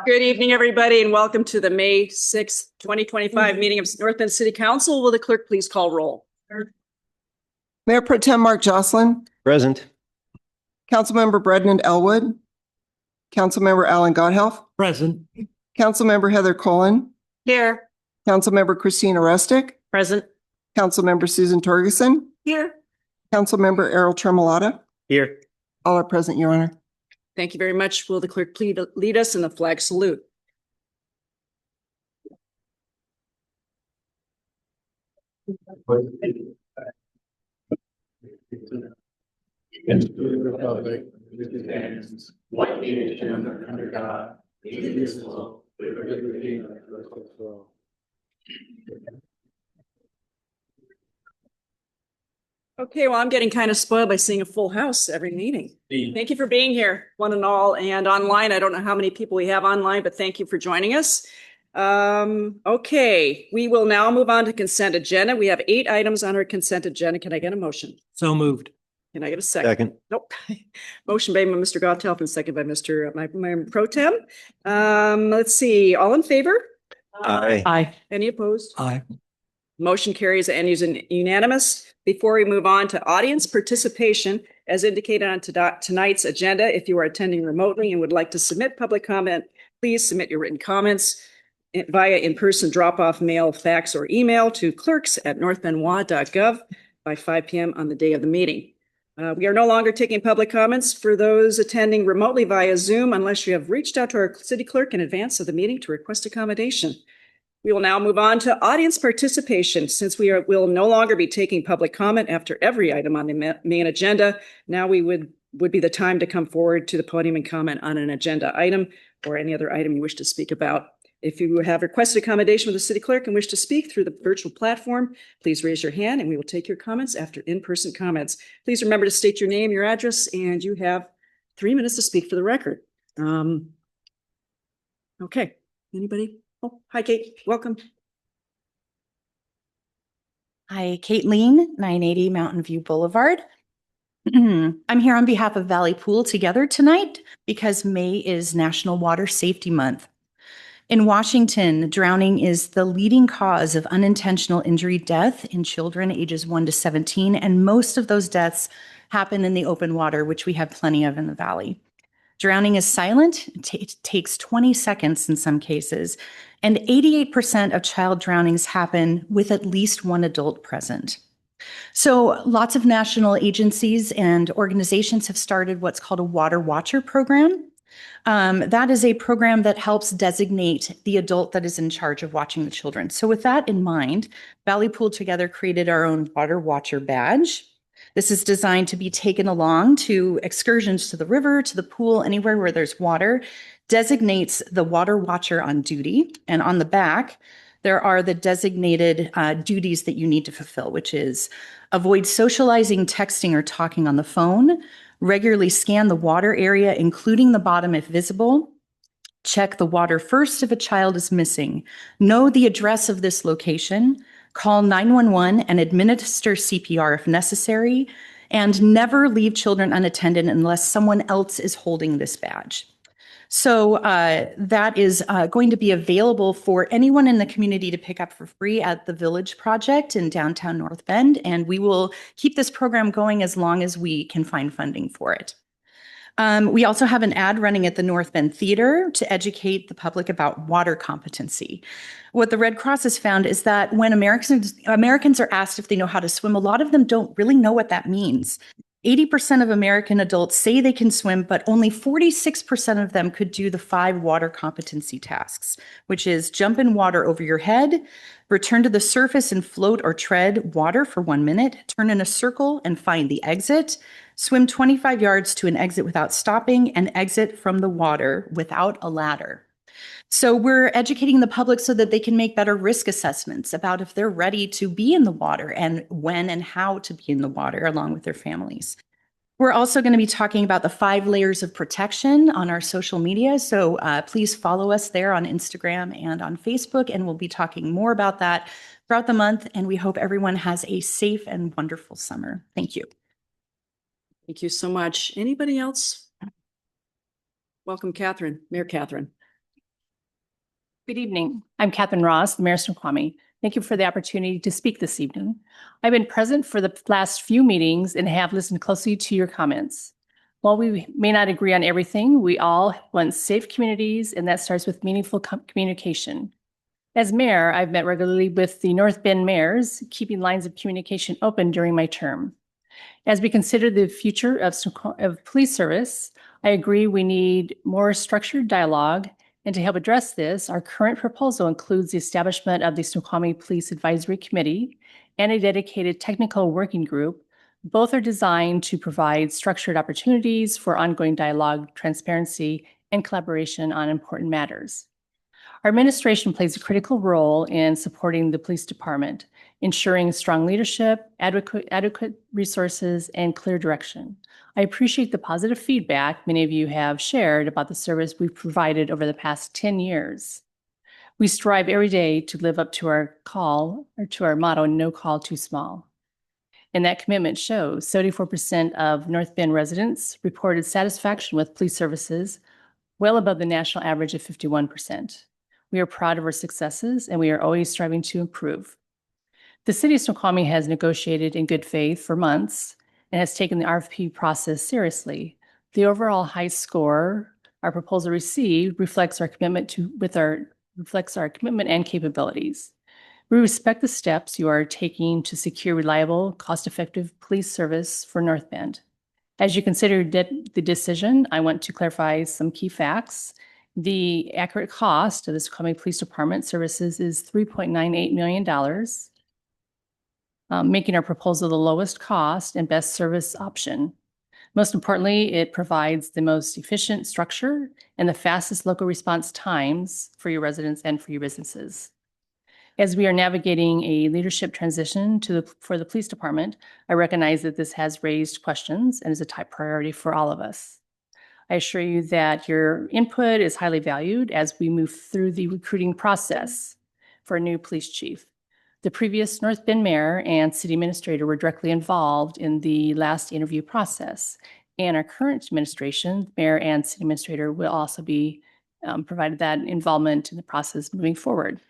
Good evening, everybody, and welcome to the May 6th, 2025 meeting of North Bend City Council. Will the clerk please call roll? Mayor Pro Tem Mark Jocelyn, Present. Councilmember Brendan Elwood, Councilmember Alan Godhelf, Present. Councilmember Heather Cullen, Here. Councilmember Christina Rustic, Present. Councilmember Susan Torgerson, Here. Councilmember Errol Tremolata. Here. All are present, Your Honor. Thank you very much. Will the clerk please lead us in the flag salute? And to the republic which stands one nation under God, indivisible, with liberty and justice for all. Okay, well, I'm getting kind of spoiled by seeing a full house every meeting. Thank you for being here, one and all, and online. I don't know how many people we have online, but thank you for joining us. Okay, we will now move on to consent agenda. We have 8 items on our consent agenda. Can I get a motion? So moved. Can I get a second? Second. Nope. Motion made by Mr. Gotthelf and second by Mr. my Pro Tem. Let's see, all in favor? Aye. Aye. Any opposed? Aye. Motion carries and is unanimous. Before we move on to audience participation, as indicated on tonight's agenda, if you are attending remotely and would like to submit public comment, please submit your written comments via in-person drop-off mail, fax, or email to clerks@northbendwa.gov by 5 p.m. on the day of the meeting. We are no longer taking public comments for those attending remotely via Zoom unless you have reached out to our city clerk in advance of the meeting to request accommodation. We will now move on to audience participation. Since will no longer be taking public comment after every item on the main agenda, now would be the time to come forward to the podium and comment on an agenda item or any other item you wish to speak about. If you have requested accommodation with the city clerk and wish to speak through the virtual platform, please raise your hand and we will take your comments after in-person comments. Please remember to state your name, your address, and you have 3 minutes to speak for the record. Okay, anybody? Oh, hi, Kate. Welcome. Hi, Kate Lean, 980 Mountain View Boulevard. I'm here on behalf of Valley Pool Together tonight because May is National Water Safety Month. In Washington, drowning is the leading cause of unintentional injury death in children ages 1 to 17, and most of those deaths happen in the open water, which we have plenty of in the Valley. Drowning is silent. It takes 20 seconds in some cases, and 88% of child drownings happen with at least one adult present. So lots of national agencies and organizations have started what's called a Water Watcher program. That is a program that helps designate the adult that is in charge of watching the children. So with that in mind, Valley Pool Together created our own Water Watcher badge. This is designed to be taken along to excursions to the river, to the pool, anywhere where there's water, designates the water watcher on duty. And on the back, there are the designated duties that you need to fulfill, which is avoid socializing, texting, or talking on the phone, regularly scan the water area, including the bottom if visible, check the water first if a child is missing, know the address of this location, call 911 and administer CPR if necessary, and never leave children unattended unless someone else is holding this badge. So that is going to be available for anyone in the community to pick up for free at the Village Project in downtown North Bend, and we will keep this program going as long as we can find funding for it. We also have an ad running at the North Bend Theater to educate the public about water competency. What the Red Cross has found is that when Americans are asked if they know how to swim, a lot of them don't really know what that means. 80% of American adults say they can swim, but only 46% of them could do the 5 water competency tasks, which is jump in water over your head, return to the surface and float or tread water for 1 minute, turn in a circle and find the exit, swim 25 yards to an exit without stopping, and exit from the water without a ladder. So we're educating the public so that they can make better risk assessments about if they're ready to be in the water and when and how to be in the water along with their families. We're also going to be talking about the 5 layers of protection on our social media. So please follow us there on Instagram and on Facebook, and we'll be talking more about that throughout the month. And we hope everyone has a safe and wonderful summer. Thank you. Thank you so much. Anybody else? Welcome, Catherine, Mayor Catherine. Good evening. I'm Catherine Ross, the Mayor of Snoqualmie. Thank you for the opportunity to speak this evening. I've been present for the last few meetings and have listened closely to your comments. While we may not agree on everything, we all want safe communities, and that starts with meaningful communication. As mayor, I've met regularly with the North Bend mayors, keeping lines of communication open during my term. As we consider the future of police service, I agree we need more structured dialogue. And to help address this, our current proposal includes the establishment of the Snoqualmie Police Advisory Committee and a dedicated technical working group. Both are designed to provide structured opportunities for ongoing dialogue, transparency, and collaboration on important matters. Our administration plays a critical role in supporting the police department, ensuring strong leadership, adequate resources, and clear direction. I appreciate the positive feedback many of you have shared about the service we've provided over the past 10 years. We strive every day to live up to our motto, no call too small. And that commitment shows 74% of North Bend residents reported satisfaction with police services, well above the national average of 51%. We are proud of our successes, and we are always striving to improve. The city of Snoqualmie has negotiated in good faith for months and has taken the RFP process seriously. The overall high score our proposal received reflects our commitment and capabilities. We respect the steps you are taking to secure reliable, cost-effective police service for North Bend. As you consider the decision, I want to clarify some key facts. The accurate cost of the Snoqualmie Police Department services is $3.98 million, making our proposal the lowest cost and best service option. Most importantly, it provides the most efficient structure and the fastest local response times for your residents and for your businesses. As we are navigating a leadership transition for the police department, I recognize that this has raised questions and is a top priority for all of us. I assure you that your input is highly valued as we move through the recruiting process for a new police chief. The previous North Bend mayor and city administrator were directly involved in the last interview process, and our current administration, mayor and city administrator, will also be provided that involvement in the process moving forward.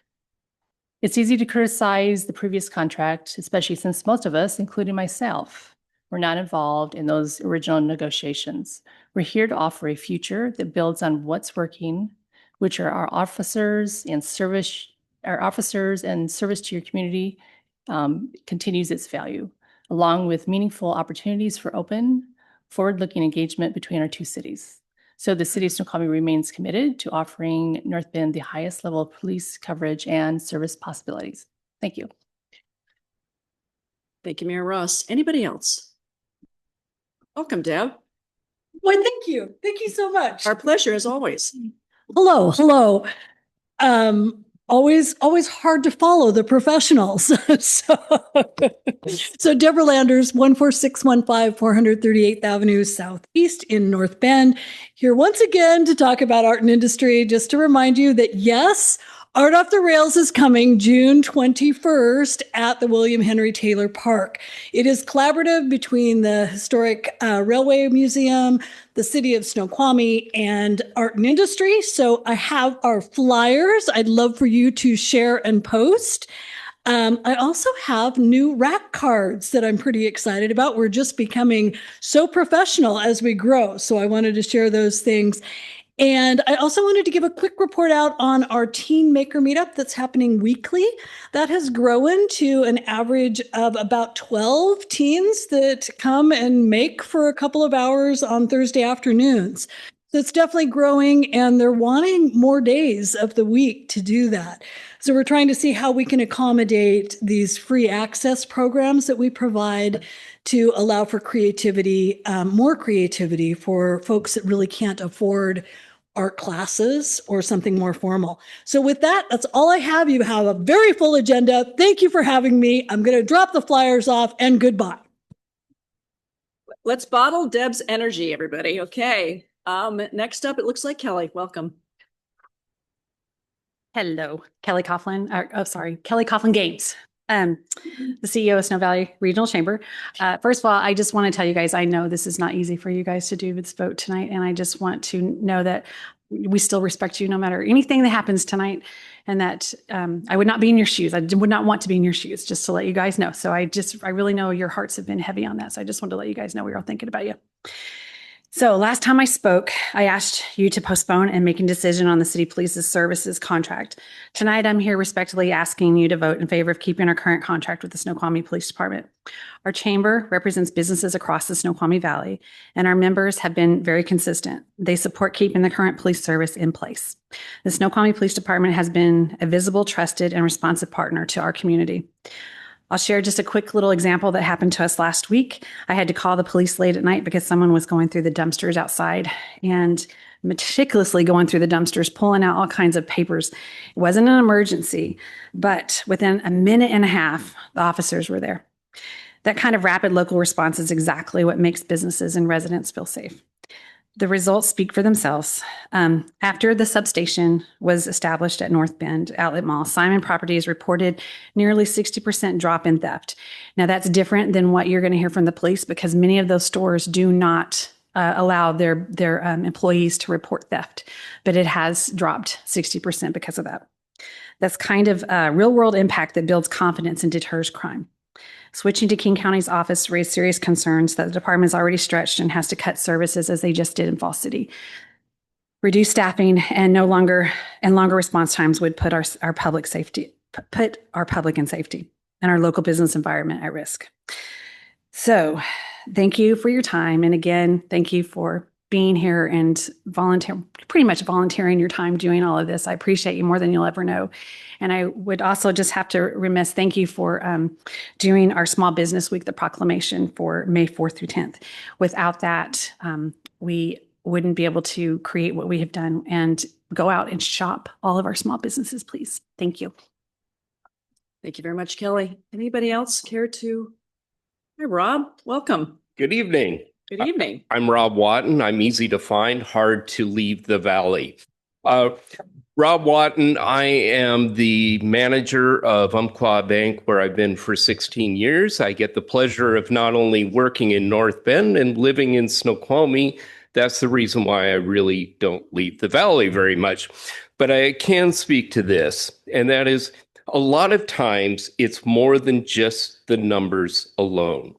It's easy to criticize the previous contract, especially since most of us, including myself, were not involved in those original negotiations. We're here to offer a future that builds on what's working, which are our officers and service to your community continues its value, along with meaningful opportunities for open, forward-looking engagement between our two cities. So the city of Snoqualmie remains committed to offering North Bend the highest level of police coverage and service possibilities. Thank you. Thank you, Mayor Ross. Anybody else? Welcome, Deb. Well, thank you. Thank you so much. Our pleasure, as always. Hello. Always hard to follow the professionals. So Deborah Landers, 14615 438th Avenue Southeast in North Bend, here once again to talk about art and industry. Just to remind you that yes, Art Off the Rails is coming June 21st at the William Henry Taylor Park. It is collaborative between the Historic Railway Museum, the City of Snoqualmie, and Art and Industry. So I have our flyers I'd love for you to share and post. I also have new rack cards that I'm pretty excited about. We're just becoming so professional as we grow. So I wanted to share those things. And I also wanted to give a quick report out on our Teen Maker Meetup that's happening weekly. That has grown to an average of about 12 teens that come and make for a couple of hours on Thursday afternoons. So it's definitely growing, and they're wanting more days of the week to do that. So we're trying to see how we can accommodate these free access programs that we provide to allow for creativity, more creativity for folks that really can't afford art classes or something more formal. So with that, that's all I have. You have a very full agenda. Thank you for having me. I'm going to drop the flyers off, and goodbye. Let's bottle Deb's energy, everybody. Okay. Next up, it looks like Kelly. Welcome. Hello, Kelly Coughlin. Kelly Coughlin Gates, the CEO of Snow Valley Regional Chamber. First of all, I just want to tell you guys, I know this is not easy for you guys to do this vote tonight, and I just want to know that we still respect you no matter anything that happens tonight, and that I would not be in your shoes. I would not want to be in your shoes, just to let you guys know. So I really know your hearts have been heavy on that. So I just wanted to let you guys know we are all thinking about you. So last time I spoke, I asked you to postpone and make a decision on the city police's services contract. Tonight, I'm here respectfully asking you to vote in favor of keeping our current contract with the Snoqualmie Police Department. Our chamber represents businesses across the Snoqualmie Valley, and our members have been very consistent. They support keeping the current police service in place. The Snoqualmie Police Department has been a visible, trusted, and responsive partner to our community. I'll share just a quick little example that happened to us last week. I had to call the police late at night because someone was going through the dumpsters outside and meticulously going through the dumpsters, pulling out all kinds of papers. It wasn't an emergency, but within a minute and a half, the officers were there. That kind of rapid local response is exactly what makes businesses and residents feel safe. The results speak for themselves. After the substation was established at North Bend Outlet Mall, Simon Properties reported nearly 60% drop in theft. Now, that's different than what you're going to hear from the police because many of those stores do not allow their employees to report theft, but it has dropped 60% because of that. That's kind of a real-world impact that builds confidence and deters crime. Switching to King County's office raised serious concerns that the department is already stretched and has to cut services as they just did in Falls City. Reduced staffing and longer response times would put our public in safety and our local business environment at risk. So thank you for your time. And again, thank you for being here and pretty much volunteering your time doing all of this. I appreciate you more than you'll ever know. And I would also just have to thank you for doing our Small Business Week, the proclamation for May 4th through 10th. Without that, we wouldn't be able to create what we have done and go out and shop all of our small businesses, please. Thank you. Thank you very much, Kelly. Anybody else care to? Hi, Rob. Welcome. Good evening. Good evening. I'm Rob Watton. I'm easy to find, hard to leave the valley. Rob Watton, I am the manager of Umpqua Bank, where I've been for 16 years. I get the pleasure of not only working in North Bend and living in Snoqualmie. That's the reason why I really don't leave the valley very much. But I can speak to this, and that is a lot of times it's more than just the numbers alone.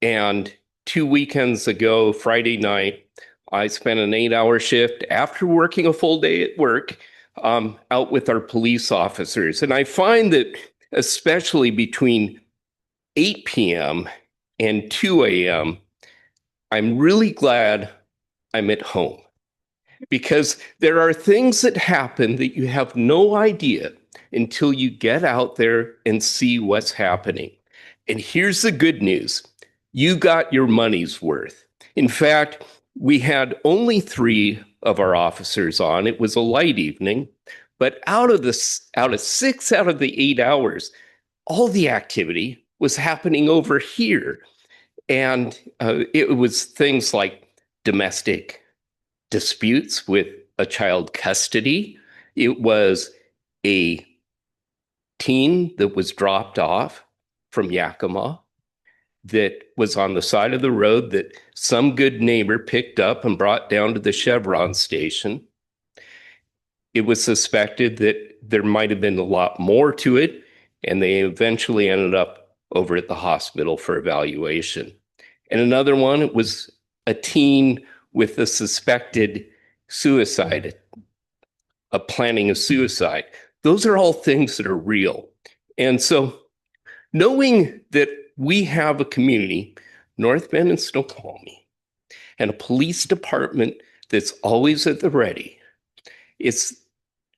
And 2 weekends ago, Friday night, I spent an 8-hour shift after working a full day at work out with our police officers. And I find that especially between 8 p.m. and 2 a.m., I'm really glad I'm at home because there are things that happen that you have no idea until you get out there and see what's happening. And here's the good news. You got your money's worth. In fact, we had only 3 of our officers on. It was a light evening, but out of 6 out of the 8 hours, all the activity was happening over here. And it was things like domestic disputes with a child custody. It was a teen that was dropped off from Yakima that was on the side of the road that some good neighbor picked up and brought down to the Chevron station. It was suspected that there might have been a lot more to it, and they eventually ended up over at the hospital for evaluation. And another one, it was a teen with a suspected suicide, a planning of suicide. Those are all things that are real. And so knowing that we have a community, North Bend and Snoqualmie, and a police department that's always at the ready. It's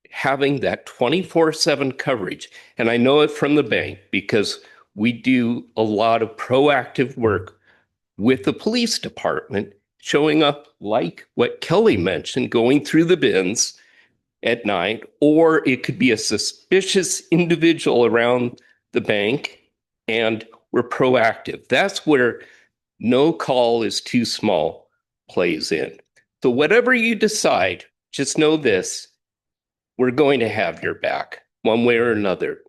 having that 24/7 coverage. And I know it from the bank because we do a lot of proactive work with the police department, showing up like what Kelly mentioned, going through the bins at night, or it could be a suspicious individual around the bank, and we're proactive. That's where no call is too small plays in. So whatever you decide, just know this, we're going to have your back one way or another,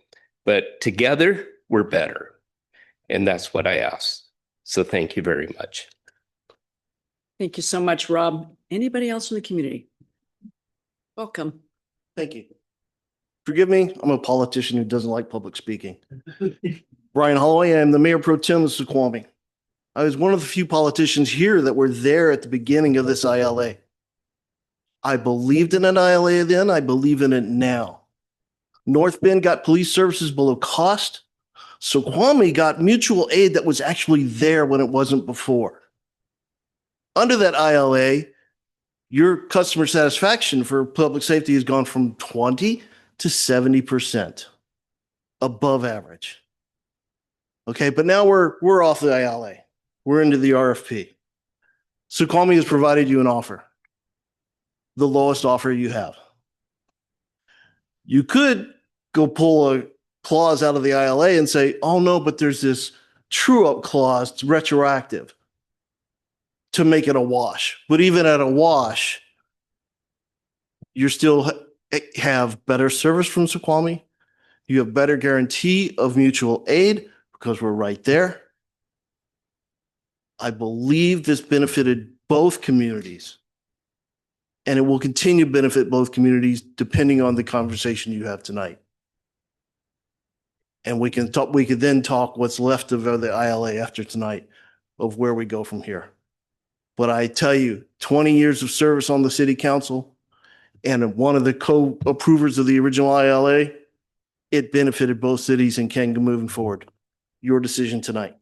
but together we're better. And that's what I ask. So thank you very much. Thank you so much, Rob. Anybody else in the community? Welcome. Thank you. Forgive me, I'm a politician who doesn't like public speaking. Brian Holloway, I am the Mayor Pro Tem of Suquamish. I was one of the few politicians here that were there at the beginning of this ILA. I believed in an ILA then, I believe in it now. North Bend got police services below cost. Suquamish got mutual aid that was actually there when it wasn't before. Under that ILA, your customer satisfaction for public safety has gone from 20 to 70%, above average. Okay, but now we're off the ILA. We're into the RFP. Suquamish has provided you an offer, the lowest offer you have. You could go pull a clause out of the ILA and say, oh no, but there's this true-up clause, it's retroactive, to make it a wash. But even at a wash, you still have better service from Suquamish. You have better guarantee of mutual aid because we're right there. I believe this benefited both communities. And it will continue to benefit both communities depending on the conversation you have tonight. And we can could then talk what's left of the ILA after tonight of where we go from here. But I tell you, 20 years of service on the city council and one of the co-approvers of the original ILA, it benefited both cities and can go moving forward. Your decision tonight.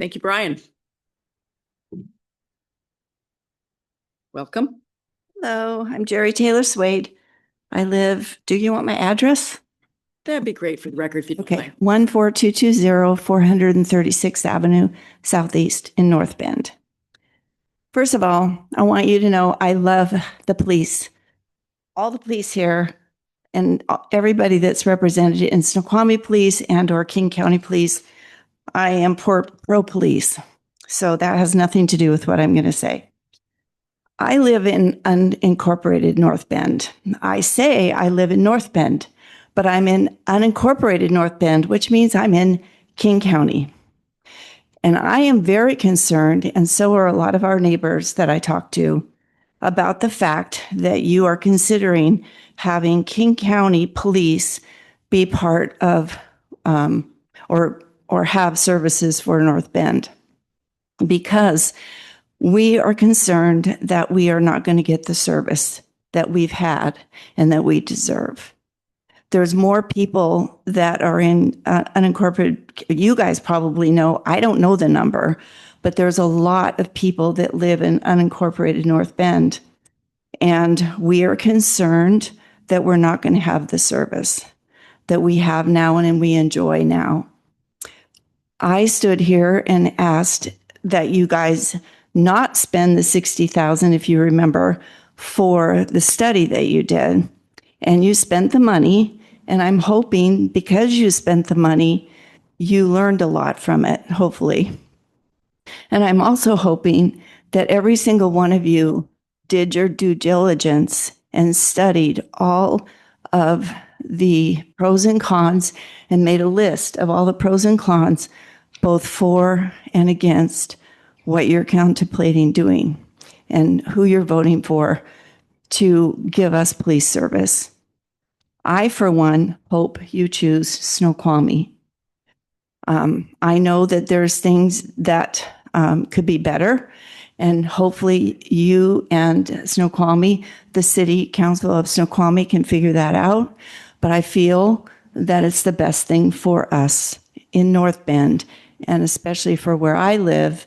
Thank you, Brian. Welcome. Hello, I'm Jerry Taylor Swade. Do you want my address? That'd be great for the record if you don't Okay, mind. 14220 436th Avenue Southeast in North Bend. First of all, I want you to know I love the police. All the police here and everybody that's represented in Snoqualmie Police and or King County Police. I am pro-police. So that has nothing to do with what I'm going to say. I live in unincorporated North Bend. I say I live in North Bend, but I'm in unincorporated North Bend, which means I'm in King County. And I am very concerned, and so are a lot of our neighbors that I talk to, about the fact that you are considering having King County Police be part of or have services for North Bend. Because we are concerned that we are not going to get the service that we've had and that we deserve. There's more people that are in unincorporated. You guys probably know, I don't know the number, but there's a lot of people that live in unincorporated North Bend. And we are concerned that we're not going to have the service that we have now and we enjoy now. I stood here and asked that you guys not spend the $60,000, if you remember, for the study that you did. And you spent the money, and I'm hoping because you spent the money, you learned a lot from it, hopefully. And I'm also hoping that every single one of you did your due diligence and studied all of the pros and cons and made a list of all the pros and cons, both for and against what you're contemplating doing and who you're voting for to give us police service. I, for one, hope you choose Snoqualmie. I know that there's things that could be better, and hopefully you and Snoqualmie, the City Council of Snoqualmie, can figure that out. But I feel that it's the best thing for us in North Bend, and especially for where I live,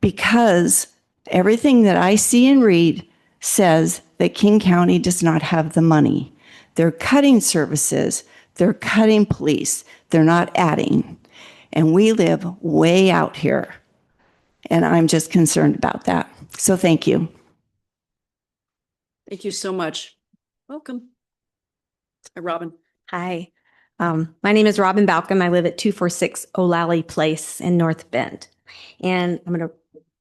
because everything that I see and read says that King County does not have the money. They're cutting services, they're cutting police, they're not adding. And we live way out here. And I'm just concerned about that. So thank you. Thank you so much. Welcome. Hi, Robin. Hi, my name is Robin Balcom. I live at 246 O'Lally Place in North Bend. And I'm going to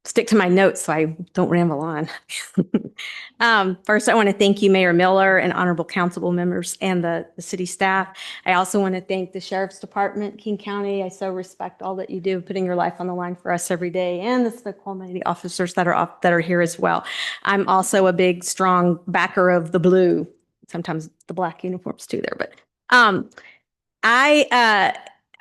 stick to my notes so I don't ramble on. First, I want to thank you, Mayor Miller and honorable council members and the city staff. I also want to thank the Sheriff's Department, King County. I so respect all that you do, putting your life on the line for us every day, and the Snoqualmie officers that are here as well. I'm also a big, strong backer of the blue, sometimes the black uniforms too there, but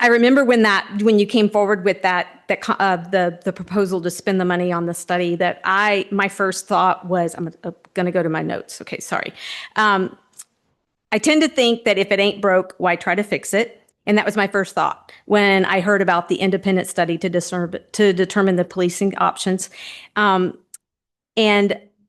I remember when you came forward with the proposal to spend the money on the study, that my first thought was, I'm going to go to my notes. Okay, sorry. I tend to think that if it ain't broke, why try to fix it? And that was my first thought when I heard about the independent study to determine the policing options.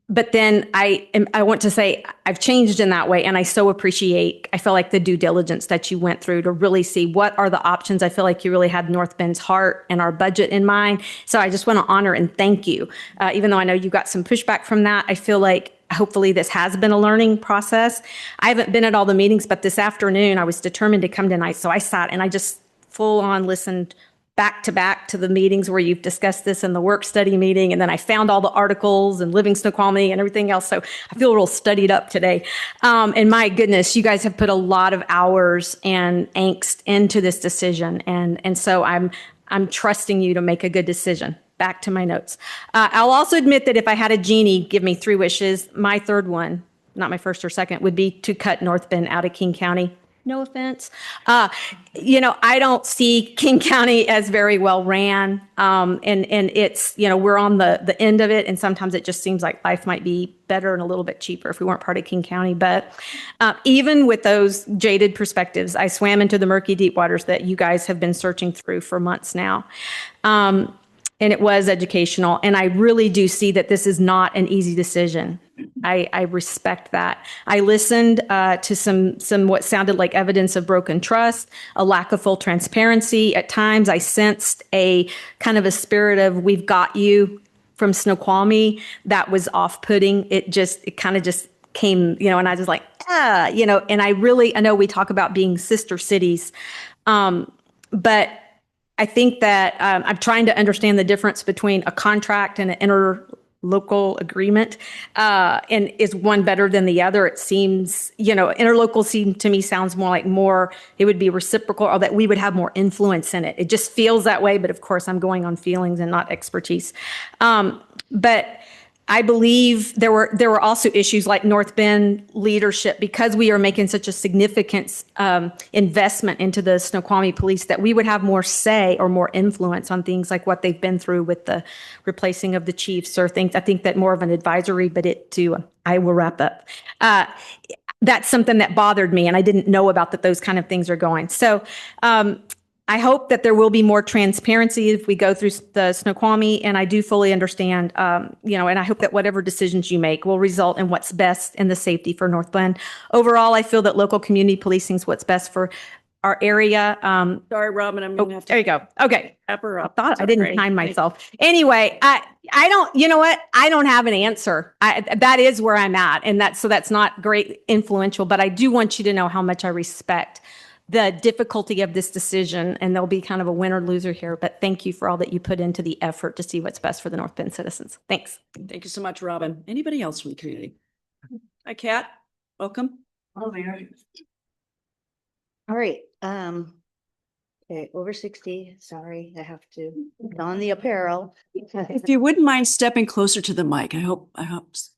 But then I want to say I've changed in that way, and I feel like the due diligence that you went through to really see what are the options. I feel like you really had North Bend's heart and our budget in mind. So I just want to honor and thank you. Even though I know you got some pushback from that, I feel like hopefully this has been a learning process. I haven't been at all the meetings, but this afternoon I was determined to come tonight. So I sat and I just full on listened back to the meetings where you've discussed this in the work study meeting. And then I found all the articles and Living Snoqualmie and everything else. So I feel real studied up today. And my goodness, you guys have put a lot of hours and angst into this decision. And so I'm trusting you to make a good decision. Back to my notes. I'll also admit that if I had a genie give me 3 wishes, my third one, not my first or second, would be to cut North Bend out of King County. No offense. I don't see King County as very well ran. And it's, we're on the end of it. And sometimes it just seems like life might be better and a little bit cheaper if we weren't part of King County. But even with those jaded perspectives, I swam into the murky deep waters that you guys have been searching through for months now. And it was educational. And I really do see that this is not an easy decision. I respect that. I listened to some what sounded like evidence of broken trust, a lack of full transparency. At times I sensed a kind of a spirit of "we've got you" from Snoqualmie that was off-putting. It kind of just came, and I was like, and I know we talk about being sister cities, but I think that I'm trying to understand the difference between a contract and an interlocal agreement. And is one better than the other? It seems, interlocal to me sounds more, it would be reciprocal, or that we would have more influence in it. It just feels that way. But of course, I'm going on feelings and not expertise. But I believe there were also issues like North Bend leadership, because we are making such a significant investment into the Snoqualmie police, that we would have more say or more influence on things like what they've been through with the replacing of the chiefs or things. I think that more of an advisory, but I will wrap up. That's something that bothered me, and I didn't know about that those kind of things are going. So I hope that there will be more transparency if we go through the Snoqualmie, and I do fully understand, and I hope that whatever decisions you make will result in what's best in the safety for North Bend. Overall, I feel that local community policing is what's best for our area. Sorry, Robin, I'm going to have to. There you go. Okay. Wrap her up. I didn't time myself. Anyway, I don't, I don't have an answer. That is where I'm at. And that's not great influential, but I do want you to know how much I respect the difficulty of this decision, and there'll be kind of a winner loser here, but thank you for all that you put into the effort to see what's best for the North Bend citizens. Thanks. Thank you so much, Robin. Anybody else from the community? Hi, Kat. Welcome. All right. Okay, over 60. Sorry, I have to don the apparel. If you wouldn't mind stepping closer to the mic, I hope,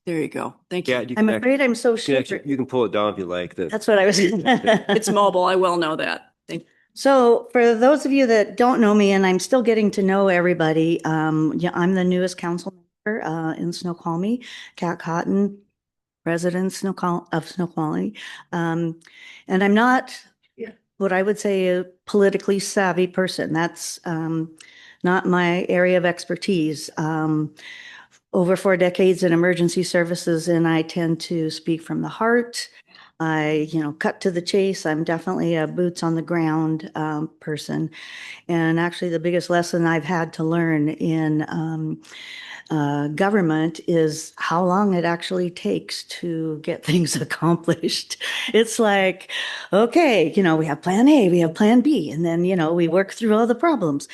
there you go. Thank you. Yeah, you I'm can afraid I'm so actually, short. you can pull it down if you like. That's what I was. It's mobile. I well know that. So for those of you that don't know me, and I'm still getting to know everybody, I'm the newest council member in Snoqualmie, Kat Cotton, resident of Snoqualmie. And I'm not what I would say a politically savvy person. That's not my area of expertise. Over 4 decades in emergency services, and I tend to speak from the heart. I, cut to the chase. I'm definitely a boots on the ground person. And actually the biggest lesson I've had to learn in government is how long it actually takes to get things accomplished. It's like, okay, we have plan A, we have plan B, and then, we work through all the problems.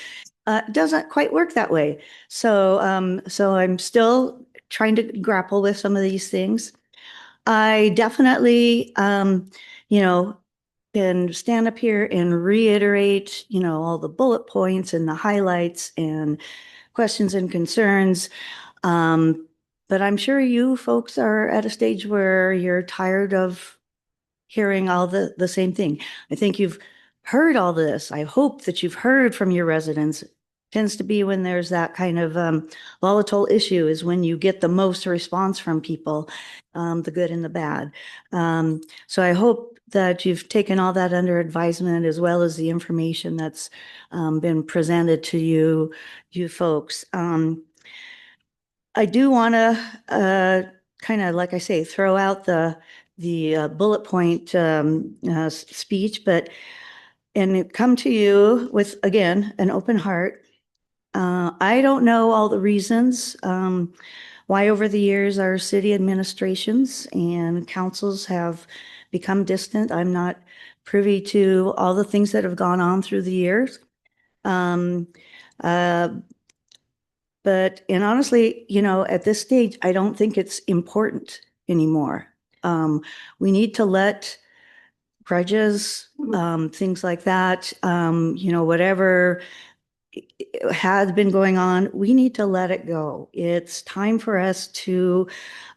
doesn't quite work that way. So, so I'm still trying to grapple with some of these things. I definitely, you know, can stand up here and reiterate, you know, all the bullet points and the highlights and questions and concerns. But I'm sure you folks are at a stage where you're tired of hearing all the same thing. I think you've heard all this. I hope that you've heard from your residents. Tends to be when there's that kind of volatile issue is when you get the most response from people, the good and the bad. So I hope that you've taken all that under advisement as well as the information that's been presented to you folks. I do want to kind of, like I say, throw out the bullet point speech, but and come to you with, again, an open heart. I don't know all the reasons why over the years our city administrations and councils have become distant. I'm not privy to all the things that have gone on through the years. But, and honestly, you know, at this stage, I don't think it's important anymore. We need to let grudges, things like that, you know, whatever has been going on, we need to let it go. It's time for us to,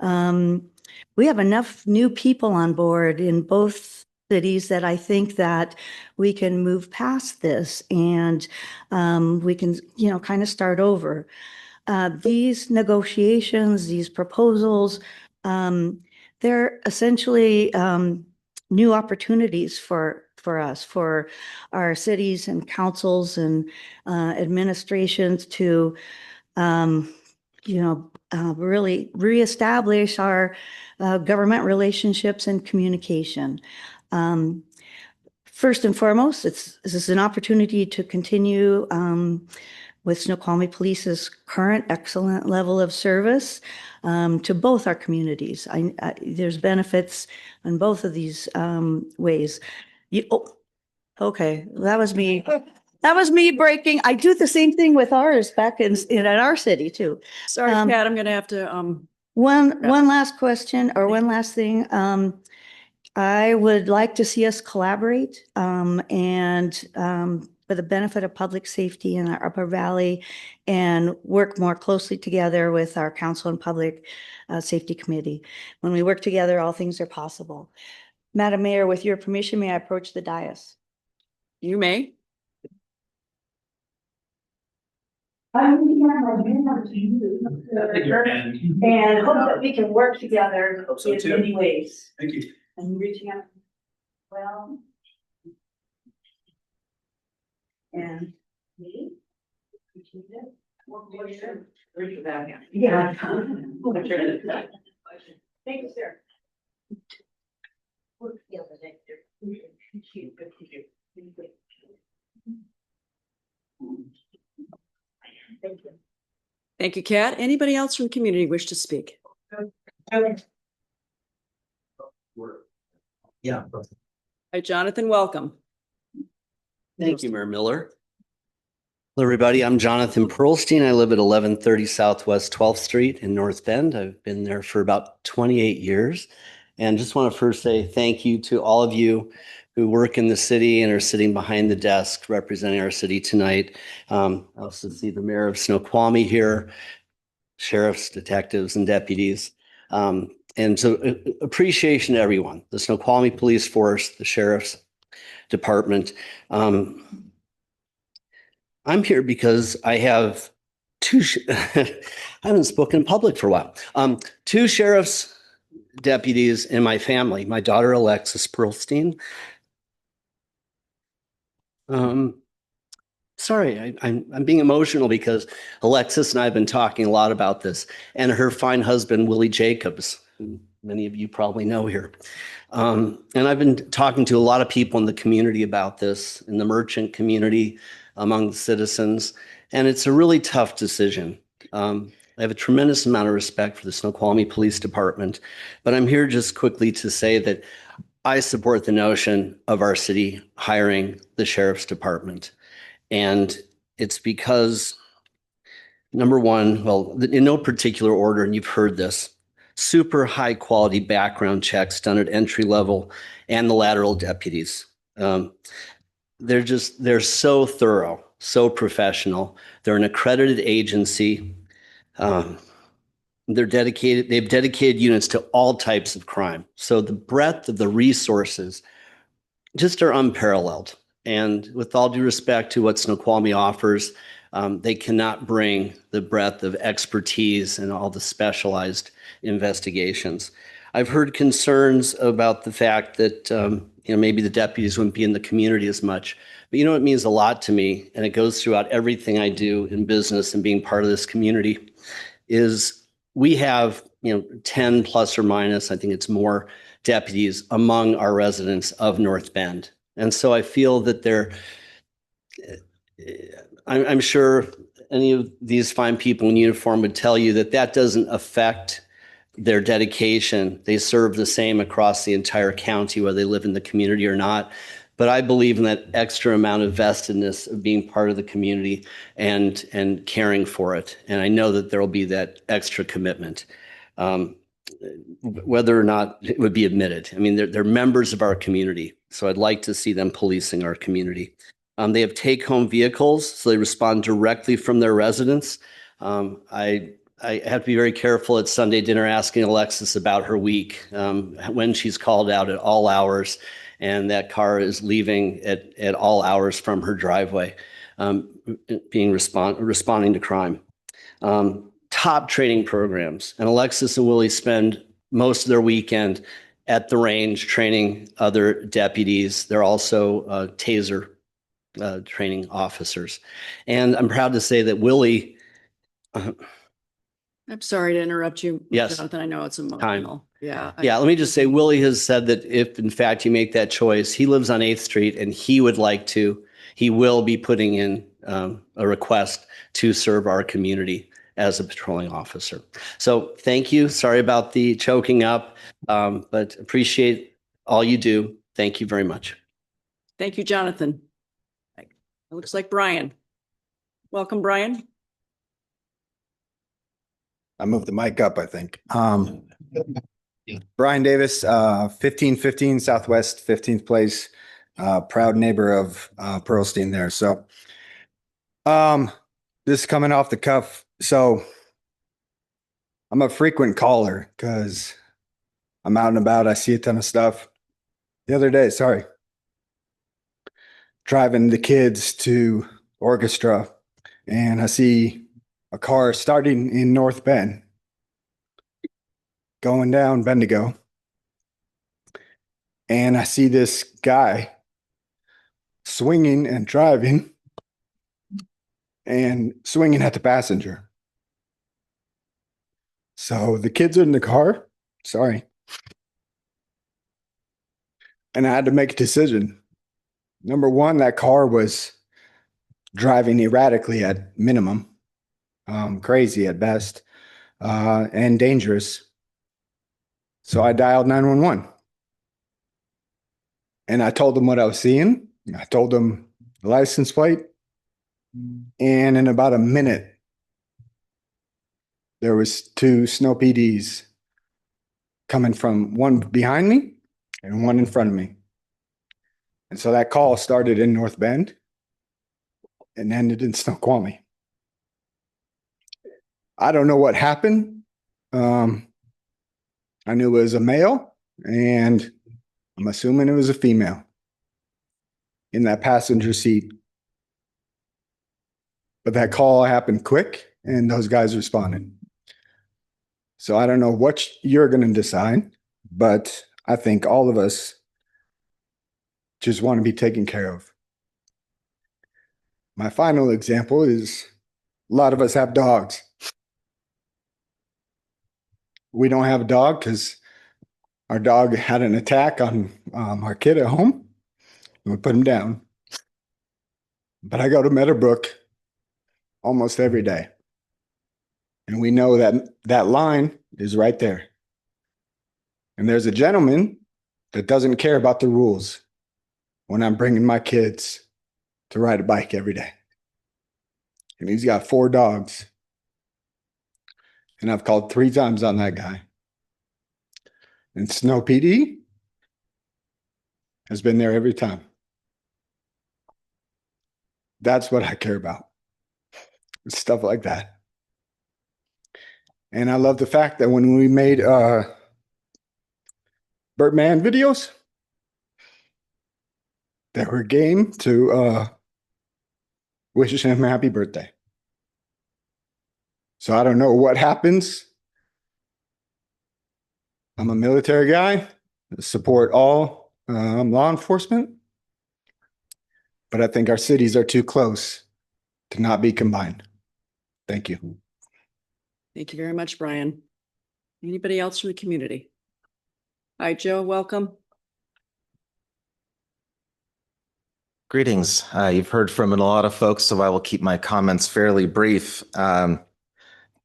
we have enough new people on board in both cities that I think that we can move past this and we can, you know, kind of start over. These negotiations, these proposals, they're essentially new opportunities for us, for our cities and councils and administrations to, you know, really reestablish our government relationships and communication. First and foremost, this is an opportunity to continue with Snoqualmie Police's current excellent level of service to both our communities. There's benefits in both of these ways. Okay, that was me. That was me breaking. I do the same thing with ours back in our city too. Sorry, Pat, I'm going to have to, One last question or one last thing. I would like to see us collaborate and for the benefit of public safety in our Upper Valley and work more closely together with our Council and Public Safety Committee. When we work together, all things are possible. Madam Mayor, with your permission, may I approach the dais? you may. I'm looking at my hand to you. And hope that we can work together in many ways. Thank you. I'm reaching out. Well. And me. Yeah. Thank you, sir. Thank you. Thank you, Kat. Anybody else from the community wish to speak? Yeah. Hi, Jonathan, welcome. Thank you, Mayor Miller. Hello, everybody. I'm Jonathan Pearlstein. I live at 1130 Southwest 12th Street in North Bend. I've been there for about 28 years. And just want to first say thank you to all of you who work in the city and are sitting behind the desk representing our city tonight. I also see the mayor of Snoqualmie here, sheriffs, detectives, and deputies. And so appreciation to everyone, the Snoqualmie Police Force, the Sheriff's Department. I'm here because I have I haven't spoken in public for a while. Two sheriff's deputies in my family, my daughter, Alexis Pearlstein. Sorry, I'm being emotional because Alexis and I have been talking a lot about this, and her fine husband, Willie Jacobs, who many of you probably know here. And I've been talking to a lot of people in the community about this, in the merchant community, among the citizens, and it's a really tough decision. I have a tremendous amount of respect for the Snoqualmie Police Department, but I'm here just quickly to say that I support the notion of our city hiring the Sheriff's Department. And it's because, number one, well, in no particular order, and you've heard this, super high quality background checks done at entry level and the lateral deputies. They're so thorough, so professional. They're an accredited agency. They've dedicated units to all types of crime. So the breadth of the resources just are unparalleled. And with all due respect to what Snoqualmie offers, they cannot bring the breadth of expertise and all the specialized investigations. I've heard concerns about the fact that maybe the deputies wouldn't be in the community as much. But it means a lot to me, and it goes throughout everything I do in business and being part of this community, is we have 10 plus or minus, I think it's more, deputies among our residents of North Bend. And so I feel that I'm sure any of these fine people in uniform would tell you that that doesn't affect their dedication. They serve the same across the entire county, whether they live in the community or not. But I believe in that extra amount of vestedness of being part of the community and caring for it. And I know that there will be that extra commitment, whether or not it would be admitted. I mean, they're members of our community. So I'd like to see them policing our community. They have take-home vehicles, so they respond directly from their residence. I have to be very careful at Sunday dinner asking Alexis about her week, when she's called out at all hours, and that car is leaving at all hours from her driveway, responding to crime. Top training programs, and Alexis and Willie spend most of their weekend at the range training other deputies. They're also TASER training officers. And I'm proud to say that Willie. I'm sorry to interrupt you, Yes. Jonathan. I know it's emotional. Yeah. Yeah, let me just say, Willie has said that if in fact you make that choice, he lives on 8th Street and he will be putting in a request to serve our community as a patrolling officer. So thank you. Sorry about the choking up, but appreciate all you do. Thank you very much. Thank you, Jonathan. It looks like Brian. Welcome, Brian. I moved the mic up, I think. Brian Davis, 1515 Southwest 15th Place, proud neighbor of Pearlstein there. So this is coming off the cuff. So I'm a frequent caller because I'm out and about. I see a ton of stuff. The other day, driving the kids to orchestra, and I see a car starting in North Bend, going down Bendigo. And I see this guy swinging and driving and swinging at the passenger. So the kids are in the car. And I had to make a decision. Number one, that car was driving erratically at minimum. Crazy at best, and dangerous. So I dialed 911. And I told them what I was seeing. I told them the license plate. And in about a minute, there was 2 Snow PDs coming from, one behind me and one in front of me. And so that call started in North Bend and ended in Snoqualmie. I don't know what happened. I knew it was a male, and I'm assuming it was a female in that passenger seat. But that call happened quick, and those guys responded. So I don't know what you're going to decide, but I think all of us just want to be taken care of. My final example is a lot of us have dogs. We don't have a dog because our dog had an attack on our kid at home, and we put him down. But I go to Meadowbrook almost every day. And we know that that line is right there. And there's a gentleman that doesn't care about the rules when I'm bringing my kids to ride a bike every day. and he's got 4 dogs. And I've called 3 times on that guy. And Snow PD has been there every time. That's what I care about. Stuff like that. And I love the fact that when we made Birdman videos, they were game to wish him a happy birthday. So I don't know what happens. I'm a military guy, support all law enforcement, but I think our cities are too close to not be combined. Thank you. Thank you very much, Brian. Anybody else from the community? Hi, Joe, welcome. Greetings. You've heard from a lot of folks, so I will keep my comments fairly brief.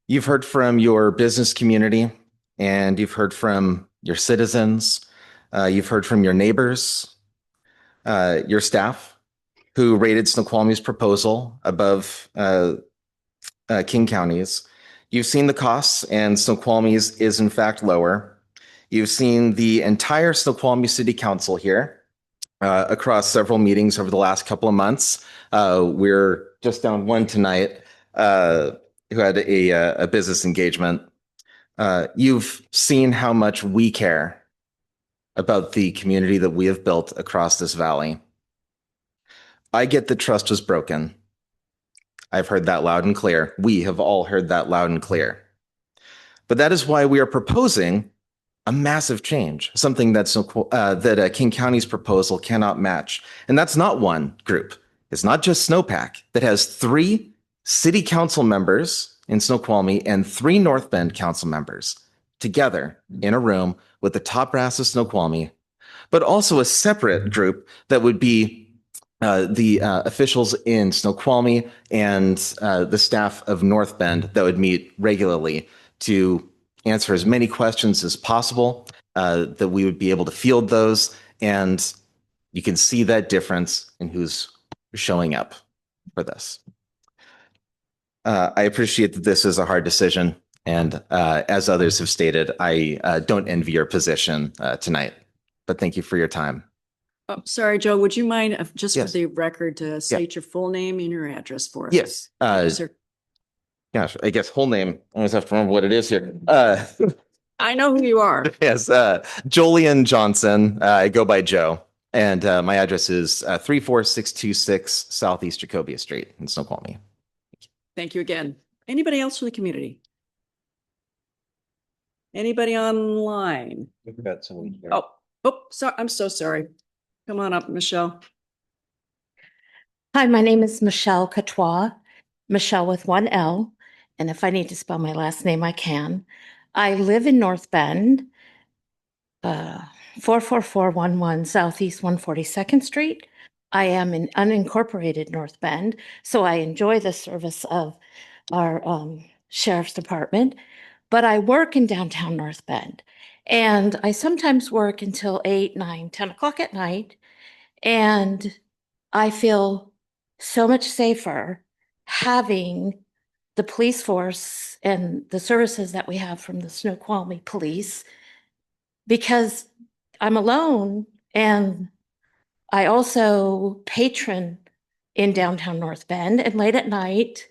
You've heard from your business community, and you've heard from your citizens. You've heard from your neighbors, your staff, who rated Snoqualmie's proposal above King County's. You've seen the costs, and Snoqualmie's is in fact lower. You've seen the entire Snoqualmie City Council here across several meetings over the last couple of months. We're just down one tonight who had a business engagement. You've seen how much we care about the community that we have built across this valley. I get that trust was broken. I've heard that loud and clear. We have all heard that loud and clear. But that is why we are proposing a massive change, something that King County's proposal cannot match. And that's not one group. It's not just Snowpack that has 3 city council members in Snoqualmie and 3 North Bend council members together in a room with the top brass of Snoqualmie, but also a separate group that would be the officials in Snoqualmie and the staff of North Bend that would meet regularly to answer as many questions as possible, that we would be able to field those. And you can see that difference in who's showing up for this. I appreciate that this is a hard decision. And as others have stated, I don't envy your position tonight, but thank you for your time. Oh, sorry, Joe, would you mind just Yes. for the record to state your full name and your address for us? Yes. Sir. Gosh, I guess whole name. I always have to remember what it is here. I know who you are. Yes, Jolyon Johnson. I go by Joe, and my address is 34626 Southeast Jacobia Street in Snoqualmie. Thank you again. Anybody else from the community? Anybody online? We've got someone here. So I'm so sorry. Come on up, Michelle. Hi, my name is Michelle Catois, Michelle with 1 L. And if I need to spell my last name, I can. I live in North Bend, 44411 Southeast 142nd Street. I am in unincorporated North Bend, so I enjoy the service of our sheriff's department, but I work in downtown North Bend. And I sometimes work until 8, 9, 10 o'clock at night. And I feel so much safer having the police force and the services that we have from the Snoqualmie Police, because I'm alone and I also patron in downtown North Bend. And late at night,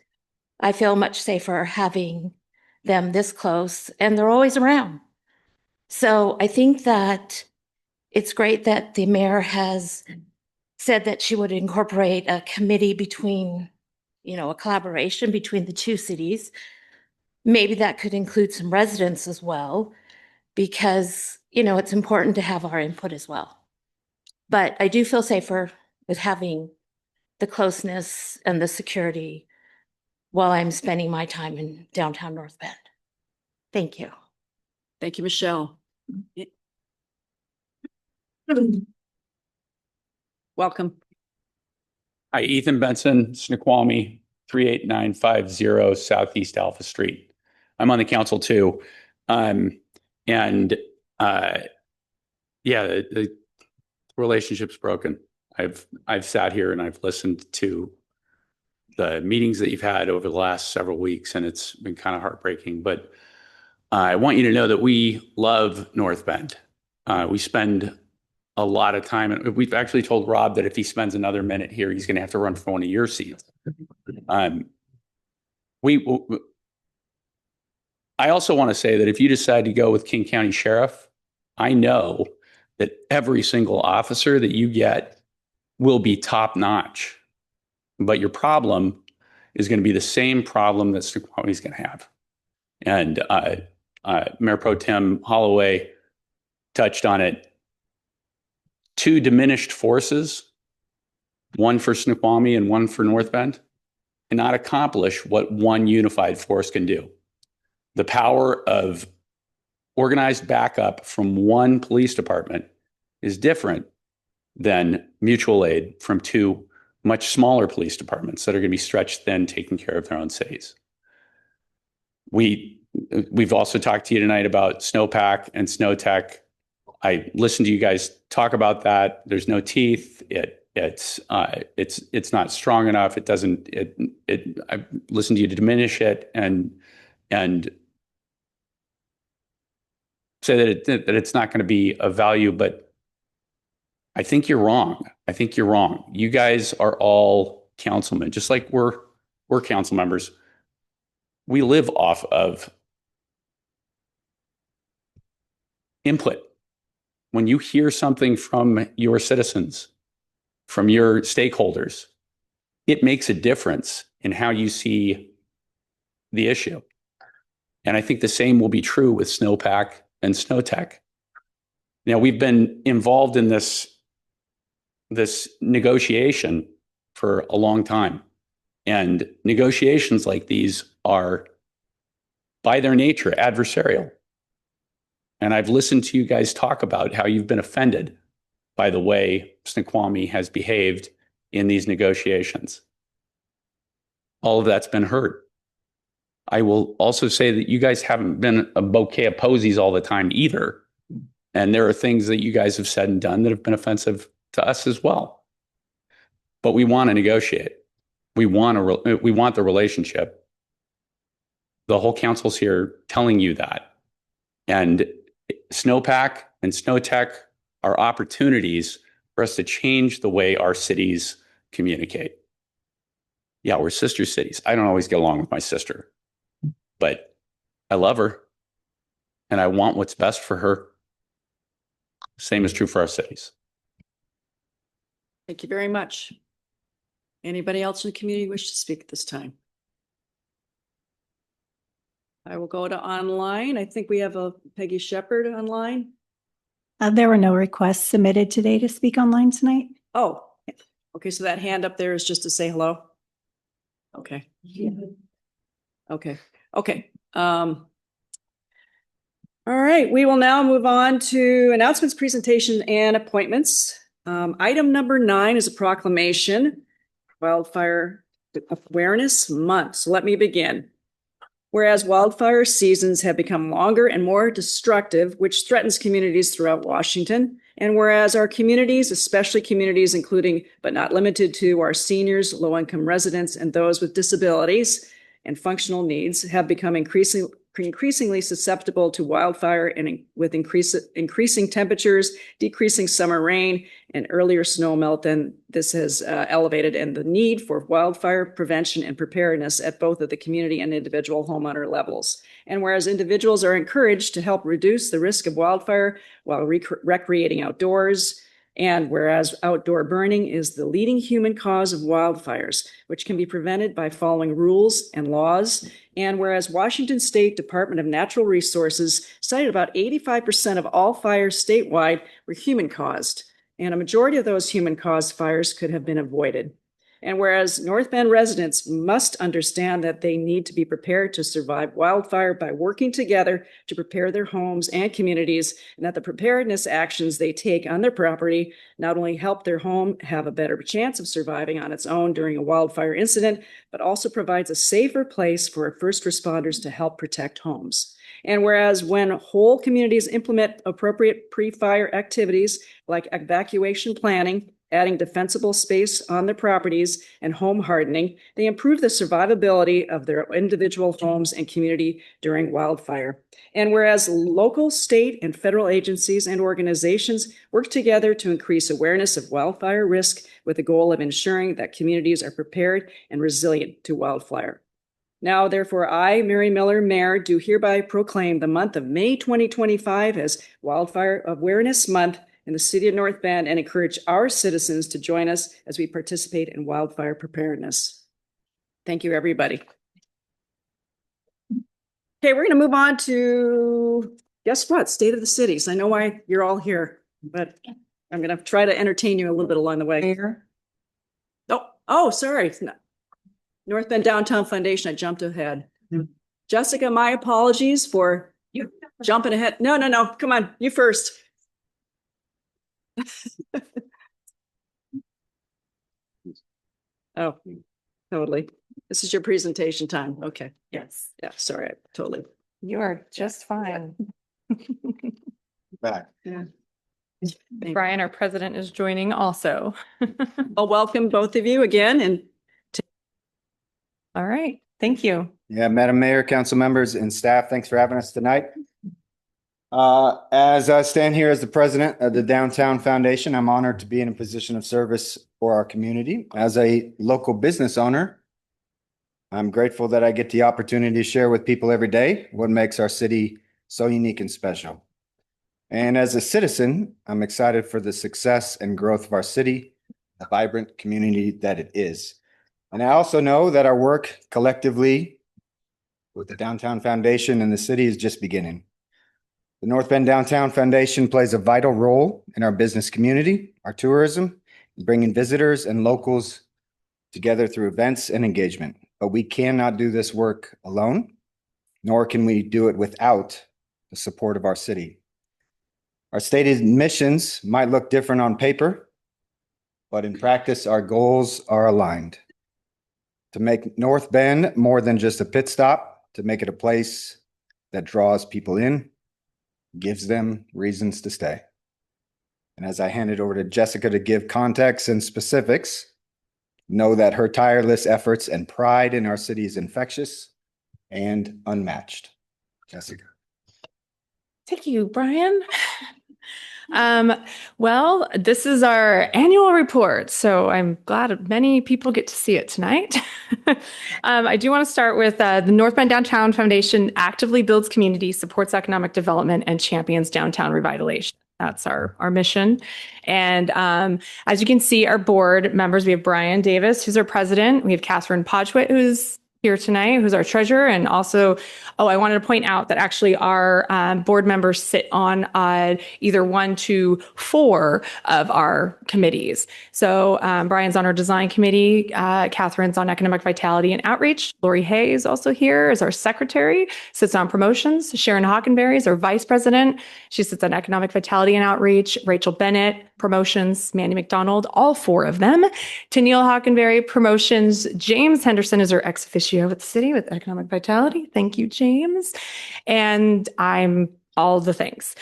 I feel much safer having them this close, and they're always around. So I think that it's great that the mayor has said that she would incorporate a committee between, a collaboration between the 2 cities. Maybe that could include some residents as well, because, it's important to have our input as well. But I do feel safer with having the closeness and the security while I'm spending my time in downtown North Bend. Thank you. Thank you, Michelle. Welcome. Hi, Ethan Benson, Snoqualmie, 38950 Southeast Alpha Street. I'm on the council too. The relationship's broken. I've sat here and I've listened to the meetings that you've had over the last several weeks, and it's been kind of heartbreaking. But I want you to know that we love North Bend. We spend a lot of time, and we've actually told Rob that if he spends another minute here, he's going to have to run for one of your seats. I also want to say that if you decide to go with King County Sheriff, I know that every single officer that you get will be top notch. But your problem is going to be the same problem that Snoqualmie is going to have. And Mayor Pro Tem Holloway touched on it. 2 diminished forces, one for Snoqualmie and one for North Bend, cannot accomplish what one unified force can do. The power of organized backup from one police department is different than mutual aid from 2 much smaller police departments that are going to be stretched thin, taking care of their own cities. We've also talked to you tonight about snowpack and snowtech. I listened to you guys talk about that. There's no teeth. It's not strong enough. It doesn't. I listened to you to diminish it and say that it's not going to be of value. But I think you're wrong. I think you're wrong. You guys are all councilmen, just like we're council members. We live off of input. When you hear something from your citizens, from your stakeholders, it makes a difference in how you see the issue. And I think the same will be true with snowpack and snowtech. Now, we've been involved in this negotiation for a long time. And negotiations like these are, by their nature, adversarial. And I've listened to you guys talk about how you've been offended by the way Snoqualmie has behaved in these negotiations. All of that's been heard. I will also say that you guys haven't been a bouquet of posies all the time either. And there are things that you guys have said and done that have been offensive to us as well. But we want to negotiate. We want the relationship. The whole council's here telling you that. And snowpack and snowtech are opportunities for us to change the way our cities communicate. Yeah, we're sister cities. I don't always get along with my sister, but I love her and I want what's best for her. Same is true for our cities. Thank you very much. Anybody else in the community wish to speak at this time? I will go to online. I think we have a Peggy Shepherd online. There were no requests submitted today to speak online tonight. Oh, okay. So that hand up there is just to say hello. Okay. Yeah. Okay. Okay. All right. We will now move on to announcements, presentations, and appointments. Item number 9 is a proclamation, Wildfire Awareness Month. So let me begin. Whereas wildfire seasons have become longer and more destructive, which threatens communities throughout Washington, and whereas our communities, especially communities including but not limited to our seniors, low-income residents, and those with disabilities and functional needs, have become increasingly susceptible to wildfire, and with increasing temperatures, decreasing summer rain, and earlier snow melt, then this has elevated and the need for wildfire prevention and preparedness at both of the community and individual homeowner levels. And whereas individuals are encouraged to help reduce the risk of wildfire while recreating outdoors, and whereas outdoor burning is the leading human cause of wildfires, which can be prevented by following rules and laws, and whereas Washington State Department of Natural Resources cited about 85% of all fires statewide were human-caused, and a majority of those human-caused fires could have been avoided. And whereas North Bend residents must understand that they need to be prepared to survive wildfire by working together to prepare their homes and communities, and that the preparedness actions they take on their property not only help their home have a better chance of surviving on its own during a wildfire incident, but also provides a safer place for first responders to help protect homes. And whereas when whole communities implement appropriate pre-fire activities like evacuation planning adding defensible space on their properties and home hardening. They improve the survivability of their individual homes and community during wildfire. And whereas local, state, and federal agencies and organizations work together to increase awareness of wildfire risk with the goal of ensuring that communities are prepared and resilient to wildfire. Now, therefore, I, Mary Miller, Mayor, do hereby proclaim the month of May 2025 as Wildfire Awareness Month in the city of North Bend and encourage our citizens to join us as we participate in wildfire preparedness. Thank you, everybody. Okay, we're going to move on to, guess what? State of the cities. I know why you're all here, but I'm going to try to entertain you a little bit along the way. Oh, sorry. No. North Bend Downtown Foundation, I jumped ahead. Jessica, my apologies for jumping ahead. No, come on, you first. Oh, totally. This is your presentation time. Okay. Yes. Yeah, sorry, totally. You are just fine. Back. Yeah. Brian, our president, is joining also. Well, welcome both of you again. And all right, thank you. Yeah, Madam Mayor, council members and staff, thanks for having us tonight. As I stand here as the president of the Downtown Foundation, I'm honored to be in a position of service for our community. As a local business owner, I'm grateful that I get the opportunity to share with people every day what makes our city so unique and special. And as a citizen, I'm excited for the success and growth of our city, the vibrant community that it is. And I also know that our work collectively with the Downtown Foundation and the city is just beginning. The North Bend Downtown Foundation plays a vital role in our business community, our tourism, bringing visitors and locals together through events and engagement. But we cannot do this work alone, nor can we do it without the support of our city. Our stated missions might look different on paper, but in practice, our goals are aligned. To make North Bend more than just a pit stop, to make it a place that draws people in, gives them reasons to stay. And as I hand it over to Jessica to give context and specifics, know that her tireless efforts and pride in our city is infectious and unmatched. Jessica. Thank you, Brian. Well, this is our annual report, so I'm glad many people get to see it tonight. I do want to start with the North Bend Downtown Foundation actively builds community, supports economic development, and champions downtown revitalization. That's our mission. And as you can see, our board members, we have Brian Davis, who's our president. We have Catherine Podgwitt, who's here tonight, who's our treasurer. And also, I wanted to point out that actually our board members sit on either 1 to 4 of our committees. So Brian's on our design committee, Catherine's on economic vitality and outreach. Lori Hay is also here as our secretary, sits on promotions. Sharon Hockenberry is our vice president. She sits on economic vitality and outreach. Rachel Bennett, promotions. Mandy McDonald, all 4 of them. Tennille Hockenberry, promotions. James Henderson is our ex officio with the city with economic vitality. Thank you, James. And I'm all the things.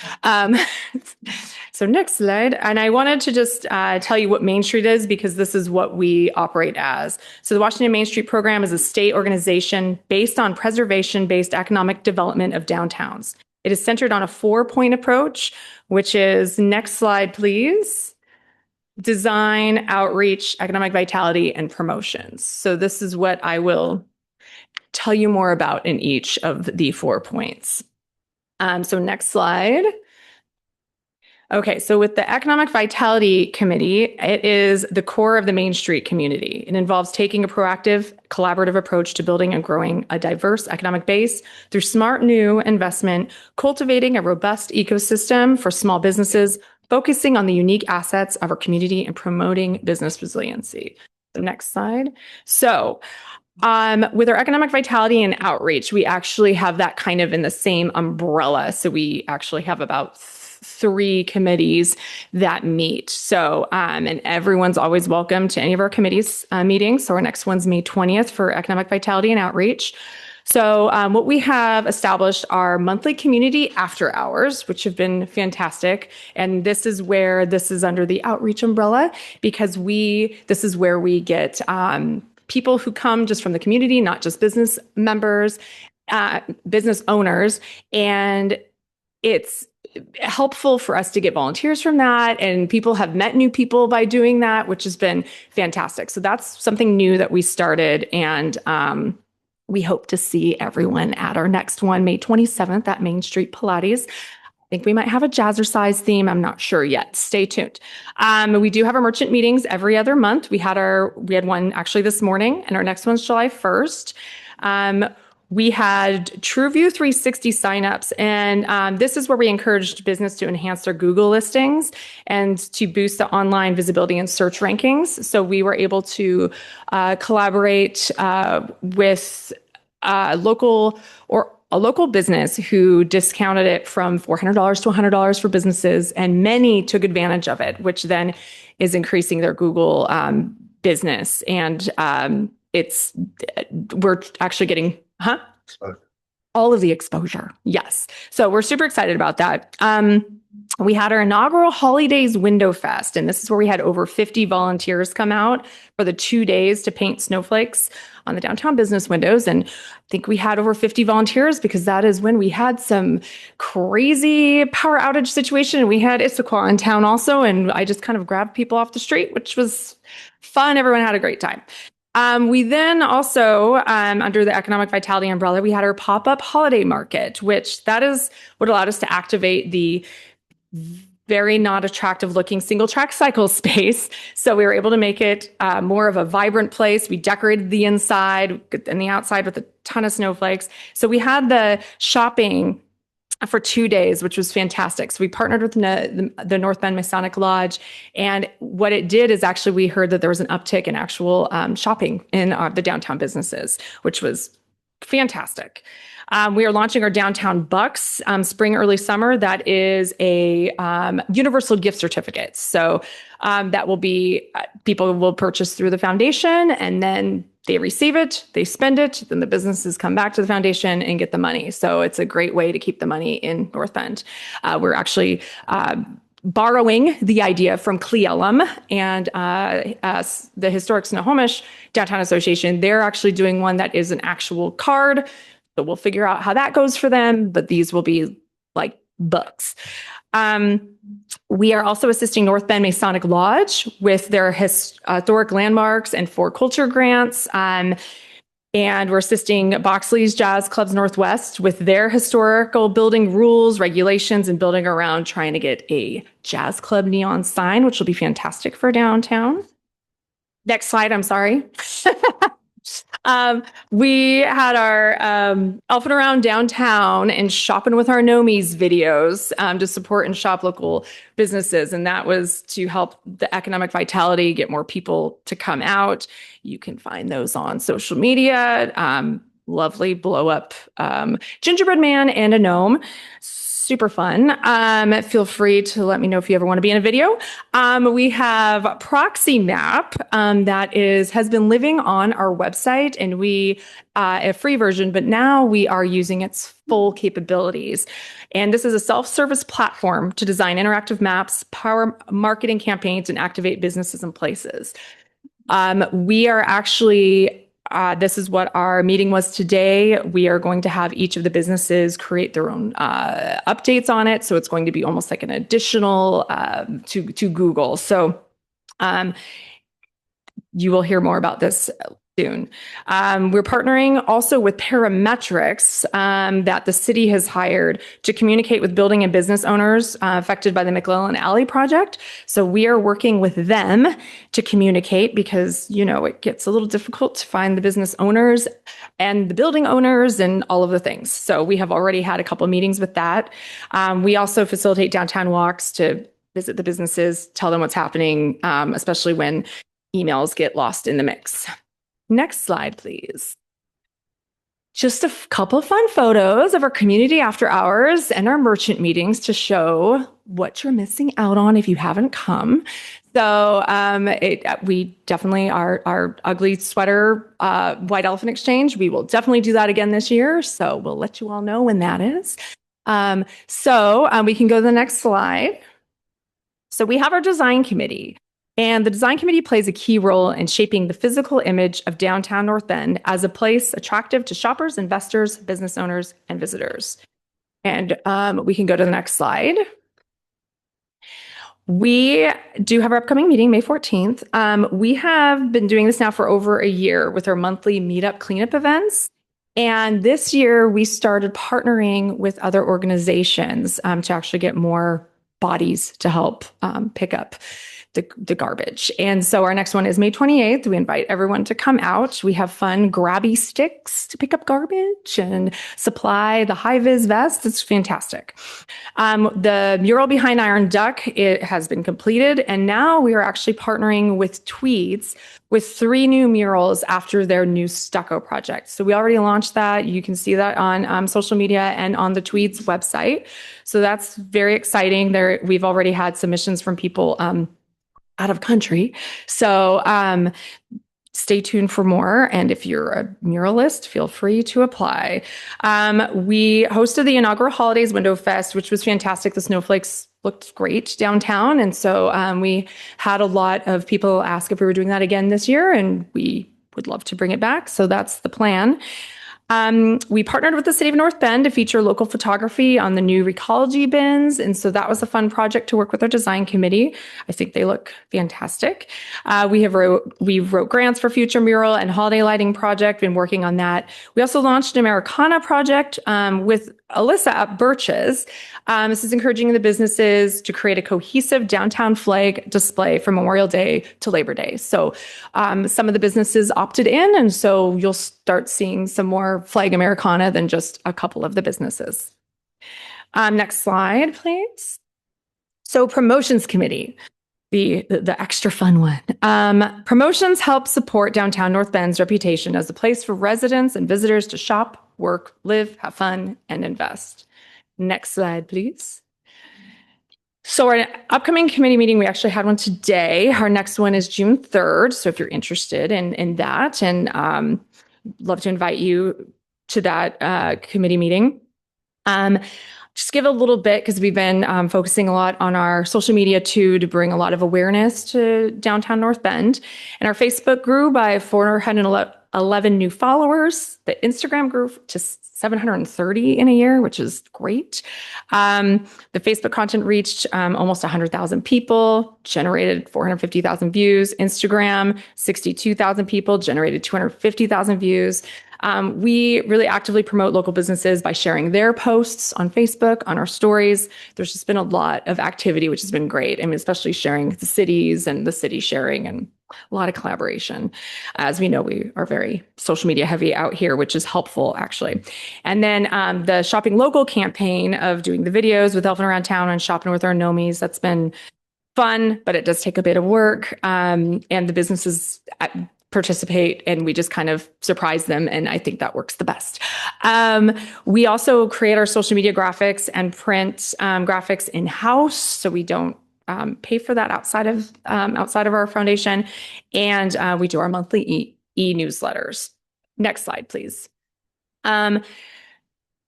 So next slide. And I wanted to just tell you what Main Street is, because this is what we operate as. So the Washington Main Street Program is a state organization based on preservation-based economic development of downtowns. It is centered on a 4-point approach, which is, next slide, please. Design, outreach, economic vitality, and promotions. So this is what I will tell you more about in each of the 4 points. So next slide. Okay, so with the Economic Vitality Committee, it is the core of the Main Street community. It involves taking a proactive, collaborative approach to building and growing a diverse economic base through smart new investment, cultivating a robust ecosystem for small businesses, focusing on the unique assets of our community and promoting business resiliency. So next slide. So with our economic vitality and outreach, we actually have that kind of in the same umbrella. So we actually have about 3 committees that meet. So, and everyone's always welcome to any of our committees meetings. So our next one's May 20th for economic vitality and outreach. So what we have established are monthly community after hours, which have been fantastic. And this is under the outreach umbrella, because this is where we get people who come just from the community, not just business members, business owners. And it's helpful for us to get volunteers from that. And people have met new people by doing that, which has been fantastic. So that's something new that we started. And we hope to see everyone at our next one, May 27th at Main Street Pilates. I think we might have a jazzercise theme. I'm not sure yet. Stay tuned. We do have our merchant meetings every other month. We had one actually this morning, and our next one's July 1st. We had TrueView 360 signups, and this is where we encouraged business to enhance their Google listings and to boost the online visibility and search rankings. So we were able to collaborate with a local business who discounted it from $400 to $100 for businesses, and many took advantage of it, which then is increasing their Google business. And we're actually getting all of the exposure. Yes. So we're super excited about that. We had our inaugural Holidays Window Fest, and this is where we had over 50 volunteers come out for the 2 days to paint snowflakes on the downtown business windows. And I think we had over 50 volunteers because that is when we had some crazy power outage situation. And we had Issaquah in town also. And I just kind of grabbed people off the street, which was fun. Everyone had a great time. We then also, under the Economic Vitality umbrella, we had our pop-up holiday market, which that is what allowed us to activate the very not attractive looking single track cycle space. So we were able to make it more of a vibrant place. We decorated the inside and the outside with a ton of snowflakes. So we had the shopping for 2 days, which was fantastic. So we partnered with the North Bend Masonic Lodge. And what it did is actually we heard that there was an uptick in actual shopping in the downtown businesses, which was fantastic. We are launching our Downtown Bucks spring, early summer. That is a universal gift certificate. So that will be, people will purchase through the foundation, and then they receive it, they spend it, then the businesses come back to the foundation and get the money. So it's a great way to keep the money in North Bend. We're actually borrowing the idea from Cleellum and the Historic Snohomish Downtown Association. They're actually doing one that is an actual card. So we'll figure out how that goes for them, but these will be like books. We are also assisting North Bend Masonic Lodge with their historic landmarks and for culture grants. And we're assisting Boxley's Jazz Clubs Northwest with their historical building rules, regulations, and building around trying to get a jazz club neon sign, which will be fantastic for downtown. Next slide, I'm sorry. We had our elfing around downtown and shopping with our Nomies videos to support and shop local businesses. And that was to help the economic vitality, get more people to come out. You can find those on social media. Lovely blow up gingerbread man and a gnome. Super fun. Feel free to let me know if you ever want to be in a video. We have Proxy Map that has been living on our website, and a free version, but now we are using its full capabilities. And this is a self-service platform to design interactive maps, power marketing campaigns, and activate businesses and places. We are actually this is what our meeting was today. We are going to have each of the businesses create their own updates on it. So it's going to be almost like an additional to Google. So you will hear more about this soon. We're partnering also with Parametrics that the city has hired to communicate with building and business owners affected by the McClellan Alley project. So we are working with them to communicate because, it gets a little difficult to find the business owners and the building owners and all of the things. So we have already had a couple of meetings with that. We also facilitate downtown walks to visit the businesses, tell them what's happening, especially when emails get lost in the mix. Next slide, please. Just a couple of fun photos of our community after hours and our merchant meetings to show what you're missing out on if you haven't come. So we definitely our ugly sweater white elephant exchange. We will definitely do that again this year. So we'll let you all know when that is. We can go to the next slide. So we have our design committee, and the design committee plays a key role in shaping the physical image of downtown North Bend as a place attractive to shoppers, investors, business owners, and visitors. And we can go to the next slide. We do have our upcoming meeting, May 14th. We have been doing this now for over a year with our monthly meetup cleanup events. And this year we started partnering with other organizations to actually get more bodies to help pick up the garbage. And so our next one is May 28th. We invite everyone to come out. We have fun grabby sticks to pick up garbage and supply the high-vis vest. It's fantastic. The mural behind Iron Duck, it has been completed. And now we are actually partnering with Tweeds with 3 new murals after their new stucco project. So we already launched that. You can see that on social media and on the Tweeds website. So that's very exciting. We've already had submissions from people out of country. So stay tuned for more. And if you're a muralist, feel free to apply. We hosted the inaugural Holidays Window Fest, which was fantastic. The snowflakes looked great downtown. And so we had a lot of people ask if we were doing that again this year, and we would love to bring it back. So that's the plan. We partnered with the city of North Bend to feature local photography on the new Recology bins. And so that was a fun project to work with our design committee. I think they look fantastic. We wrote grants for future mural and holiday lighting project, been working on that. We also launched an Americana project with Alyssa at Birches. This is encouraging the businesses to create a cohesive downtown flag display from Memorial Day to Labor Day. So some of the businesses opted in, and so you'll start seeing some more flag Americana than just a couple of the businesses. Next slide, please. So promotions committee, the extra fun one. Promotions help support downtown North Bend's reputation as a place for residents and visitors to shop, work, live, have fun, and invest. Next slide, please. So our upcoming committee meeting, we actually had one today. Our next one is June 3rd. So if you're interested in that, and love to invite you to that committee meeting. Just give a little bit, because we've been focusing a lot on our social media too, to bring a lot of awareness to downtown North Bend. And our Facebook grew by 411 new followers. The Instagram grew to 730 in a year, which is great. The Facebook content reached almost 100,000 people, generated 450,000 views. Instagram, 62,000 people, generated 250,000 views. We really actively promote local businesses by sharing their posts on Facebook, on our stories. There's just been a lot of activity, which has been great. I mean, especially sharing the cities and the city sharing, and a lot of collaboration. As we know, we are very social media heavy out here, which is helpful actually. And then the Shopping Local campaign of doing the videos with Elfing Around Town and shopping with our Nomies, that's been fun, but it does take a bit of work. And the businesses participate, and we just kind of surprise them, and I think that works the best. We also create our social media graphics and print graphics in-house, so we don't pay for that outside of our foundation, and we do our monthly e-newsletters. Next slide, please.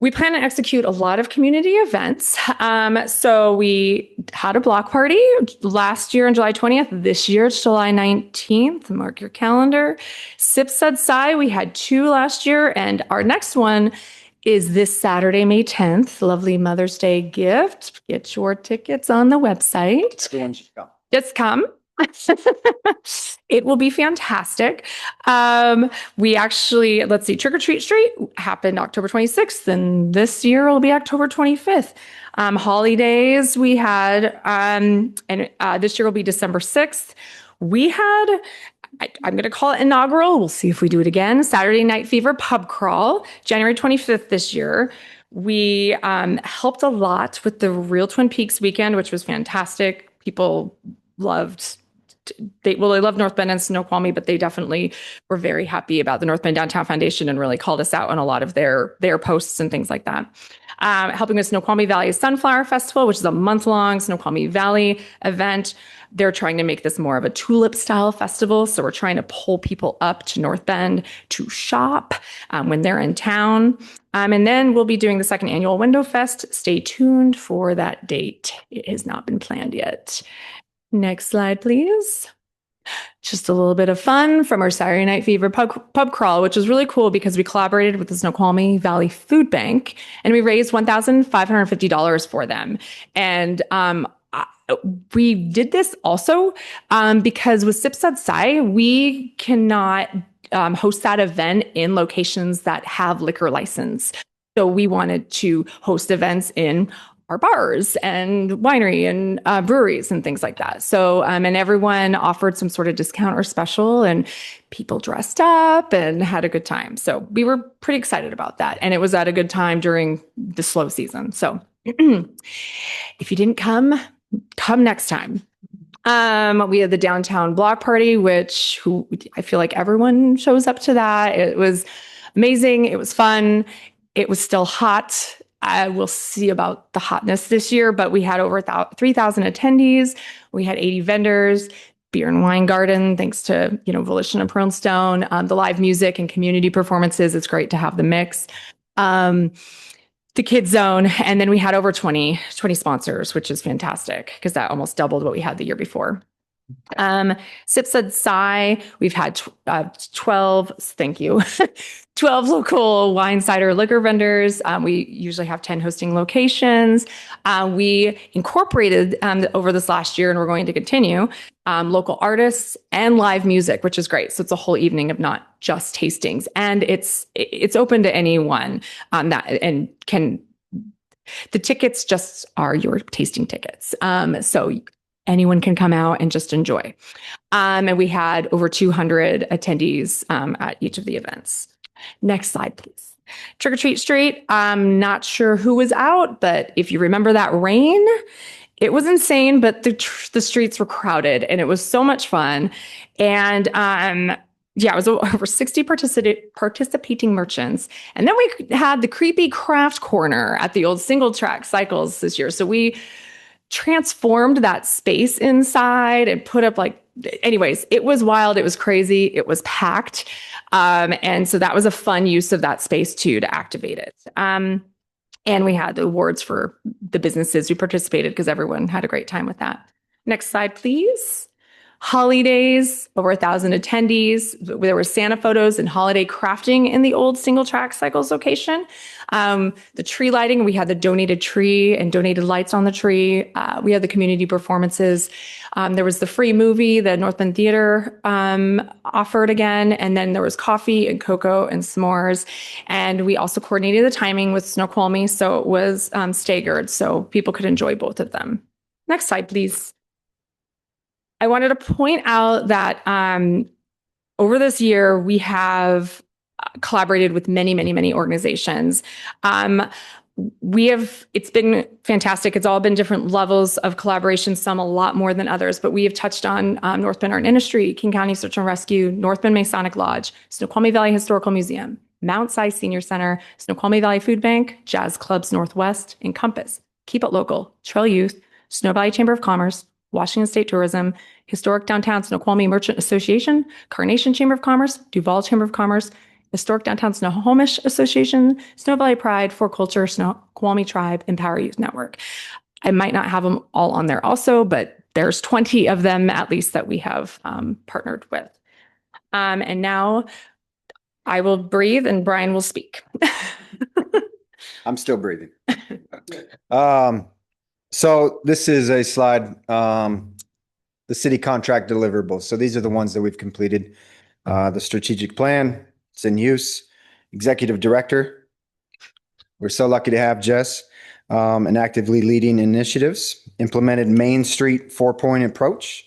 We plan to execute a lot of community events. So we had a block party last year on July 20th. This year, it's July 19th. Mark your calendar. Sip Sud Sai, we had 2 last year. And our next one is this Saturday, May 10th. Lovely Mother's Day gift. Get your tickets on the website. Everyone should come. Just come. It will be fantastic. We actually, let's see, Trick or Treat Street happened October 26th, and this year will be October 25th. Holidays we had, and this year will be December 6th. We had, I'm going to call it inaugural. We'll see if we do it again. Saturday Night Fever pub crawl, January 25th this year. We helped a lot with the Real Twin Peaks weekend, which was fantastic. People loved they love North Bend and Snoqualmie, but they definitely were very happy about the North Bend Downtown Foundation and really called us out on a lot of their posts and things like that. Helping with Snoqualmie Valley Sunflower Festival, which is a month-long Snoqualmie Valley event. They're trying to make this more of a tulip style festival. So we're trying to pull people up to North Bend to shop when they're in town. And then we'll be doing the second annual Window Fest. Stay tuned for that date. It has not been planned yet. Next slide, please. Just a little bit of fun from our Saturday Night Fever pub crawl, which was really cool because we collaborated with the Snoqualmie Valley Food Bank and we raised $1,550 for them. And we did this also because with SIPSUD Sci, we cannot host that event in locations that have liquor license. So we wanted to host events in our bars and winery and breweries and things like that. So, and everyone offered some sort of discount or special and people dressed up and had a good time. So we were pretty excited about that. And it was at a good time during the slow season. So if you didn't come next time. We had the downtown block party, who I feel like everyone shows up to that. It was amazing. It was fun. It was still hot. We'll see about the hotness this year, but we had over 3,000 attendees. We had 80 vendors, beer and wine garden, thanks to, Volition and Pearl Stone, the live music and community performances. It's great to have the mix. The kids zone. And then we had over 20 sponsors, which is fantastic because that almost doubled what we had the year before. SIPSUD Sci, we've had 12, thank you, 12 local wine, cider, liquor vendors. We usually have 10 hosting locations. We incorporated over this last year, and we're going to continue, local artists and live music, which is great. So it's a whole evening of not just tastings, and it's open to anyone the tickets just are your tasting tickets. So anyone can come out and just enjoy. And we had over 200 attendees at each of the events. Next slide, please. Trick or Treat Street. I'm not sure who was out, but if you remember that rain, it was insane, but the streets were crowded and it was so much fun. And it was over 60 participating merchants. And then we had the creepy craft corner at the old single track cycles this year. So we transformed that space inside and put up anyways, it was wild. It was crazy. It was packed. And so that was a fun use of that space too, to activate it. And we had the awards for the businesses who participated because everyone had a great time with that. Next slide, please. Holidays, over 1,000 attendees. There were Santa photos and holiday crafting in the old single track cycles location. The tree lighting, we had the donated tree and donated lights on the tree. We had the community performances. There was the free movie, the North Bend Theater offered again. And then there was coffee and cocoa and s'mores. And we also coordinated the timing with Snoqualmie. So it was staggered so people could enjoy both of them. Next slide, please. I wanted to point out that over this year, we have collaborated with many, many, many organizations. It's been fantastic. It's all been different levels of collaboration, some a lot more than others, but we have touched on North Bend Art and Industry, King County Search and Rescue, North Bend Masonic Lodge, Snoqualmie Valley Historical Museum, Mount Si Senior Center, Snoqualmie Valley Food Bank, Jazz Clubs Northwest, Encompass, Keep It Local, Trail Youth, Snow Valley Chamber of Commerce, Washington State Tourism, Historic Downtown Snoqualmie Merchant Association, Carnation Chamber of Commerce, Duval Chamber of Commerce, Historic Downtown Snohomish Association, Snow Valley Pride, For Culture, Snoqualmie Tribe, Empower Youth Network. I might not have them all on there also, but there's 20 of them at least that we have partnered with. And now I will breathe and Brian will speak. I'm still breathing. So this is a slide, the city contract deliverables. So these are the ones that we've completed. The strategic plan, it's in use. Executive director. We're so lucky to have Jess and actively leading initiatives. Implemented Main Street 4-point approach.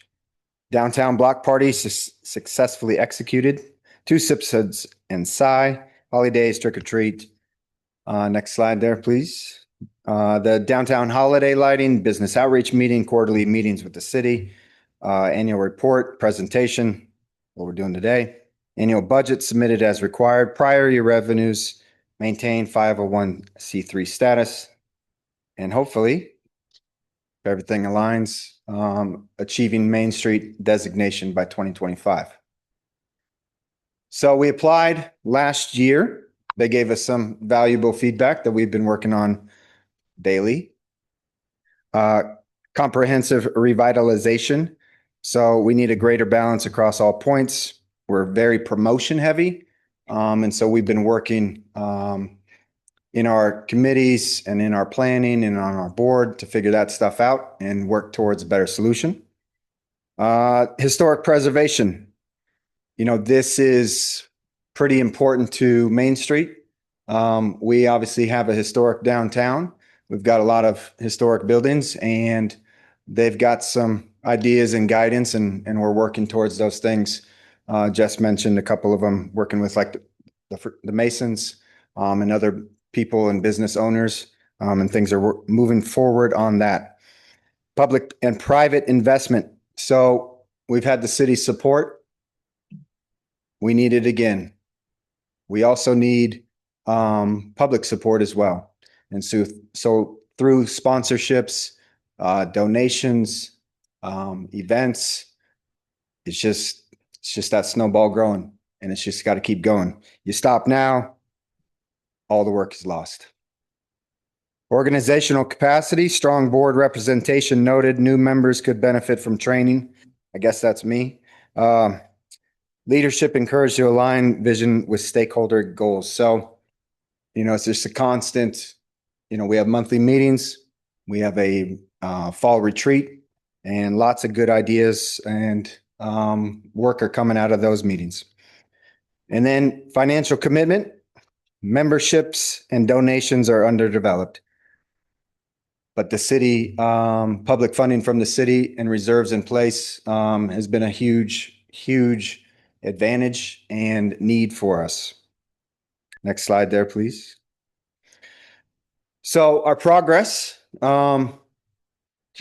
Downtown block party successfully executed. 2 SIPSUDs and Sci. Holidays, trick or treat. Next slide there, please. The downtown holiday lighting, business outreach meeting, quarterly meetings with the city. annual report, presentation, what we're doing today, annual budget submitted as required, prior year revenues, maintain 501c3 status, and hopefully, if everything aligns, achieving Main Street designation by 2025. So we applied last year. They gave us some valuable feedback that we've been working on daily. Comprehensive revitalization. So we need a greater balance across all points. We're very promotion heavy. And so we've been working in our committees and in our planning and on our board to figure that stuff out and work towards a better solution. Historic preservation. You know, this is pretty important to Main Street. We obviously have a historic downtown. We've got a lot of historic buildings and they've got some ideas and guidance and we're working towards those things. Jess mentioned a couple of them, working with like the Masons and other people and business owners, and things are moving forward on that. Public and private investment. So we've had the city support. We need it again. We also need public support as well. And so through sponsorships, donations, events, it's just that snowball growing, and it's just got to keep going. You stop now, all the work is lost. Organizational capacity, strong board representation noted. New members could benefit from training. I guess that's me. Leadership encouraged to align vision with stakeholder goals. So, you know, it's just a constant, you know, we have monthly meetings. We have a fall retreat and lots of good ideas and work are coming out of those meetings. And then financial commitment. Memberships and donations are underdeveloped. But the city, public funding from the city and reserves in place has been a huge, huge advantage and need for us. Next slide there, please. So our progress, we're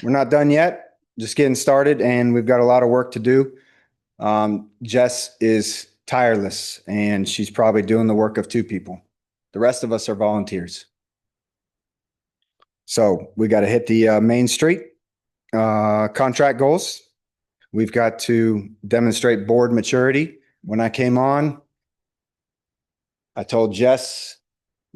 not done yet, just getting started, and we've got a lot of work to do. Jess is tireless, and she's probably doing the work of two people. The rest of us are volunteers. So we got to hit the Main Street contract goals. We've got to demonstrate board maturity. When I came on, I told Jess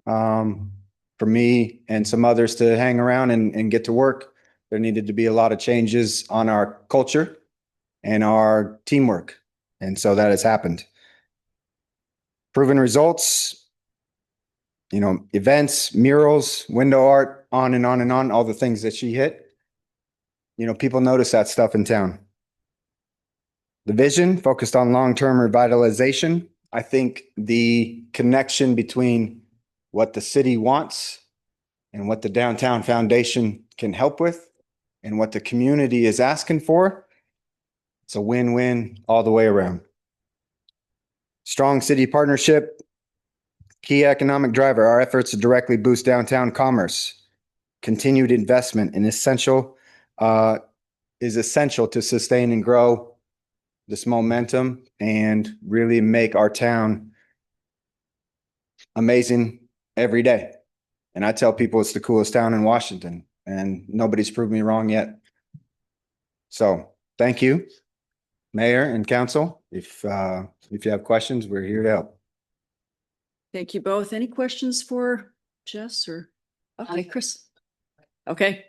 for me and some others to hang around and get to work. There needed to be a lot of changes on our culture and our teamwork. And so that has happened. Proven results. You know, events, murals, window art, on and on and on, all the things that she hit. You know, people notice that stuff in town. The vision focused on long-term revitalization. I think the connection between what the city wants and what the Downtown Foundation can help with and what the community is asking for, it's a win-win all the way around. Strong city partnership. Key economic driver, our efforts to directly boost downtown commerce. Continued investment is essential to sustain and grow this momentum and really make our town amazing every day. And I tell people it's the coolest town in Washington, and nobody's proved me wrong yet. So thank you, Mayor and Council. If you have questions, we're here to help. Thank you both. Any questions for Jess or, okay, Chris? Okay.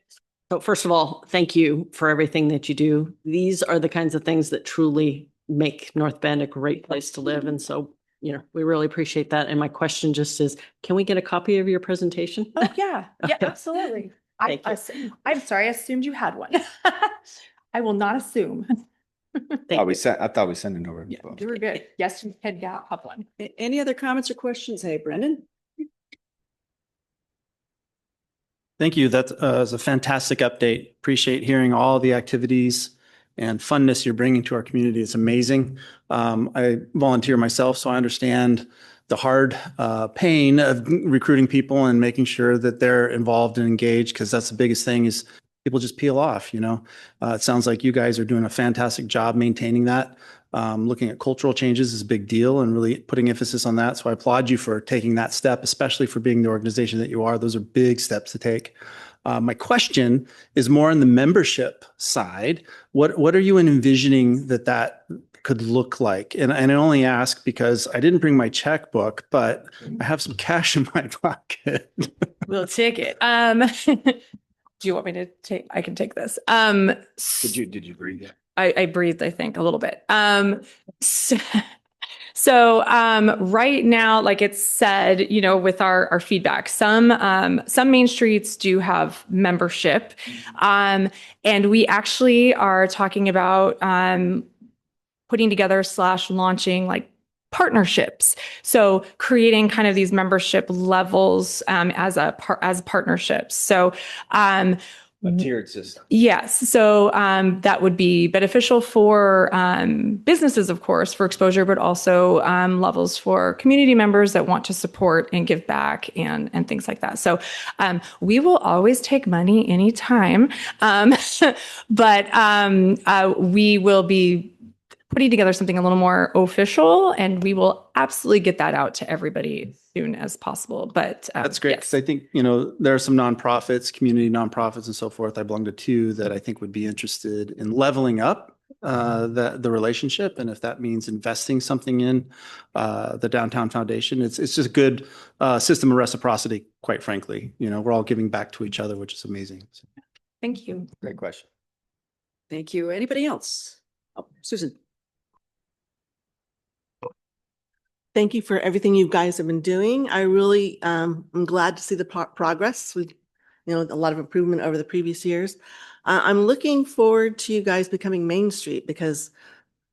So first of all, thank you for everything that you do. These are the kinds of things that truly make North Bend a great place to live. And so, you know, we really appreciate that. And my question just is, can we get a copy of your presentation? Oh, yeah. Yeah, Okay. absolutely. Thank you. I'm sorry, I assumed you had one. I will not assume. I thought we sent it over. You were good. Yes, you had have one. Any other comments or questions? Hey, Brendan? Thank you. That was a fantastic update. Appreciate hearing all the activities and funness you're bringing to our community. It's amazing. I volunteer myself, so I understand the hard pain of recruiting people and making sure that they're involved and engaged, because that's the biggest thing is people just peel off, you know. It sounds like you guys are doing a fantastic job maintaining that. Looking at cultural changes is a big deal and really putting emphasis on that. So I applaud you for taking that step, especially for being the organization that you are. Those are big steps to take. My question is more on the membership side. What are you envisioning that could look like? And I only ask because I didn't bring my checkbook, but I have some cash in my pocket. We'll take it. Do you want me to take? I can take this. Did you breathe? I breathed, I think, a little bit. So right now, like it's said, you know, with our feedback, some main streets do have membership, and we actually are talking about putting together / launching like partnerships. So creating kind of these membership levels as partnerships. So a tiered system. yes. So that would be beneficial for businesses, of course, for exposure, but also levels for community members that want to support and give back and things like that. So we will always take money anytime, but we will be putting together something a little more official, and we will absolutely get that out to everybody as soon as possible. But that's great, yes. because I think, you know, there are some nonprofits, community nonprofits and so forth. I belong to 2 that I think would be interested in leveling up the relationship. And if that means investing something in the Downtown Foundation, it's just a good system of reciprocity, quite frankly. You know, we're all giving back to each other, which is amazing. So. Thank you. Great question. Thank you. Anybody else? Oh, Susan. Thank you for everything you guys have been doing. I really am glad to see the progress. We've, you know, a lot of improvement over the previous years. I'm looking forward to you guys becoming Main Street because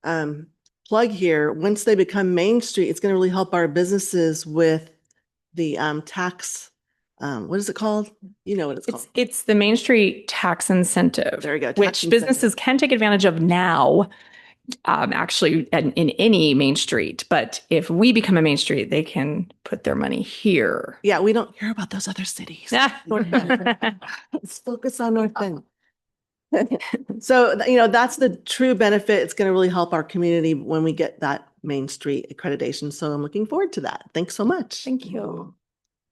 plug here, once they become Main Street, it's going to really help our businesses with the tax. What is it called? You know what it's called. It's the Main Street tax incentive. There you go. Which businesses can take advantage of now. Actually in any main street, but if we become a main street, they can put their money here. Yeah, we don't hear about those other cities. Let's focus on North Bend. So, you know, that's the true benefit. It's going to really help our community when we get that Main Street accreditation. So I'm looking forward to that. Thanks so much. Thank you.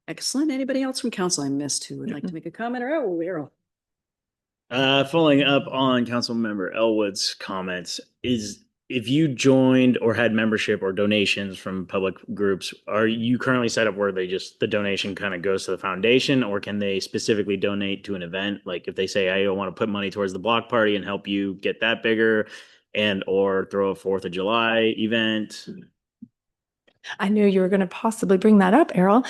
Excellent. Anybody else from council I missed who would like to make a comment? Or Errol? Following up on Councilmember Elwood's comments, is if you joined or had membership or donations from public groups, are you currently set up where the donation kind of goes to the foundation, or can they specifically donate to an event? Like if they say, I want to put money towards the block party and help you get that bigger, and or throw a 4th of July event. I knew you were going to possibly bring that up, Errol.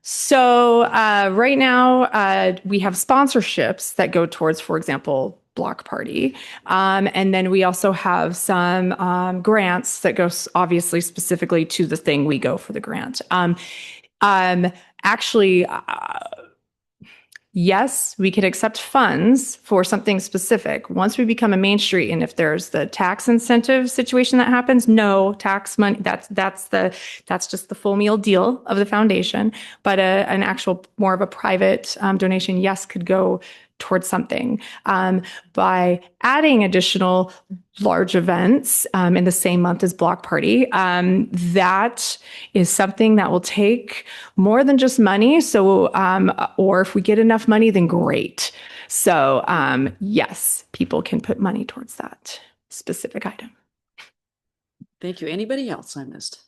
So right now we have sponsorships that go towards, for example, block party. And then we also have some grants that go obviously specifically to the thing we go for the grant. Actually, yes, we could accept funds for something specific. Once we become a Main Street, and if there's the tax incentive situation that happens, no tax money. That's just the full meal deal of the foundation. But an actual more of a private donation, yes, could go towards something. By adding additional large events in the same month as block party, that is something that will take more than just money. So, or if we get enough money, then great. So yes, people can put money towards that specific item. Thank you. Anybody else I missed?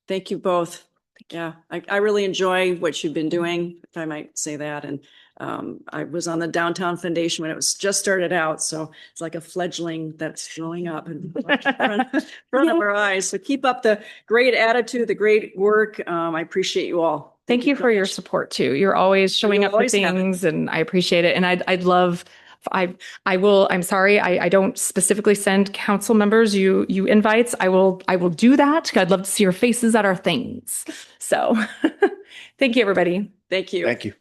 Thank you both. Yeah, I really enjoy what you've been doing, if I might say that. And I was on the Downtown Foundation when it was just started out. So it's like a fledgling that's growing up in front of our eyes. So keep up the great attitude, the great work. I appreciate you all. Thank you for your support too. You're always showing up for things and I appreciate it. And I'd love, I'm sorry, I don't specifically send council members you invites. I will do that. I'd love to see your faces at our things. So thank you, everybody. Thank you. Thank you.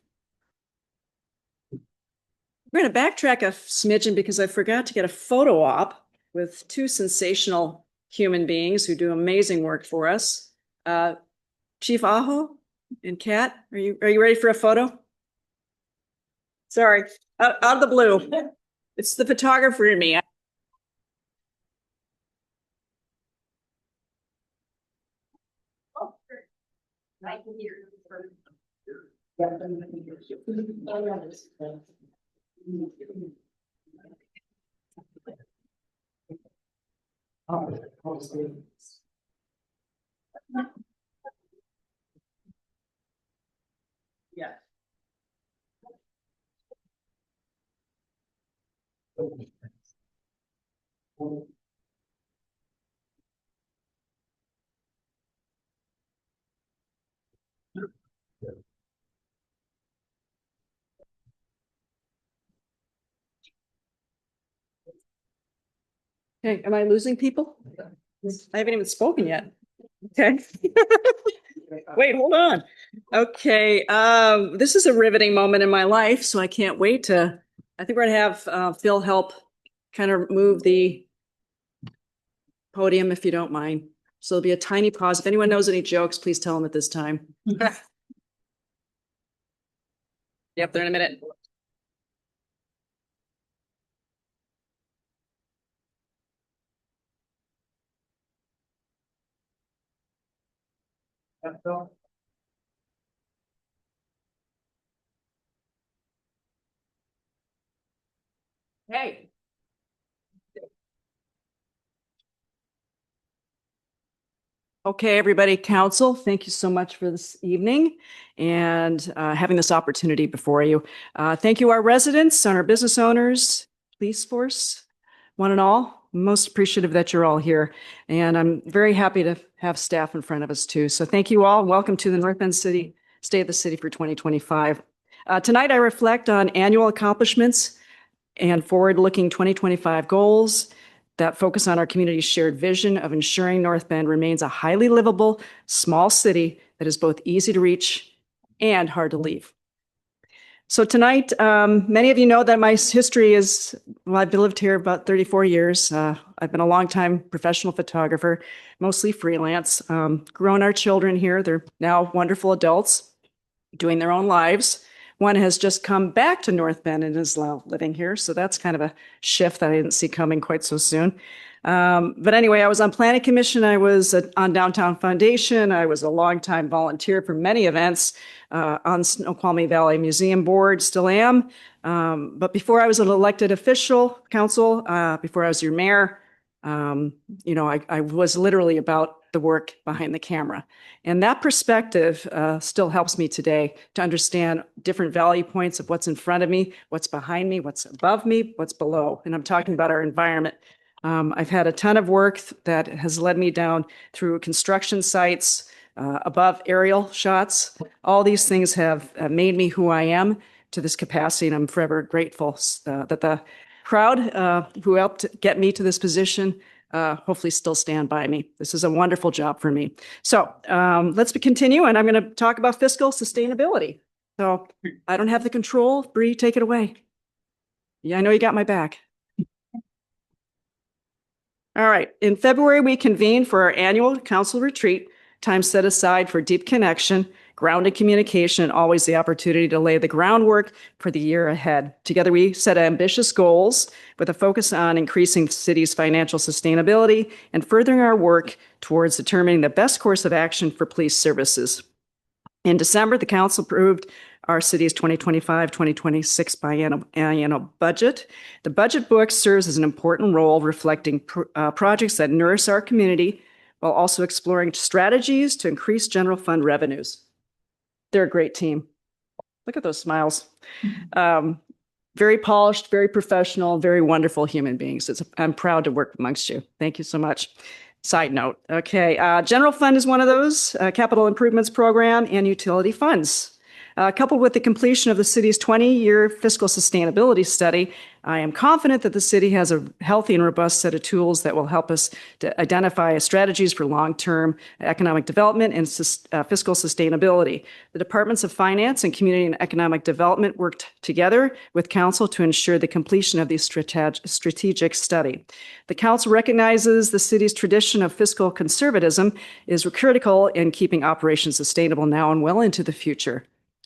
We're going to backtrack a smidgen because I forgot to get a photo op with 2 sensational human beings who do amazing work for us. Chief Aho and Kat, are you ready for a photo? Sorry, out of the blue. It's the photographer in me. Yeah. Okay, am I losing people? I haven't even spoken yet. Okay. Wait, hold on. Okay, this is a riveting moment in my life, so I can't wait to, I think we're gonna have Phil help kind of move the podium if you don't mind. So there'll be a tiny pause. If anyone knows any jokes, please tell them at this time. Yep, they're in a minute. Hey. Okay, everybody, council, thank you so much for this evening and having this opportunity before you. Thank you, our residents and our business owners, police force, one and all. Most appreciative that you're all here. And I'm very happy to have staff in front of us too. So thank you all. Welcome to the North Bend City, State of the City for 2025. Tonight, I reflect on annual accomplishments and forward-looking 2025 goals that focus on our community's shared vision of ensuring North Bend remains a highly livable, small city that is both easy to reach and hard to leave. So tonight, many of you know that my history is, well, I've lived here about 34 years. I've been a longtime professional photographer, mostly freelance, grown our children here. They're now wonderful adults doing their own lives. One has just come back to North Bend and is now living here. So that's kind of a shift that I didn't see coming quite so soon. But anyway, I was on Planning Commission. I was on Downtown Foundation. I was a longtime volunteer for many events on Snoqualmie Valley Museum Board, still am. But before I was an elected official, council, before I was your mayor, I was literally about the work behind the camera. And that perspective still helps me today to understand different value points of what's in front of me, what's behind me, what's above me, what's below. And I'm talking about our environment. I've had a ton of work that has led me down through construction sites, above aerial shots. All these things have made me who I am to this capacity. And I'm forever grateful that the crowd who helped get me to this position hopefully still stand by me. This is a wonderful job for me. So let's continue, and I'm going to talk about fiscal sustainability. So I don't have the control. Bree, take it away. Yeah, I know you got my back. All right. In February, we convened for our annual council retreat, time set aside for deep connection, grounded communication, and always the opportunity to lay the groundwork for the year ahead. Together, we set ambitious goals with a focus on increasing the city's financial sustainability and furthering our work towards determining the best course of action for police services. In December, the council approved our city's 2025-2026 biennial budget. The budget book serves as an important role reflecting projects that nourish our community while also exploring strategies to increase general fund revenues. They're a great team. Look at those smiles. Very polished, very professional, very wonderful human beings. I'm proud to work amongst you. Thank you so much. Side note. Okay. General fund is one of those, capital improvements program and utility funds. Coupled with the completion of the city's 20-year fiscal sustainability study, I am confident that the city has a healthy and robust set of tools that will help us to identify strategies for long-term economic development and fiscal sustainability. The Departments of Finance and Community and Economic Development worked together with Council to ensure the completion of this strategic study. The Council recognizes the city's tradition of fiscal conservatism is critical in keeping operations sustainable now and well into the future.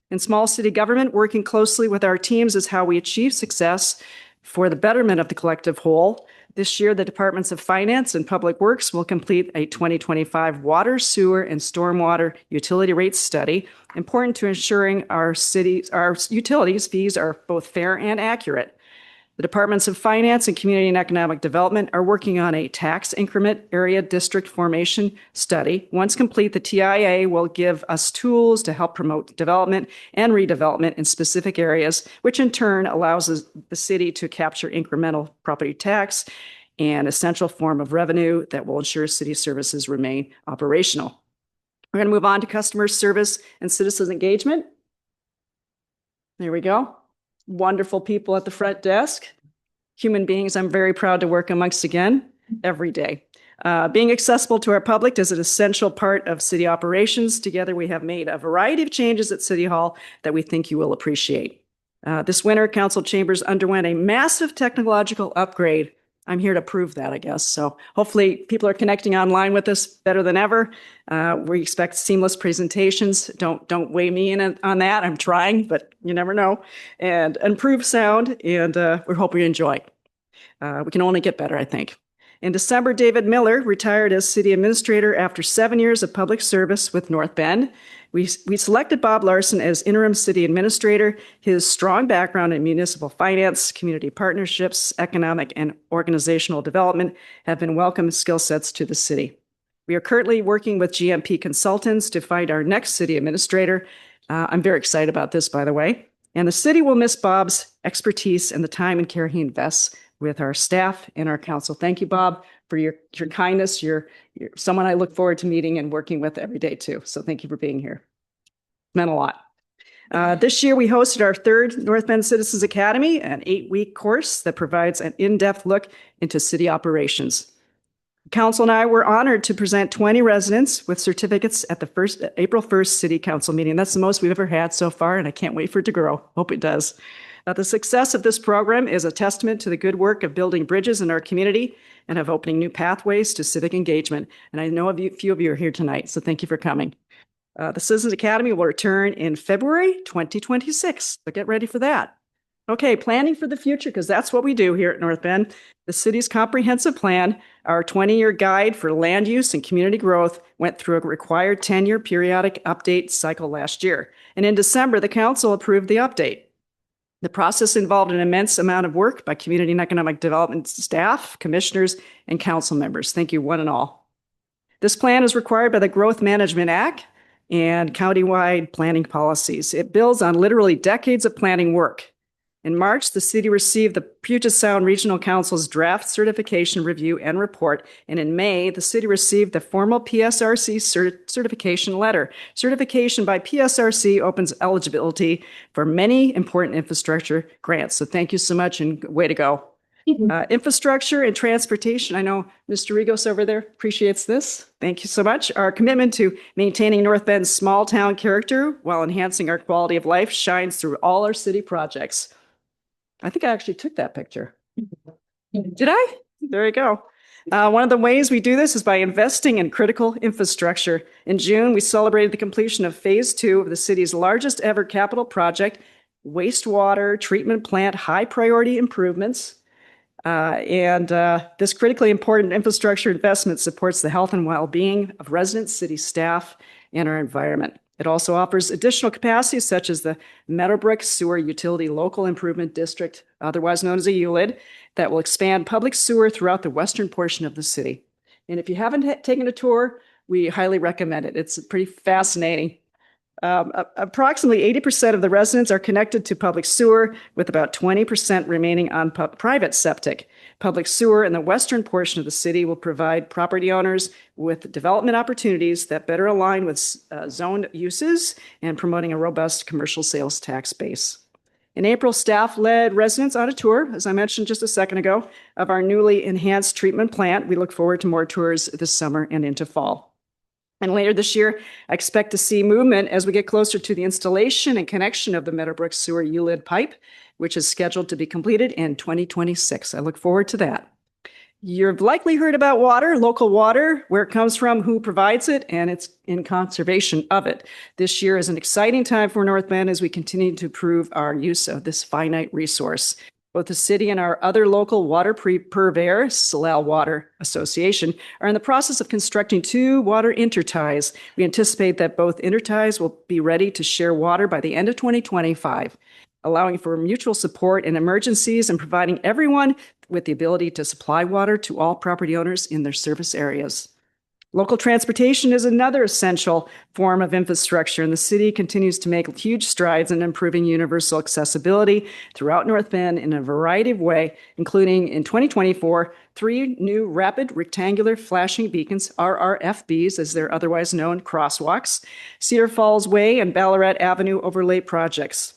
In small city government, working closely with our teams is how we achieve success for the betterment of the collective whole. This year, the Departments of Finance and Public Works will complete a 2025 water, sewer, and stormwater utility rates study, important to ensuring our utilities fees are both fair and accurate. The Departments of Finance and Community and Economic Development are working on a tax increment area district formation study. Once complete, the TIA will give us tools to help promote development and redevelopment in specific areas, which in turn allows the city to capture incremental property tax, an essential form of revenue that will ensure city services remain operational. We're going to move on to customer service and citizen engagement. There we go. Wonderful people at the front desk. Human beings I'm very proud to work amongst again every day. Being accessible to our public is an essential part of city operations. Together, we have made a variety of changes at City Hall that we think you will appreciate. This winter, council chambers underwent a massive technological upgrade. I'm here to prove that, I guess. So hopefully people are connecting online with us better than ever. We expect seamless presentations. Don't weigh me in on that. I'm trying, but you never know. And improved sound, and we hope you enjoy. We can only get better, I think. In December, David Miller retired as city administrator after 7 years of public service with North Bend. We selected Bob Larson as interim city administrator. His strong background in municipal finance, community partnerships, economic and organizational development have been welcome skill sets to the city. We are currently working with GMP Consultants to find our next city administrator. I'm very excited about this, by the way. And the city will miss Bob's expertise and the time and care he invests with our staff and our council. Thank you, Bob, for your kindness. You're someone I look forward to meeting and working with every day, too. So thank you for being here. It meant a lot. This year, we hosted our third North Bend Citizens Academy, an 8-week course that provides an in-depth look into city operations. Council and I were honored to present 20 residents with certificates at the April 1st City Council meeting. That's the most we've ever had so far, and I can't wait for it to grow. Hope it does. The success of this program is a testament to the good work of building bridges in our community and of opening new pathways to civic engagement. And I know a few of you are here tonight, so thank you for coming. The Citizens Academy will return in February 2026, so get ready for that. Okay, planning for the future, because that's what we do here at North Bend. The city's comprehensive plan, our 20-year guide for land use and community growth, went through a required 10-year periodic update cycle last year. And in December, the council approved the update. The process involved an immense amount of work by community and economic development staff, commissioners, and council members. Thank you, one and all. This plan is required by the Growth Management Act and countywide planning policies. It builds on literally decades of planning work. In March, the city received the Puget Sound Regional Council's draft certification review and report, and in May, the city received the formal PSRC certification letter. Certification by PSRC opens eligibility for many important infrastructure grants. So thank you so much, and way to go. Infrastructure and transportation. I know Mr. Rigos over there appreciates this. Thank you so much. Our commitment to maintaining North Bend's small town character while enhancing our quality of life shines through all our city projects. I think I actually took that picture. Did I? There you go. One of the ways we do this is by investing in critical infrastructure. In June, we celebrated the completion of phase 2 of the city's largest ever capital project, wastewater treatment plant high priority improvements. This critically important infrastructure investment supports the health and well-being of residents, city staff, and our environment. It also offers additional capacity, such as the Meadowbrook Sewer Utility Local Improvement District, otherwise known as a ULID, that will expand public sewer throughout the western portion of the city. And if you haven't taken a tour, we highly recommend it. It's pretty fascinating. Approximately 80% of the residents are connected to public sewer, with about 20% remaining on private septic. Public sewer in the western portion of the city will provide property owners with development opportunities that better align with zoned uses and promoting a robust commercial sales tax base. In April, staff led residents on a tour, as I mentioned just a second ago, of our newly enhanced treatment plant. We look forward to more tours this summer and into fall. And later this year, I expect to see movement as we get closer to the installation and connection of the Meadowbrook Sewer ULID pipe, which is scheduled to be completed in 2026. I look forward to that. You've likely heard about water, local water, where it comes from, who provides it, and it's in conservation of it. This year is an exciting time for North Bend as we continue to improve our use of this finite resource. Both the city and our other local water purveyor, Salal Water Association, are in the process of constructing 2 water interties. We anticipate that both interties will be ready to share water by the end of 2025, allowing for mutual support in emergencies and providing everyone with the ability to supply water to all property owners in their service areas. Local transportation is another essential form of infrastructure, and the city continues to make huge strides in improving universal accessibility throughout North Bend in a variety of ways, including in 2024, 3 new rapid rectangular flashing beacons, RRFBs as they're otherwise known, crosswalks, Cedar Falls Way and Ballarat Avenue overlay projects.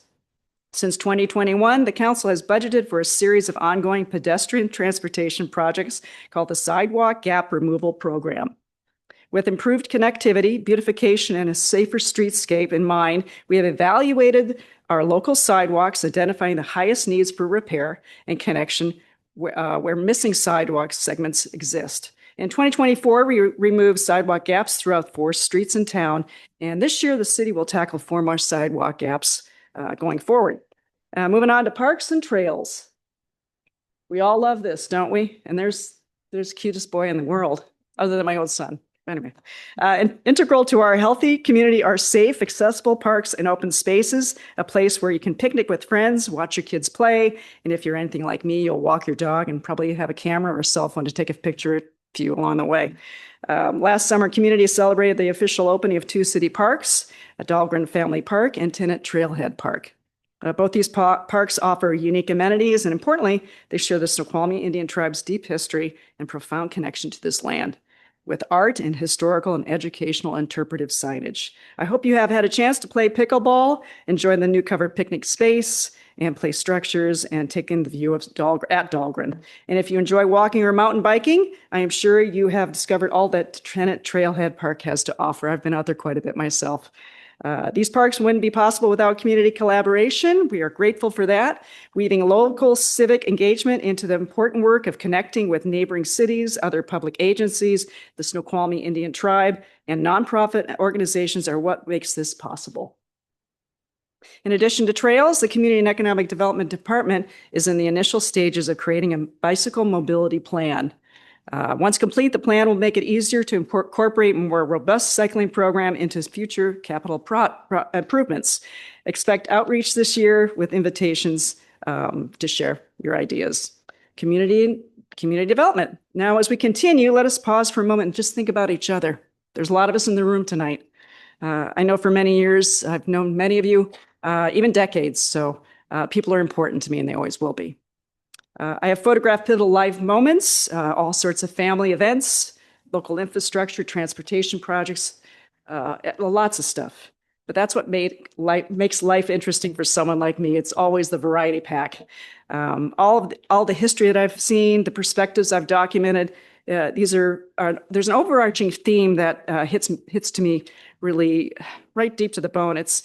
Since 2021, the council has budgeted for a series of ongoing pedestrian transportation projects called the Sidewalk Gap Removal Program. With improved connectivity, beautification, and a safer streetscape in mind, we have evaluated our local sidewalks, identifying the highest needs for repair and connection where missing sidewalk segments exist. In 2024, we removed sidewalk gaps throughout 4 streets in town, and this year the city will tackle 4 more sidewalk gaps going forward. Moving on to parks and trails. We all love this, don't we? And there's the cutest boy in the world, other than my own son. Anyway, integral to our healthy community are safe, accessible parks and open spaces, a place where you can picnic with friends, watch your kids play, and if you're anything like me, you'll walk your dog and probably have a camera or a cell phone to take a picture of you along the way. Last summer, community celebrated the official opening of 2 city parks, a Dahlgren Family Park and Tinnit Trailhead Park. Both these parks offer unique amenities, and importantly, they share the Snoqualmie Indian tribe's deep history and profound connection to this land, with art and historical and educational interpretive signage. I hope you have had a chance to play pickleball, enjoy the new covered picnic space, and play structures and take in the view of Dahlgren. And if you enjoy walking or mountain biking, I am sure you have discovered all that Tinnit Trailhead Park has to offer. I've been out there quite a bit myself. These parks wouldn't be possible without community collaboration. We are grateful for that, weaving local civic engagement into the important work of connecting with neighboring cities, other public agencies, the Snoqualmie Indian Tribe, and nonprofit organizations are what makes this possible. In addition to trails, the Community and Economic Development Department is in the initial stages of creating a bicycle mobility plan. Once complete, the plan will make it easier to incorporate a more robust cycling program into future capital improvements. Expect outreach this year with invitations to share your ideas. Community development. Now, as we continue, let us pause for a moment and just think about each other. There's a lot of us in the room tonight. I know for many years, I've known many of you, even decades, so people are important to me and they always will be. I have photographed pivotal life moments, all sorts of family events, local infrastructure, transportation projects, lots of stuff. But that's what makes life interesting for someone like me. It's always the variety pack. All the history that I've seen, the perspectives I've documented, there's an overarching theme that hits to me really right deep to the bone. It's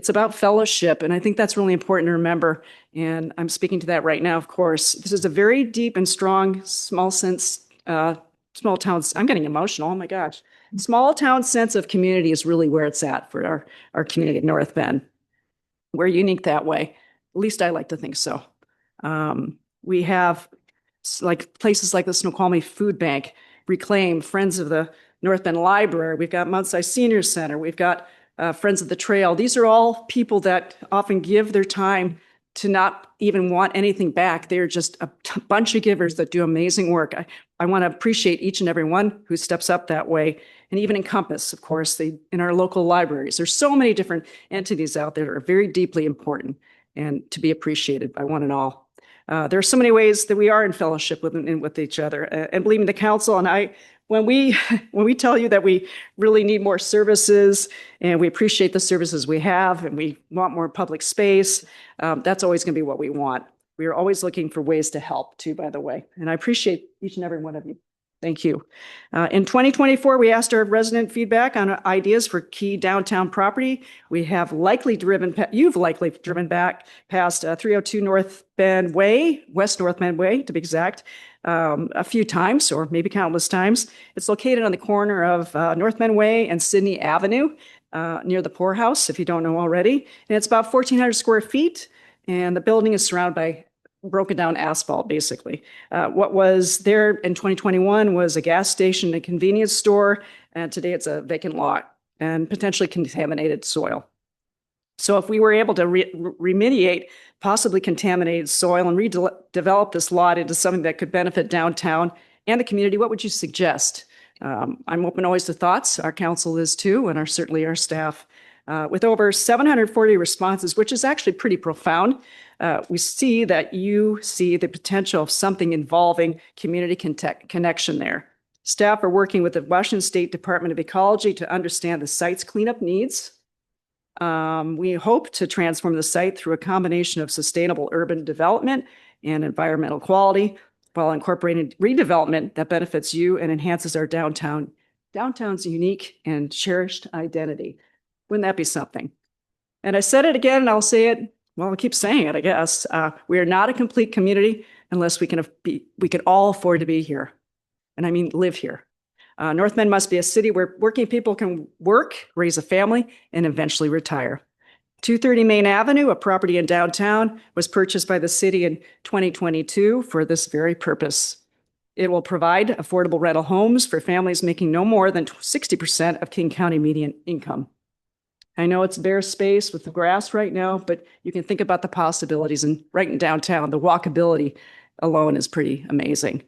about fellowship, and I think that's really important to remember. And I'm speaking to that right now, of course. This is a very deep and strong small towns. I'm getting emotional. Oh my gosh. Small town sense of community is really where it's at for our community at North Bend. We're unique that way. At least I like to think so. We have like places like the Snoqualmie Food Bank, Reclaim, Friends of the North Bend Library. We've got Mount Si Senior Center. We've got Friends of the Trail. These are all people that often give their time to not even want anything back. They're just a bunch of givers that do amazing work. I want to appreciate each and every one who steps up that way. And even Encompass, of course, in our local libraries. There's so many different entities out there that are very deeply important and to be appreciated by one and all. There are so many ways that we are in fellowship with each other. And believe me, the council and I, when we tell you that we really need more services and we appreciate the services we have and we want more public space, that's always going to be what we want. We are always looking for ways to help too, by the way. And I appreciate each and every one of you. Thank you. In 2024, we asked our resident feedback on ideas for key downtown property. We have you've likely driven back past 302 North Bend Way, West North Bend Way to be exact, a few times, or maybe countless times. It's located on the corner of North Bend Way and Sydney Avenue, near the poorhouse, if you don't know already. And it's about 1,400 square feet, and the building is surrounded by broken down asphalt, basically. What was there in 2021 was a gas station, a convenience store, and today it's a vacant lot and potentially contaminated soil. So if we were able to remediate possibly contaminated soil and redevelop this lot into something that could benefit downtown and the community, what would you suggest? I'm open always to thoughts. Our council is too, and certainly our staff. With over 740 responses, which is actually pretty profound, we see that you see the potential of something involving community connection there. Staff are working with the Washington State Department of Ecology to understand the site's cleanup needs. We hope to transform the site through a combination of sustainable urban development and environmental quality while incorporating redevelopment that benefits you and enhances our downtown's unique and cherished identity. Wouldn't that be something? And I said it again, and I'll say it, well, I'll keep saying it, I guess. We are not a complete community unless we can all afford to be here. And I mean live here. North Bend must be a city where working people can work, raise a family, and eventually retire. 230 Main Avenue, a property in downtown, was purchased by the city in 2022 for this very purpose. It will provide affordable rental homes for families making no more than 60% of King County median income. I know it's bare space with the grass right now, but you can think about the possibilities. And right in downtown, the walkability alone is pretty amazing.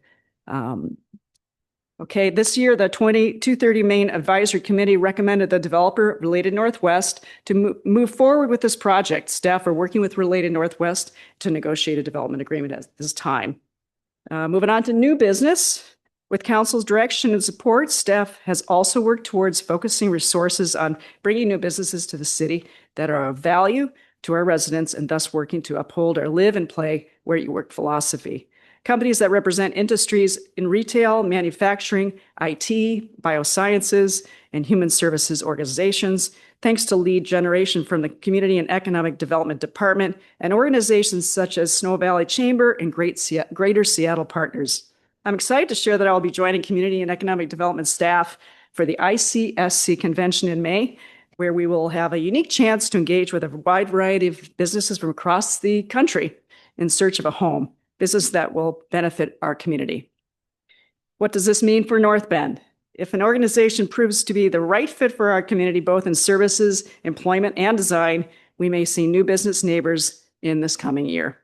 Okay, this year, the 230 Main Advisory Committee recommended the developer, Related Northwest, to move forward with this project. Staff are working with Related Northwest to negotiate a development agreement at this time. Moving on to new business. With council's direction and support, staff has also worked towards focusing resources on bringing new businesses to the city that are of value to our residents, and thus working to uphold our live and play where you work philosophy. Companies that represent industries in retail, manufacturing, IT, biosciences, and human services organizations, thanks to lead generation from the Community and Economic Development Department and organizations such as Snow Valley Chamber and Greater Seattle Partners. I'm excited to share that I will be joining Community and Economic Development staff for the ICSC convention in May, where we will have a unique chance to engage with a wide variety of businesses from across the country in search of a home. Business that will benefit our community. What does this mean for North Bend? If an organization proves to be the right fit for our community, both in services, employment, and design, we may see new business neighbors in this coming year.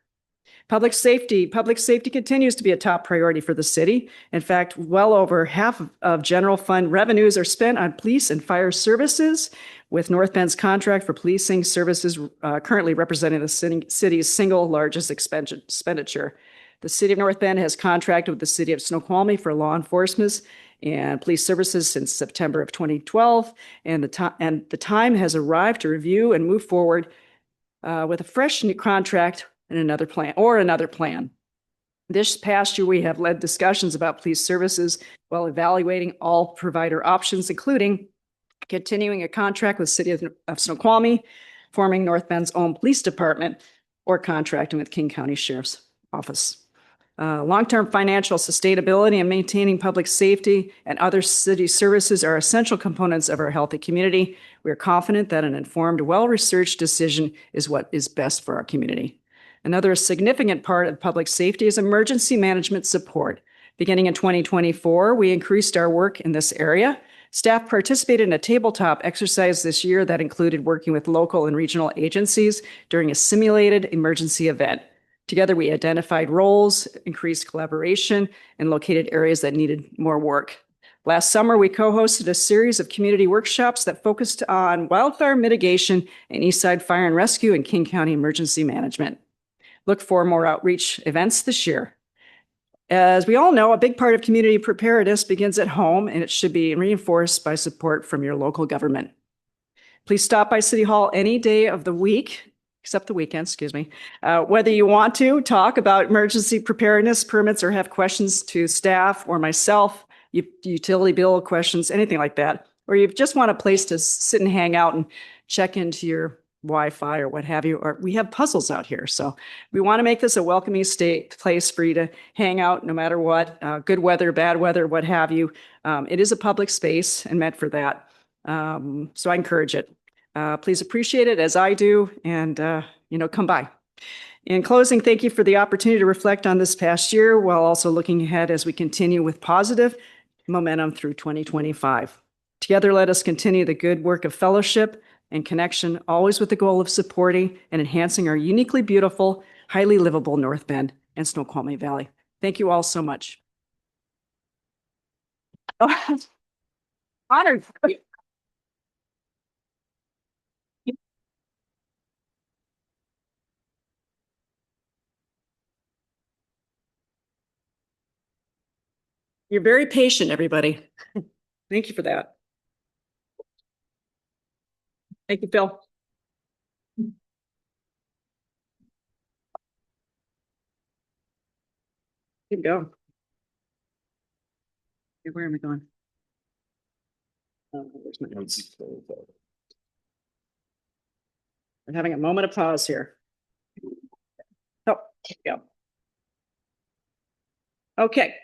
Public safety continues to be a top priority for the city. In fact, well over half of general fund revenues are spent on police and fire services, with North Bend's contract for policing services currently representing the city's single largest expenditure. The city of North Bend has contracted with the city of Snoqualmie for law enforcement and police services since September of 2012, and the time has arrived to review and move forward with a fresh new contract and another plan. This past year, we have led discussions about police services while evaluating all provider options, including continuing a contract with the city of Snoqualmie, forming North Bend's own police department, or contracting with King County Sheriff's Office. Long-term financial sustainability and maintaining public safety and other city services are essential components of our healthy community. We are confident that an informed, well-researched decision is what is best for our community. Another significant part of public safety is emergency management support. Beginning in 2024, we increased our work in this area. Staff participated in a tabletop exercise this year that included working with local and regional agencies during a simulated emergency event. Together, we identified roles, increased collaboration, and located areas that needed more work. Last summer, we co-hosted a series of community workshops that focused on wildfire mitigation and Eastside Fire and Rescue and King County Emergency Management. Look for more outreach events this year. As we all know, a big part of community preparedness begins at home, and it should be reinforced by support from your local government. Please stop by City Hall any day of the week, except the weekends, whether you want to talk about emergency preparedness permits or have questions to staff or myself, utility bill questions, anything like that, or you just want a place to sit and hang out and check into your Wi-Fi or what have you, or we have puzzles out here. So we want to make this a welcoming place for you to hang out no matter what, good weather, bad weather, what have you. It is a public space and meant for that. So I encourage it. Please appreciate it as I do, and come by. In closing, thank you for the opportunity to reflect on this past year while also looking ahead as we continue with positive momentum through 2025. Together, let us continue the good work of fellowship and connection, always with the goal of supporting and enhancing our uniquely beautiful, highly livable North Bend and Snoqualmie Valley. Thank you all so much. Honored. You're very patient, everybody. Thank you for that. Thank you, Phil. Keep going. Okay, where am I going? Where's my notes? I'm having a moment of pause here. Oh, here we go. Okay.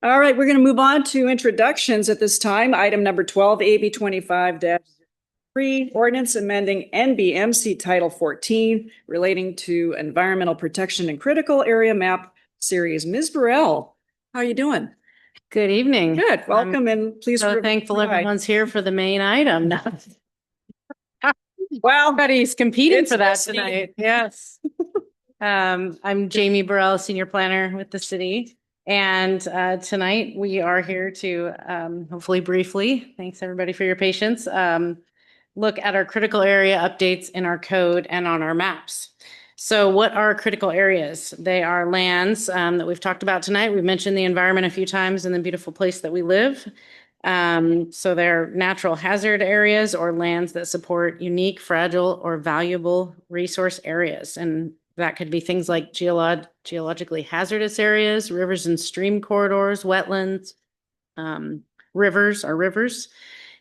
All right, we're going to move on to introductions at this time. Item number 12, AB 25-3, ordinance amending NBMC Title 14 relating to environmental protection and critical area map series. Ms. Burrell, how are you doing? Good evening. Good. Welcome, and please. So thankful provide. everyone's here for the main item. Well, everybody's competing for that risky. tonight. Yes. I'm Jamie Burrell, Senior Planner with the city. And tonight we are here to hopefully briefly, thanks everybody for your patience, look at our critical area updates in our code and on our maps. So what are critical areas? They are lands that we've talked about tonight. We've mentioned the environment a few times and the beautiful place that we live. So they're natural hazard areas or lands that support unique, fragile, or valuable resource areas. And that could be things like geologically hazardous areas, rivers and stream corridors, wetlands, rivers.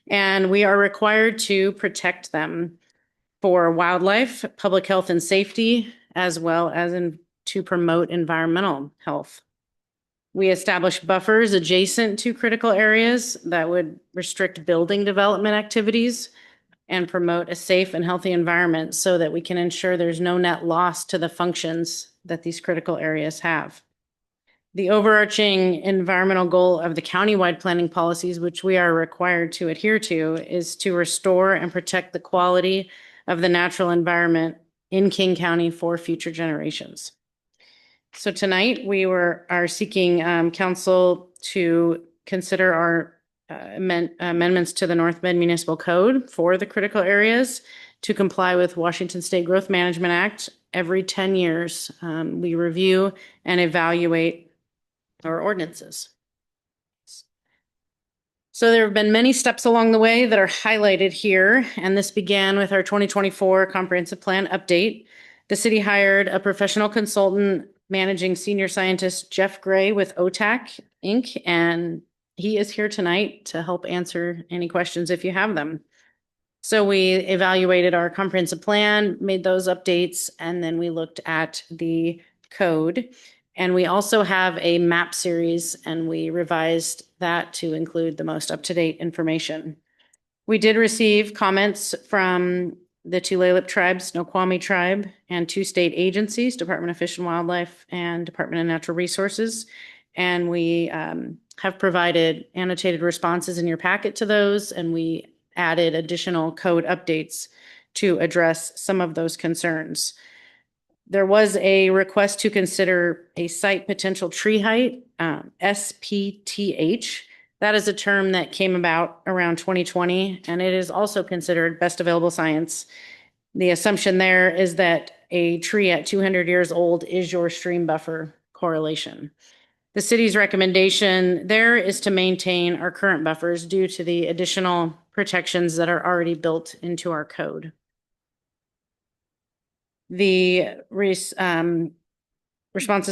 And we are required to protect them for wildlife, public health and safety, as well as to promote environmental health. We establish buffers adjacent to critical areas that would restrict building development activities and promote a safe and healthy environment so that we can ensure there's no net loss to the functions that these critical areas have. The overarching environmental goal of the countywide planning policies, which we are required to adhere to, is to restore and protect the quality of the natural environment in King County for future generations. So tonight we are seeking council to consider our amendments to the North Bend Municipal Code for the critical areas to comply with Washington State Growth Management Act. Every 10 years, we review and evaluate our ordinances. So there have been many steps along the way that are highlighted here, and this began with our 2024 comprehensive plan update. The city hired a professional consultant, managing senior scientist Jeff Gray with OTAC Inc., and he is here tonight to help answer any questions if you have them. So we evaluated our comprehensive plan, made those updates, and then we looked at the code. And we also have a map series, and we revised that to include the most up-to-date information. We did receive comments from the Tulalip tribe, Snoqualmie tribe, and 2 state agencies, Department of Fish and Wildlife and Department of Natural Resources. And we have provided annotated responses in your packet to those, and we added additional code updates to address some of those concerns. There was a request to consider a site potential tree height, SPTH. That is a term that came about around 2020, and it is also considered best available science. The assumption there is that a tree at 200 years old is your stream buffer correlation. The city's recommendation there is to maintain our current buffers due to the additional protections that are already built into our code. The responses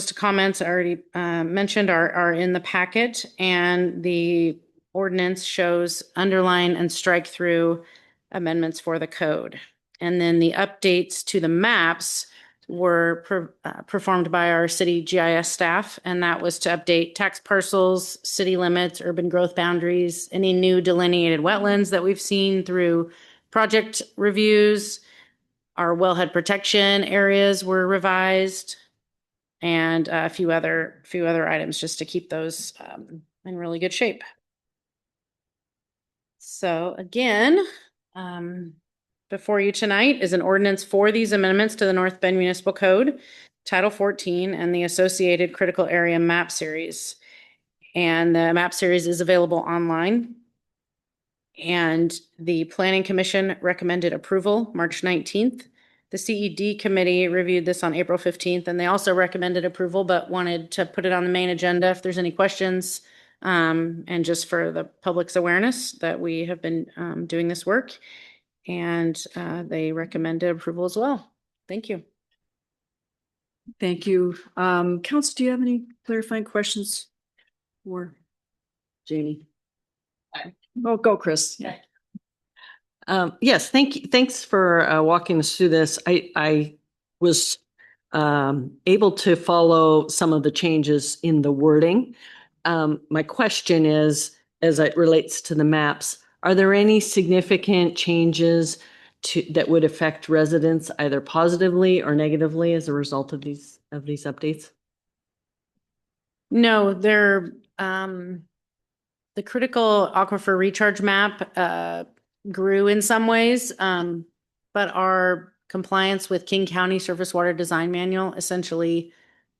to comments I already mentioned are in the packet, and the ordinance shows underline and strike through amendments for the code. And then the updates to the maps were performed by our city GIS staff, and that was to update tax parcels, city limits, urban growth boundaries, any new delineated wetlands that we've seen through project reviews. Our wellhead protection areas were revised, and a few other items just to keep those in really good shape. So again, before you tonight is an ordinance for these amendments to the North Bend Municipal Code, Title 14, and the associated critical area map series. And the map series is available online. And the Planning Commission recommended approval March 19th. The CED committee reviewed this on April 15th, and they also recommended approval, but wanted to put it on the main agenda if there's any questions. And just for the public's awareness that we have been doing this work. And they recommended approval as well. Thank you. Thank you. Council, do you have any clarifying questions for Jamie? Oh, go, Chris. Yeah. Yes, thank you. Thanks for walking us through this. I was able to follow some of the changes in the wording. My question is, as it relates to the maps, are there any significant changes that would affect residents either positively or negatively as a result of these updates? No, they're the critical aquifer recharge map grew in some ways, but our compliance with King County Surface Water Design Manual, essentially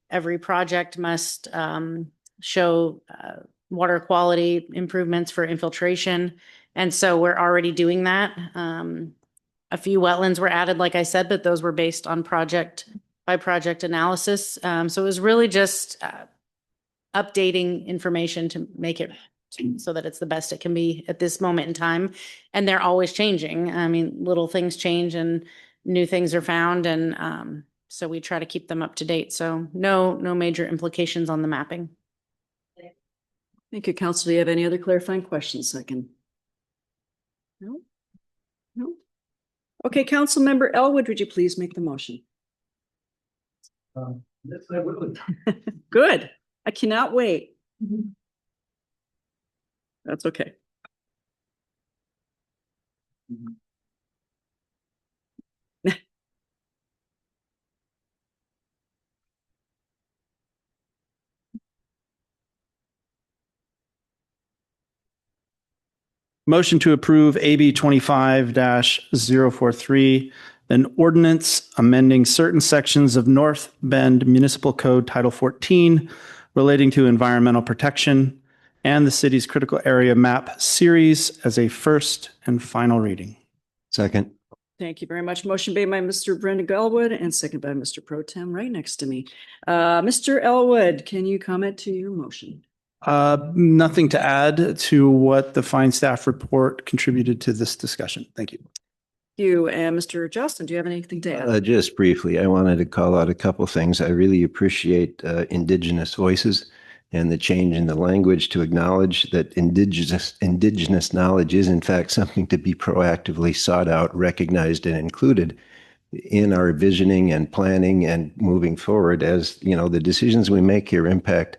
every project must show water quality improvements for infiltration. And so we're already doing that. A few wetlands were added, like I said, but those were based on project by project analysis. So it was really just updating information to make it so that it's the best it can be at this moment in time. And they're always changing. I mean, little things change and new things are found. And so we try to keep them up to date. So no major implications on the mapping. Thank you, Council. Do you have any other clarifying questions I can? No? No? Okay, Council Member Elwood, would you please make the motion? Yes, I will. Good. I cannot wait. That's okay. Motion to approve AB 25-043, an ordinance amending certain sections of North Bend Municipal Code Title 14 relating to environmental protection and the city's critical area map series as a first and final reading. Second. Thank you very much. Motion made by Mr. Brendan Elwood and seconded by Mr. Pro Tem right next to me. Mr. Elwood, can you comment to your motion? Nothing to add to what the fine staff report contributed to this discussion. Thank you. You and Mr. Justin, do you have anything to add? Just briefly, I wanted to call out a couple things. I really appreciate Indigenous voices and the change in the language to acknowledge that Indigenous knowledge is in fact something to be proactively sought out, recognized, and included in our visioning and planning and moving forward. As you know, the decisions we make here impact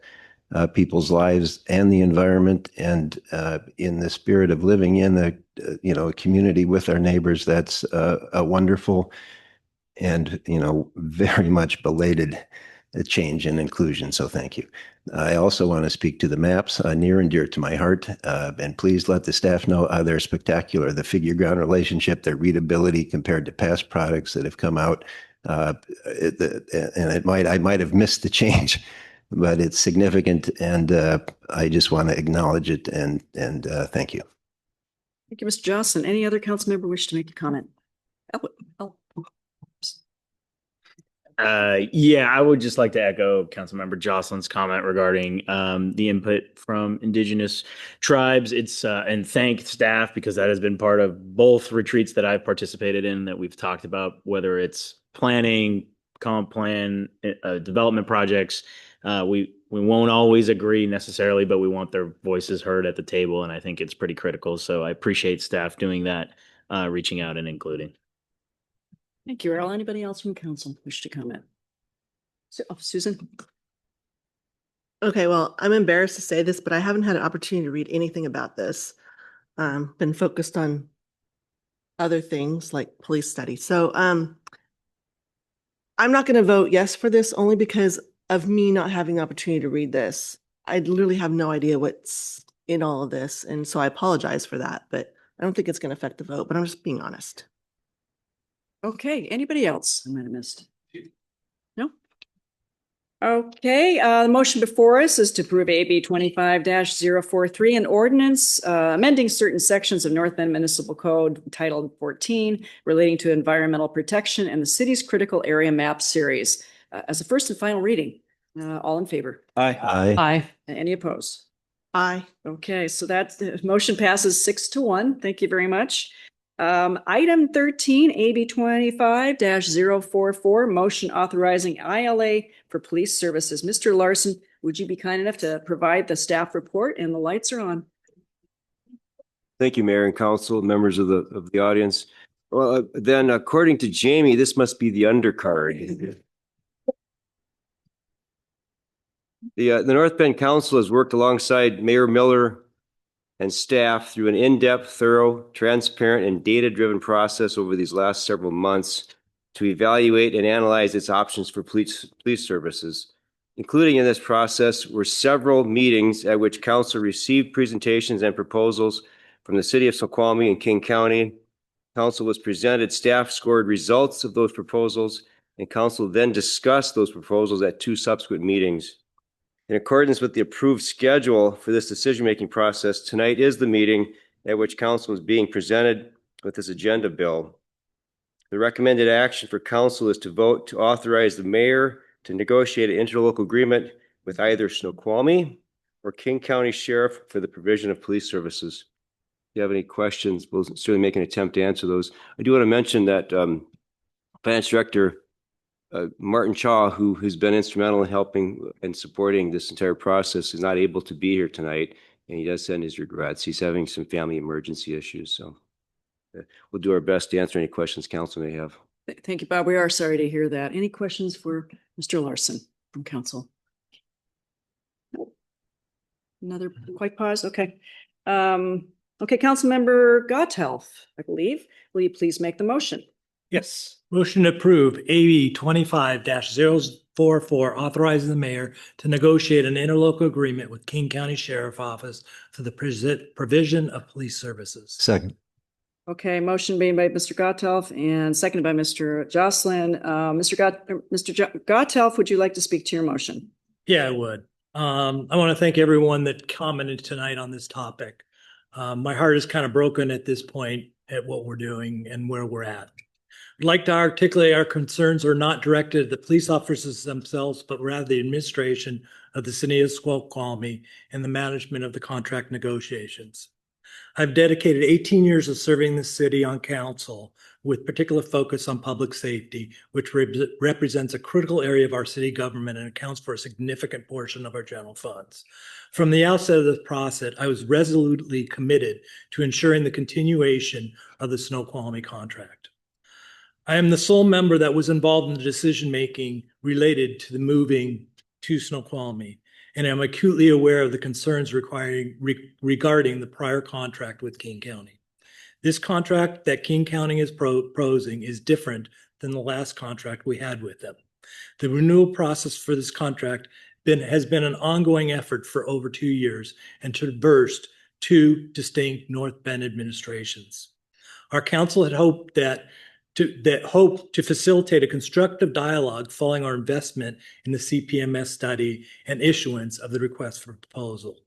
people's lives and the environment, and in the spirit of living in a community with our neighbors, that's a wonderful and very much belated change and inclusion. So thank you. I also want to speak to the maps, near and dear to my heart, and please let the staff know they're spectacular. The figure ground relationship, their readability compared to past products that have come out, and I might have missed the change, but it's significant, and I just want to acknowledge it and thank you. Thank you, Mr. Johnson. Any other council member wish to make a comment? Yeah, I would just like to echo Councilmember Jocelyn's comment regarding the input from Indigenous tribes. It's and thank staff, because that has been part of both retreats that I've participated in that we've talked about, whether it's planning, comp plan, development projects. We won't always agree necessarily, but we want their voices heard at the table, and I think it's pretty critical. So I appreciate staff doing that, reaching out and including. Thank you, Earl. Anybody else from council wish to comment? Susan? Okay, well, I'm embarrassed to say this, but I haven't had an opportunity to read anything about this. Been focused on other things like police study. So I'm not going to vote yes for this only because of me not having the opportunity to read this. I literally have no idea what's in all of this. And so I apologize for that, but I don't think it's going to affect the vote, but I'm just being honest. Okay, anybody else I might have missed? No? Okay, the motion before us is to approve AB 25-043, an ordinance amending certain sections of North Bend Municipal Code Title 14 relating to environmental protection and the city's critical area map series as a first and final reading. All in favor? Aye. Aye. Any opposed? Aye. Okay, so that the motion passes 6-1. Thank you very much. Item 13, AB 25-044, motion authorizing ILA for police services. Mr. Larson, would you be kind enough to provide the staff report? And the lights are on. Thank you, Mayor and Council, members of the audience. Well, then according to Jamie, this must be the undercard. The North Bend Council has worked alongside Mayor Miller and staff through an in-depth, thorough, transparent, and data-driven process over these last several months to evaluate and analyze its options for police services. Including in this process were several meetings at which council received presentations and proposals from the city of Snoqualmie and King County. Council was presented, staff scored results of those proposals, and council then discussed those proposals at 2 subsequent meetings. In accordance with the approved schedule for this decision-making process, tonight is the meeting at which council is being presented with this agenda bill. The recommended action for council is to vote to authorize the mayor to negotiate an interlocal agreement with either Snoqualmie or King County Sheriff for the provision of police services. If you have any questions, we'll certainly make an attempt to answer those. I do want to mention that Finance Director Martin Chaw, who has been instrumental in helping and supporting this entire process, is not able to be here tonight, and he does send his regrets. He's having some family emergency issues, so we'll do our best to answer any questions council may have. Thank you, Bob. We are sorry to hear that. Any questions for Mr. Larson from council? Another quick pause. Okay. Okay, Councilmember Gotthealth, I believe. Will you please make the motion? Yes. Motion to approve AB 25-044, authorizing the mayor to negotiate an interlocal agreement with King County Sheriff Office for the provision of police services. Second. Okay, motion made by Mr. Gotthealth and seconded by Mr. Jocelyn. Mr. Gotthealth, would you like to speak to your motion? Yeah, I would. I want to thank everyone that commented tonight on this topic. My heart is kind of broken at this point at what we're doing and where we're at. I'd like to articulate our concerns are not directed at the police officers themselves, but rather the administration of the city of Snoqualmie and the management of the contract negotiations. I've dedicated 18 years of serving the city on council with particular focus on public safety, which represents a critical area of our city government and accounts for a significant portion of our general funds. From the outset of the process, I was resolutely committed to ensuring the continuation of the Snoqualmie contract. I am the sole member that was involved in the decision-making related to the moving to Snoqualmie, and I'm acutely aware of the concerns regarding the prior contract with King County. This contract that King County is proposing is different than the last contract we had with them. The renewal process for this contract has been an ongoing effort for over 2 years and traversed 2 distinct North Bend administrations. Our council had hoped to facilitate a constructive dialogue following our investment in the CPMS study and issuance of the request for proposal.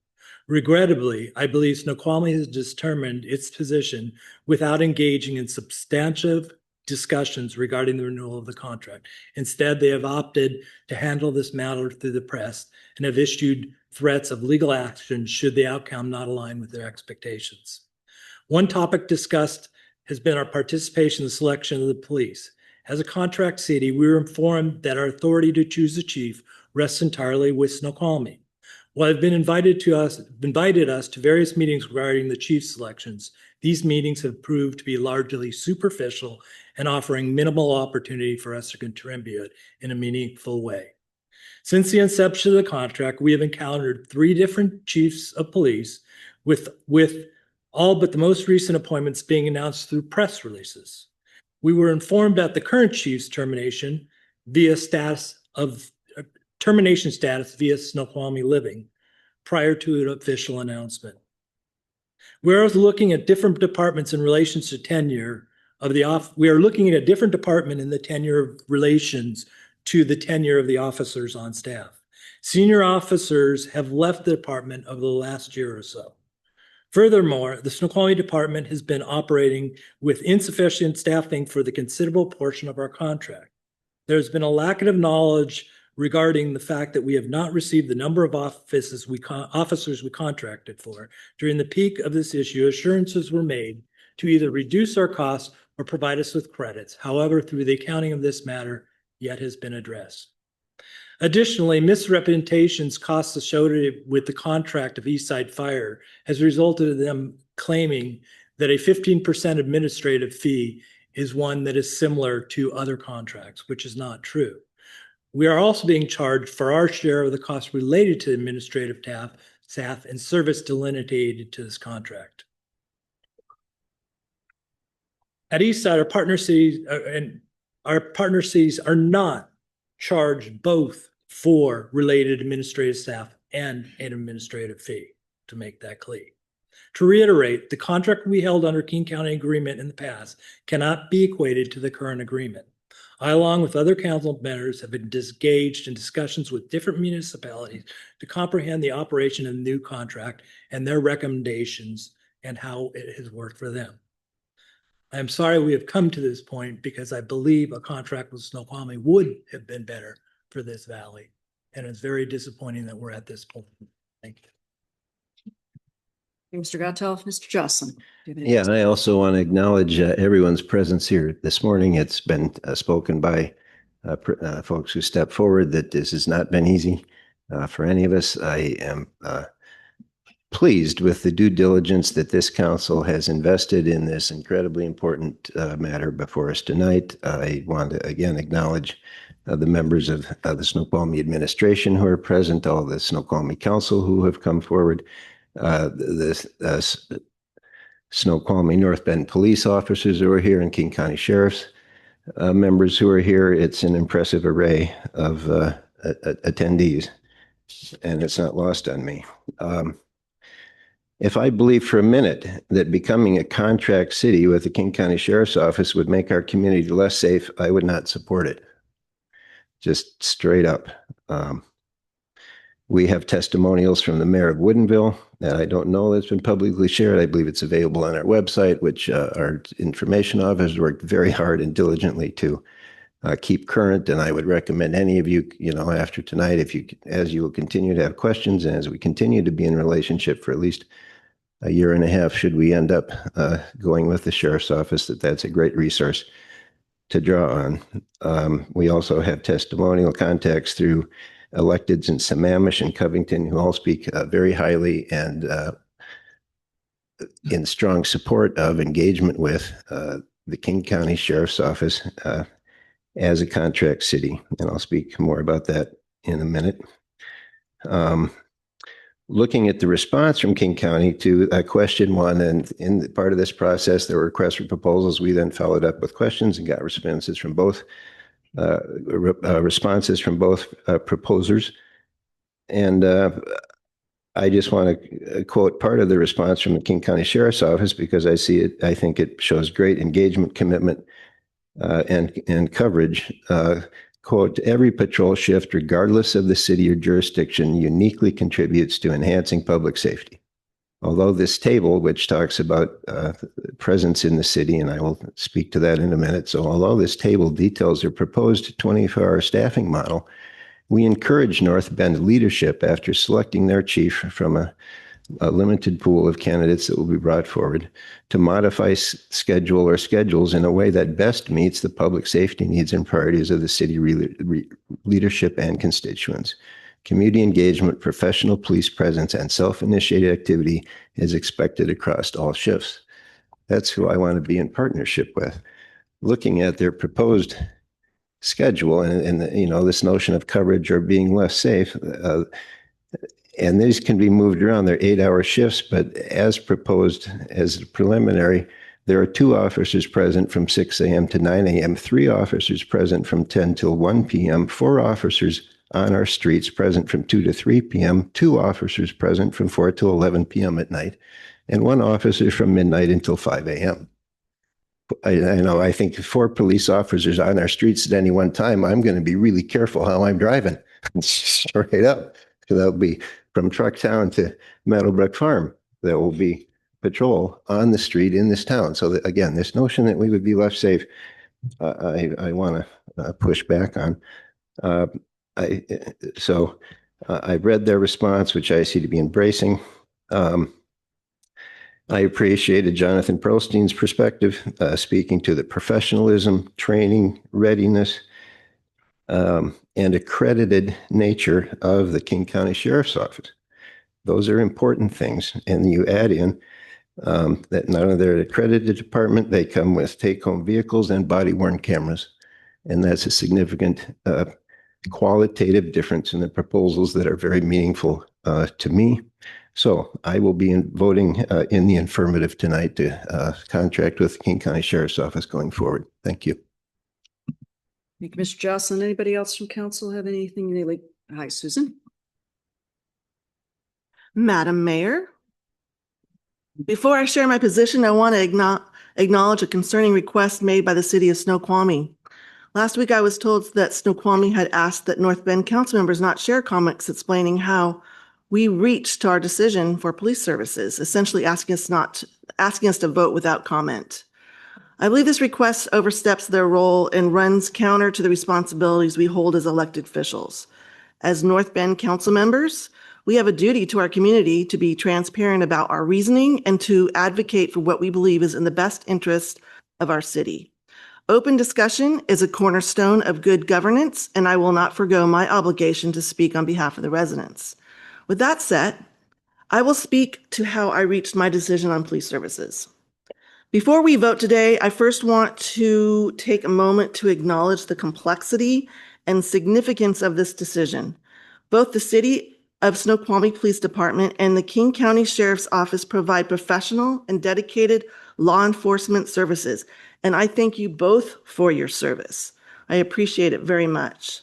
Regrettably, I believe Snoqualmie has determined its position without engaging in substantive discussions regarding the renewal of the contract. Instead, they have opted to handle this matter through the press and have issued threats of legal action should the outcome not align with their expectations. One topic discussed has been our participation in the selection of the police. As a contract city, we were informed that our authority to choose the chief rests entirely with Snoqualmie. While I've been invited us to various meetings regarding the chief selections, these meetings have proved to be largely superficial and offering minimal opportunity for us to contribute in a meaningful way. Since the inception of the contract, we have encountered 3 different chiefs of police, with all but the most recent appointments being announced through press releases. We were informed about the current chief's termination status via Snoqualmie Living prior to an official announcement. We're also looking at different departments in relation to tenure of the we are looking at a different department in the tenure of relations to the tenure of the officers on staff. Senior officers have left the department over the last year or so. Furthermore, the Snoqualmie Department has been operating with insufficient staffing for the considerable portion of our contract. There's been a lack of knowledge regarding the fact that we have not received the number of officers we contracted for. During the peak of this issue, assurances were made to either reduce our costs or provide us with credits. However, through the accounting of this matter, yet has been addressed. Additionally, misrepresentations costs associated with the contract of Eastside Fire has resulted in them claiming that a 15% administrative fee is one that is similar to other contracts, which is not true. We are also being charged for our share of the costs related to administrative staff and service delineated to this contract. At Eastside, our partner cities are not charged both for related administrative staff and an administrative fee, to make that clear. To reiterate, the contract we held under King County agreement in the past cannot be equated to the current agreement. I, along with other council members, have been engaged in discussions with different municipalities to comprehend the operation of the new contract and their recommendations and how it has worked for them. I am sorry we have come to this point because I believe a contract with Snoqualmie would have been better for this valley. And it's very disappointing that we're at this point. Thank you. Mr. Gottoff, Mr. Jocelyn. Yeah, and I also want to acknowledge everyone's presence here this morning. It's been spoken by folks who stepped forward that this has not been easy for any of us. I am pleased with the due diligence that this council has invested in this incredibly important matter before us tonight. I want to again acknowledge the members of the Snoqualmie administration who are present, all the Snoqualmie council who have come forward, the Snoqualmie North Bend police officers who are here, and King County Sheriff's members who are here. It's an impressive array of attendees, and it's not lost on me. If I believe for a minute that becoming a contract city with the King County Sheriff's Office would make our community less safe, I would not support it. Just straight up. We have testimonials from the mayor of Woodinville that I don't know that's been publicly shared. I believe it's available on our website, which our information office worked very hard and diligently to keep current. And I would recommend any of you, after tonight, as you will continue to have questions and as we continue to be in relationship for at least a year and a half, should we end up going with the sheriff's office, that's a great resource to draw on. We also have testimonial contacts through electeds in Sammamish and Covington who all speak very highly and in strong support of engagement with the King County Sheriff's Office as a contract city. And I'll speak more about that in a minute. Looking at the response from King County to question 1, and in part of this process, there were requests for proposals. We then followed up with questions and got responses from both proposers. And I just want to quote part of the response from the King County Sheriff's Office because I think it shows great engagement, commitment, and coverage. Quote, every patrol shift, regardless of the city or jurisdiction, uniquely contributes to enhancing public safety. Although this table, which talks about presence in the city, and I will speak to that in a minute. So although this table details their proposed 24-hour staffing model, we encourage North Bend leadership after selecting their chief from a limited pool of candidates that will be brought forward to modify schedules in a way that best meets the public safety needs and priorities of the city leadership and constituents. Community engagement, professional police presence, and self-initiated activity is expected across all shifts. That's who I want to be in partnership with. Looking at their proposed schedule and this notion of coverage or being less safe, and these can be moved around. They're 8-hour shifts, but as proposed as a preliminary, there are 2 officers present from 6 a.m. to 9 a.m., 3 officers present from 10 till 1 p.m., 4 officers on our streets present from 2 to 3 p.m., 2 officers present from 4 to 11 p.m. at night, and 1 officer from midnight until 5 a.m. I think 4 police officers on our streets at any one time, I'm going to be really careful how I'm driving. Straight up. So that'll be from Trucktown to Meadowbrook Farm. There will be patrol on the street in this town. So that, again, this notion that we would be less safe, I want to push back on. I've read their response, which I see to be embracing. I appreciated Jonathan Pearlstein's perspective, speaking to the professionalism, training, readiness, and accredited nature of the King County Sheriff's Office. Those are important things. And you add in that not only they're an accredited department, they come with take-home vehicles and body-worn cameras. And that's a significant qualitative difference in the proposals that are very meaningful to me. So I will be voting in the affirmative tonight to contract with the King County Sheriff's Office going forward. Thank you. Thank you, Mr. Jocelyn. Anybody else from council have anything they like? Hi, Susan. Madam Mayor, before I share my position, I want to acknowledge a concerning request made by the city of Snoqualmie. Last week, I was told that Snoqualmie had asked that North Bend council members not share comments explaining how we reached our decision for police services, essentially asking us to vote without comment. I believe this request oversteps their role and runs counter to the responsibilities we hold as elected officials. As North Bend council members, we have a duty to our community to be transparent about our reasoning and to advocate for what we believe is in the best interest of our city. Open discussion is a cornerstone of good governance, and I will not forgo my obligation to speak on behalf of the residents. With that said, I will speak to how I reached my decision on police services. Before we vote today, I first want to take a moment to acknowledge the complexity and significance of this decision. Both the City of Snoqualmie Police Department and the King County Sheriff's Office provide professional and dedicated law enforcement services, and I thank you both for your service. I appreciate it very much.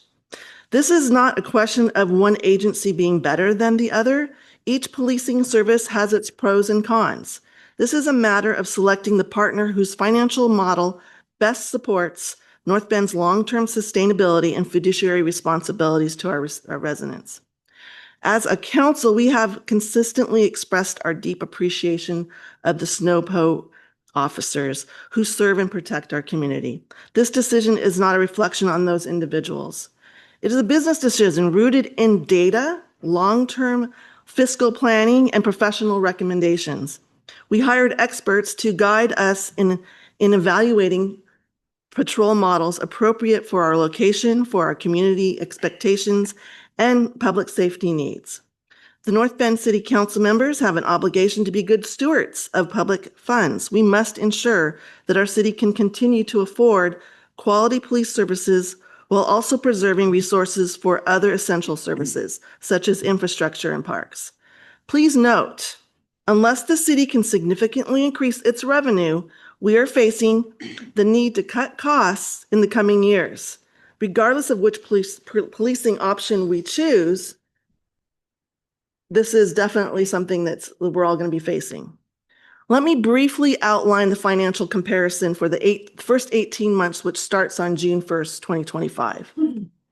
This is not a question of one agency being better than the other. Each policing service has its pros and cons. This is a matter of selecting the partner whose financial model best supports North Bend's long-term sustainability and fiduciary responsibilities to our residents. As a council, we have consistently expressed our deep appreciation of the SNOPO officers who serve and protect our community. This decision is not a reflection on those individuals. It is a business decision rooted in data, long-term fiscal planning, and professional recommendations. We hired experts to guide us in evaluating patrol models appropriate for our location, for our community expectations, and public safety needs. The North Bend City Council members have an obligation to be good stewards of public funds. We must ensure that our city can continue to afford quality police services while also preserving resources for other essential services, such as infrastructure and parks. Please note, unless the city can significantly increase its revenue, we are facing the need to cut costs in the coming years. Regardless of which policing option we choose, this is definitely something that we're all going to be facing. Let me briefly outline the financial comparison for the first 18 months, which starts on June 1st, 2025.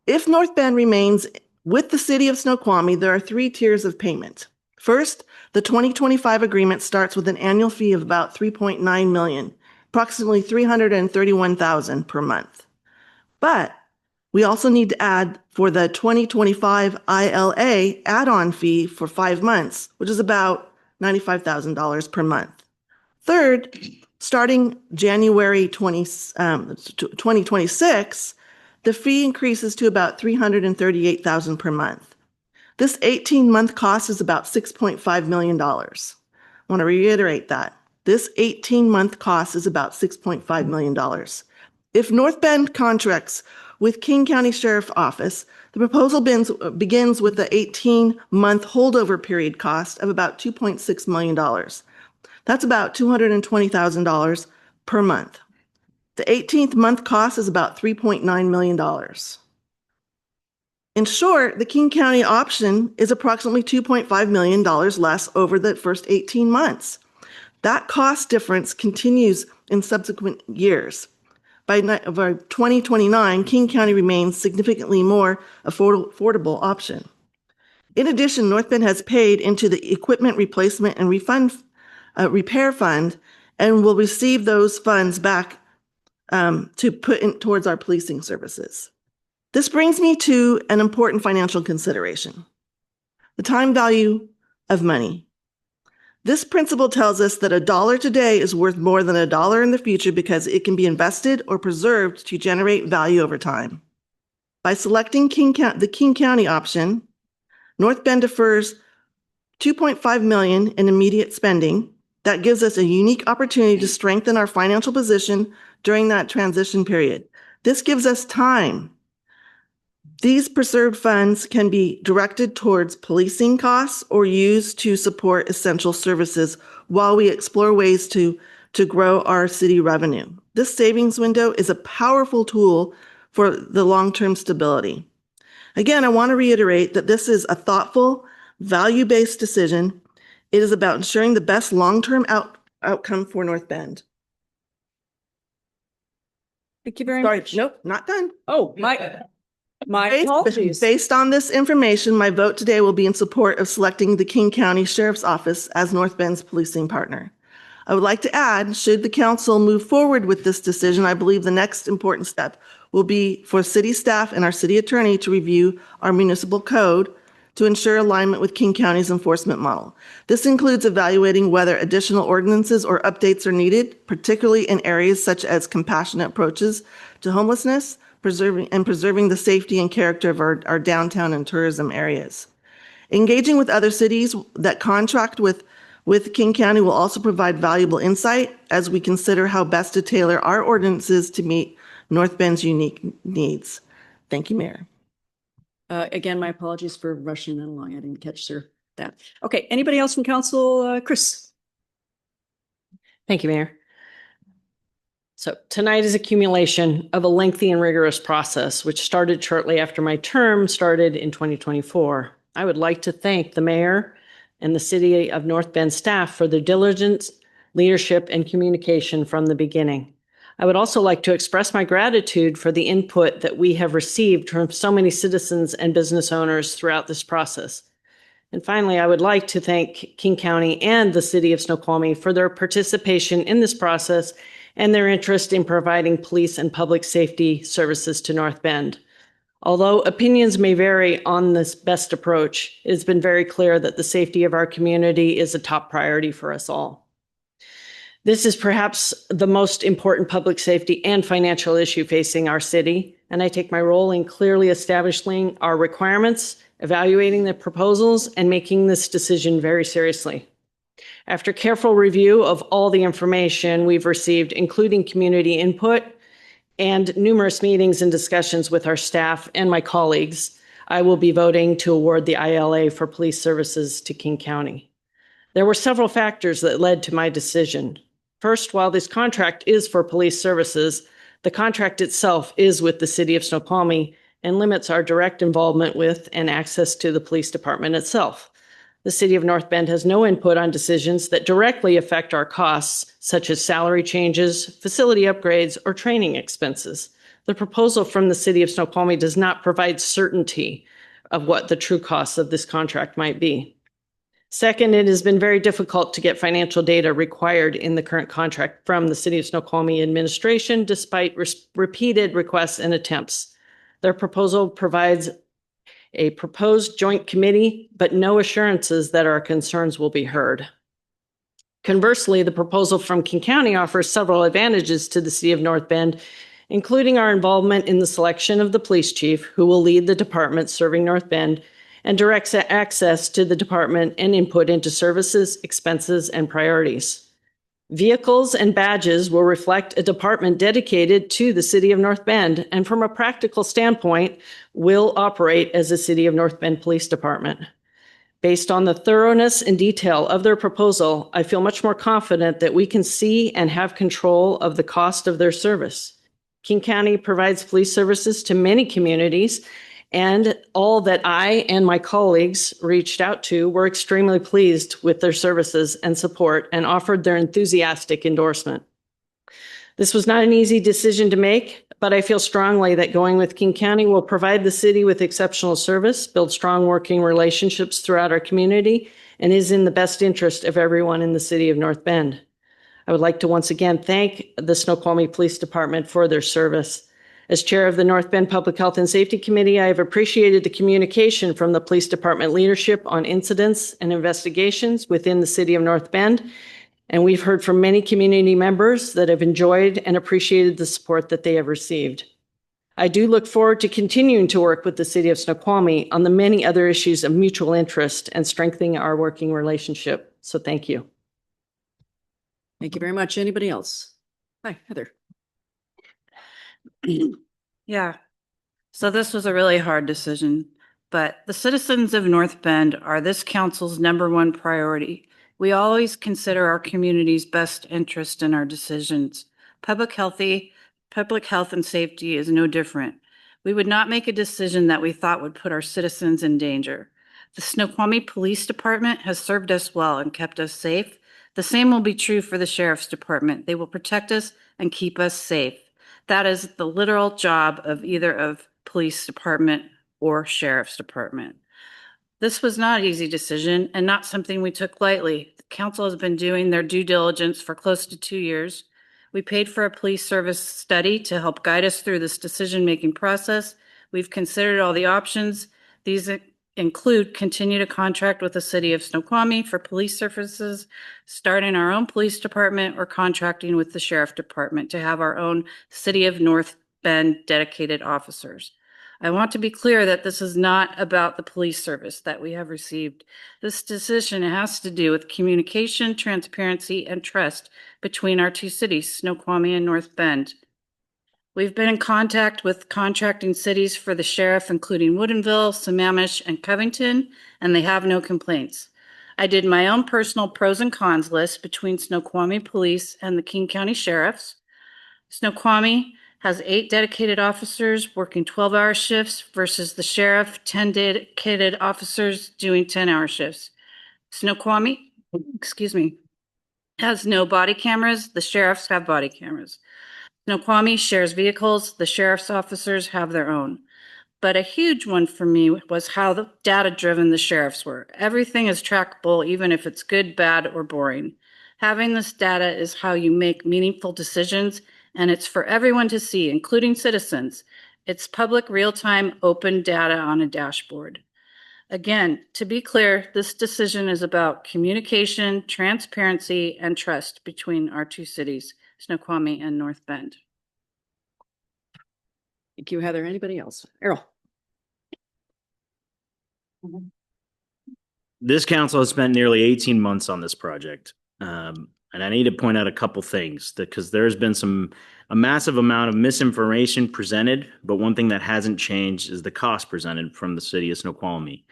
If North Bend remains with the City of Snoqualmie, there are 3 tiers of payment. First, the 2025 agreement starts with an annual fee of about $3.9 million, approximately $331,000 per month. But we also need to add for the 2025 ILA add-on fee for 5 months, which is about $95,000 per month. Third, starting January 2026, the fee increases to about $338,000 per month. This 18-month cost is about $6.5 million. I want to reiterate that. This 18-month cost is about $6.5 million. If North Bend contracts with King County Sheriff Office, the proposal begins with the 18-month holdover period cost of about $2.6 million. That's about $220,000 per month. The 18th month cost is about $3.9 million. In short, the King County option is approximately $2.5 million less over the first 18 months. That cost difference continues in subsequent years. By 2029, King County remains significantly more affordable option. In addition, North Bend has paid into the equipment replacement and repair fund and will receive those funds back to put in towards our policing services. This brings me to an important financial consideration: the time value of money. This principle tells us that $1 today is worth more than $1 in the future because it can be invested or preserved to generate value over time. By selecting the King County option, North Bend defers $2.5 million in immediate spending. That gives us a unique opportunity to strengthen our financial position during that transition period. This gives us time. These preserved funds can be directed towards policing costs or used to support essential services while we explore ways to grow our city revenue. This savings window is a powerful tool for the long-term stability. Again, I want to reiterate that this is a thoughtful, value-based decision. It is about ensuring the best long-term outcome for North Bend. Thank you very Sorry, much. nope, not done. Oh, my apologies. Based on this information, my vote today will be in support of selecting the King County Sheriff's Office as North Bend's policing partner. I would like to add, should the council move forward with this decision, I believe the next important step will be for city staff and our city attorney to review our municipal code to ensure alignment with King County's enforcement model. This includes evaluating whether additional ordinances or updates are needed, particularly in areas such as compassionate approaches to homelessness, preserving the safety and character of our downtown and tourism areas. Engaging with other cities that contract with King County will also provide valuable insight as we consider how best to tailor our ordinances to meet North Bend's unique needs. Thank you, Mayor. Again, my apologies for rushing that along. I didn't catch that. Okay, anybody else from council? Chris? Thank you, Mayor. So tonight is accumulation of a lengthy and rigorous process, which started shortly after my term started in 2024. I would like to thank the mayor and the City of North Bend staff for their diligence, leadership, and communication from the beginning. I would also like to express my gratitude for the input that we have received from so many citizens and business owners throughout this process. And finally, I would like to thank King County and the City of Snoqualmie for their participation in this process and their interest in providing police and public safety services to North Bend. Although opinions may vary on this best approach, it has been very clear that the safety of our community is a top priority for us all. This is perhaps the most important public safety and financial issue facing our city, and I take my role in clearly establishing our requirements, evaluating the proposals, and making this decision very seriously. After careful review of all the information we've received, including community input and numerous meetings and discussions with our staff and my colleagues, I will be voting to award the ILA for police services to King County. There were several factors that led to my decision. First, while this contract is for police services, the contract itself is with the City of Snoqualmie and limits our direct involvement with and access to the police department itself. The City of North Bend has no input on decisions that directly affect our costs, such as salary changes, facility upgrades, or training expenses. The proposal from the City of Snoqualmie does not provide certainty of what the true costs of this contract might be. Second, it has been very difficult to get financial data required in the current contract from the City of Snoqualmie administration, despite repeated requests and attempts. Their proposal provides a proposed joint committee, but no assurances that our concerns will be heard. Conversely, the proposal from King County offers several advantages to the City of North Bend, including our involvement in the selection of the police chief, who will lead the department serving North Bend, and directs access to the department and input into services, expenses, and priorities. Vehicles and badges will reflect a department dedicated to the city of North Bend, and from a practical standpoint, will operate as a City of North Bend Police Department. Based on the thoroughness and detail of their proposal, I feel much more confident that we can see and have control of the cost of their service. King County provides police services to many communities, and all that I and my colleagues reached out to were extremely pleased with their services and support and offered their enthusiastic endorsement. This was not an easy decision to make, but I feel strongly that going with King County will provide the city with exceptional service, build strong working relationships throughout our community, and is in the best interest of everyone in the city of North Bend. I would like to once again thank the Snoqualmie Police Department for their service. As chair of the North Bend Public Health and Safety Committee, I have appreciated the communication from the police department leadership on incidents and investigations within the city of North Bend. And we've heard from many community members that have enjoyed and appreciated the support that they have received. I do look forward to continuing to work with the city of Snoqualmie on the many other issues of mutual interest and strengthening our working relationship. So thank you. Thank you very much. Anybody else? Hi, Heather. Yeah. So this was a really hard decision, but the citizens of North Bend are this council's #1 priority. We always consider our community's best interest in our decisions. Public health and safety is no different. We would not make a decision that we thought would put our citizens in danger. The Snoqualmie Police Department has served us well and kept us safe. The same will be true for the Sheriff's Department. They will protect us and keep us safe. That is the literal job of either of police department or sheriff's department. This was not an easy decision and not something we took lightly. The council has been doing their due diligence for close to 2 years. We paid for a police service study to help guide us through this decision-making process. We've considered all the options. These include continue to contract with the city of Snoqualmie for police services, starting our own police department, or contracting with the sheriff department to have our own City of North Bend dedicated officers. I want to be clear that this is not about the police service that we have received. This decision has to do with communication, transparency, and trust between our two cities, Snoqualmie and North Bend. We've been in contact with contracting cities for the sheriff, including Woodinville, Sammamish, and Covington, and they have no complaints. I did my own personal pros and cons list between Snoqualmie Police and the King County Sheriffs. Snoqualmie has 8 dedicated officers working 12-hour shifts versus the sheriff, 10 dedicated officers doing 10-hour shifts. Snoqualmie, has no body cameras. The sheriffs have body cameras. Snoqualmie shares vehicles. The sheriff's officers have their own. But a huge one for me was how data-driven the sheriffs were. Everything is trackable, even if it's good, bad, or boring. Having this data is how you make meaningful decisions, and it's for everyone to see, including citizens. It's public, real-time, open data on a dashboard. Again, to be clear, this decision is about communication, transparency, and trust between our two cities, Snoqualmie and North Bend. Thank you, Heather. Anybody else? Errol. This council has spent nearly 18 months on this project. And I need to point out a couple things because there's been a massive amount of misinformation presented, but one thing that hasn't changed is the cost presented from the city of Snoqualmie.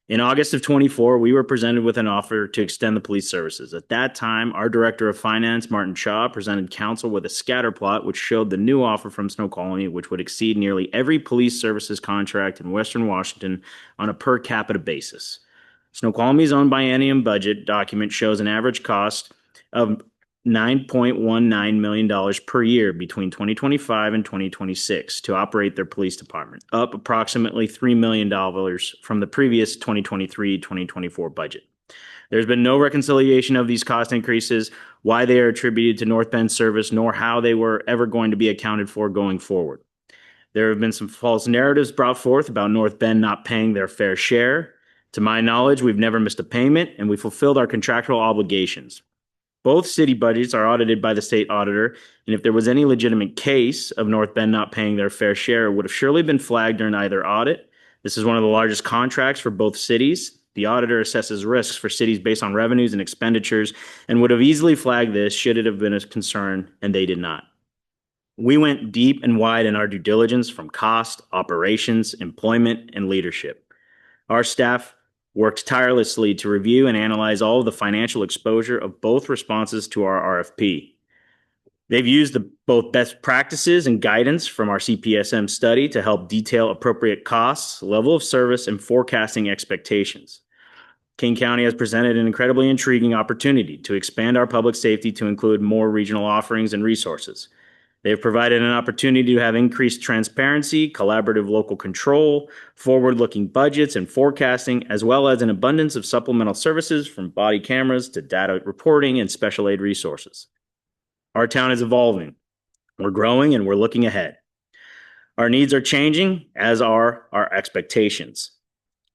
In August of 24, we were presented with an offer to extend the police services. At that time, our director of finance, Martin Shaw, presented council with a scatter plot which showed the new offer from Snoqualmie, which would exceed nearly every police services contract in Western Washington on a per capita basis. Snoqualmie's own biennium budget document shows an average cost of $9.19 million per year between 2025 and 2026 to operate their police department, up approximately $3 million from the previous 2023-2024 budget. There's been no reconciliation of these cost increases, why they are attributed to North Bend service, nor how they were ever going to be accounted for going forward. There have been some false narratives brought forth about North Bend not paying their fair share. To my knowledge, we've never missed a payment, and we fulfilled our contractual obligations. Both city budgets are audited by the state auditor, and if there was any legitimate case of North Bend not paying their fair share, it would have surely been flagged during either audit. This is one of the largest contracts for both cities. The auditor assesses risks for cities based on revenues and expenditures and would have easily flagged this should it have been a concern, and they did not. We went deep and wide in our due diligence from cost, operations, employment, and leadership. Our staff worked tirelessly to review and analyze all of the financial exposure of both responses to our RFP. They've used both best practices and guidance from our CPSM study to help detail appropriate costs, level of service, and forecasting expectations. King County has presented an incredibly intriguing opportunity to expand our public safety to include more regional offerings and resources. They have provided an opportunity to have increased transparency, collaborative local control, forward-looking budgets and forecasting, as well as an abundance of supplemental services from body cameras to data reporting and special aid resources. Our town is evolving. We're growing and we're looking ahead. Our needs are changing, as are our expectations.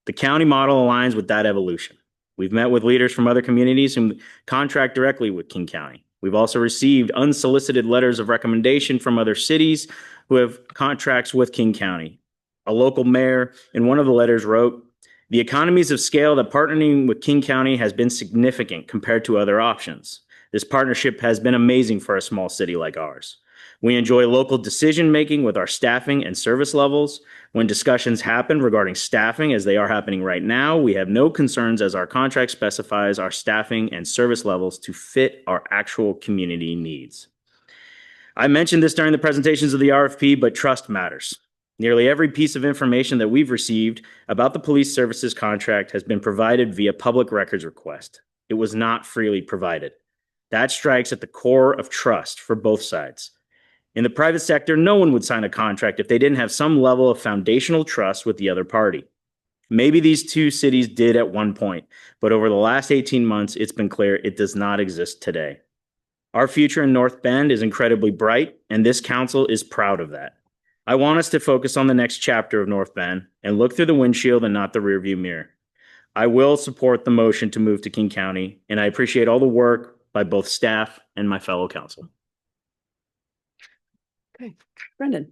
The county model aligns with that evolution. We've met with leaders from other communities who contract directly with King County. We've also received unsolicited letters of recommendation from other cities who have contracts with King County. A local mayor in one of the letters wrote, "The economies of scale that partnering with King County has been significant compared to other options. This partnership has been amazing for a small city like ours. We enjoy local decision-making with our staffing and service levels. When discussions happen regarding staffing, as they are happening right now, we have no concerns as our contract specifies our staffing and service levels to fit our actual community needs." I mentioned this during the presentations of the RFP, but trust matters. Nearly every piece of information that we've received about the police services contract has been provided via public records request. It was not freely provided. That strikes at the core of trust for both sides. In the private sector, no one would sign a contract if they didn't have some level of foundational trust with the other party. Maybe these two cities did at one point, but over the last 18 months, it's been clear it does not exist today. Our future in North Bend is incredibly bright, and this council is proud of that. I want us to focus on the next chapter of North Bend and look through the windshield and not the rearview mirror. I will support the motion to move to King County, and I appreciate all the work by both staff and my fellow council. Okay, Brendan.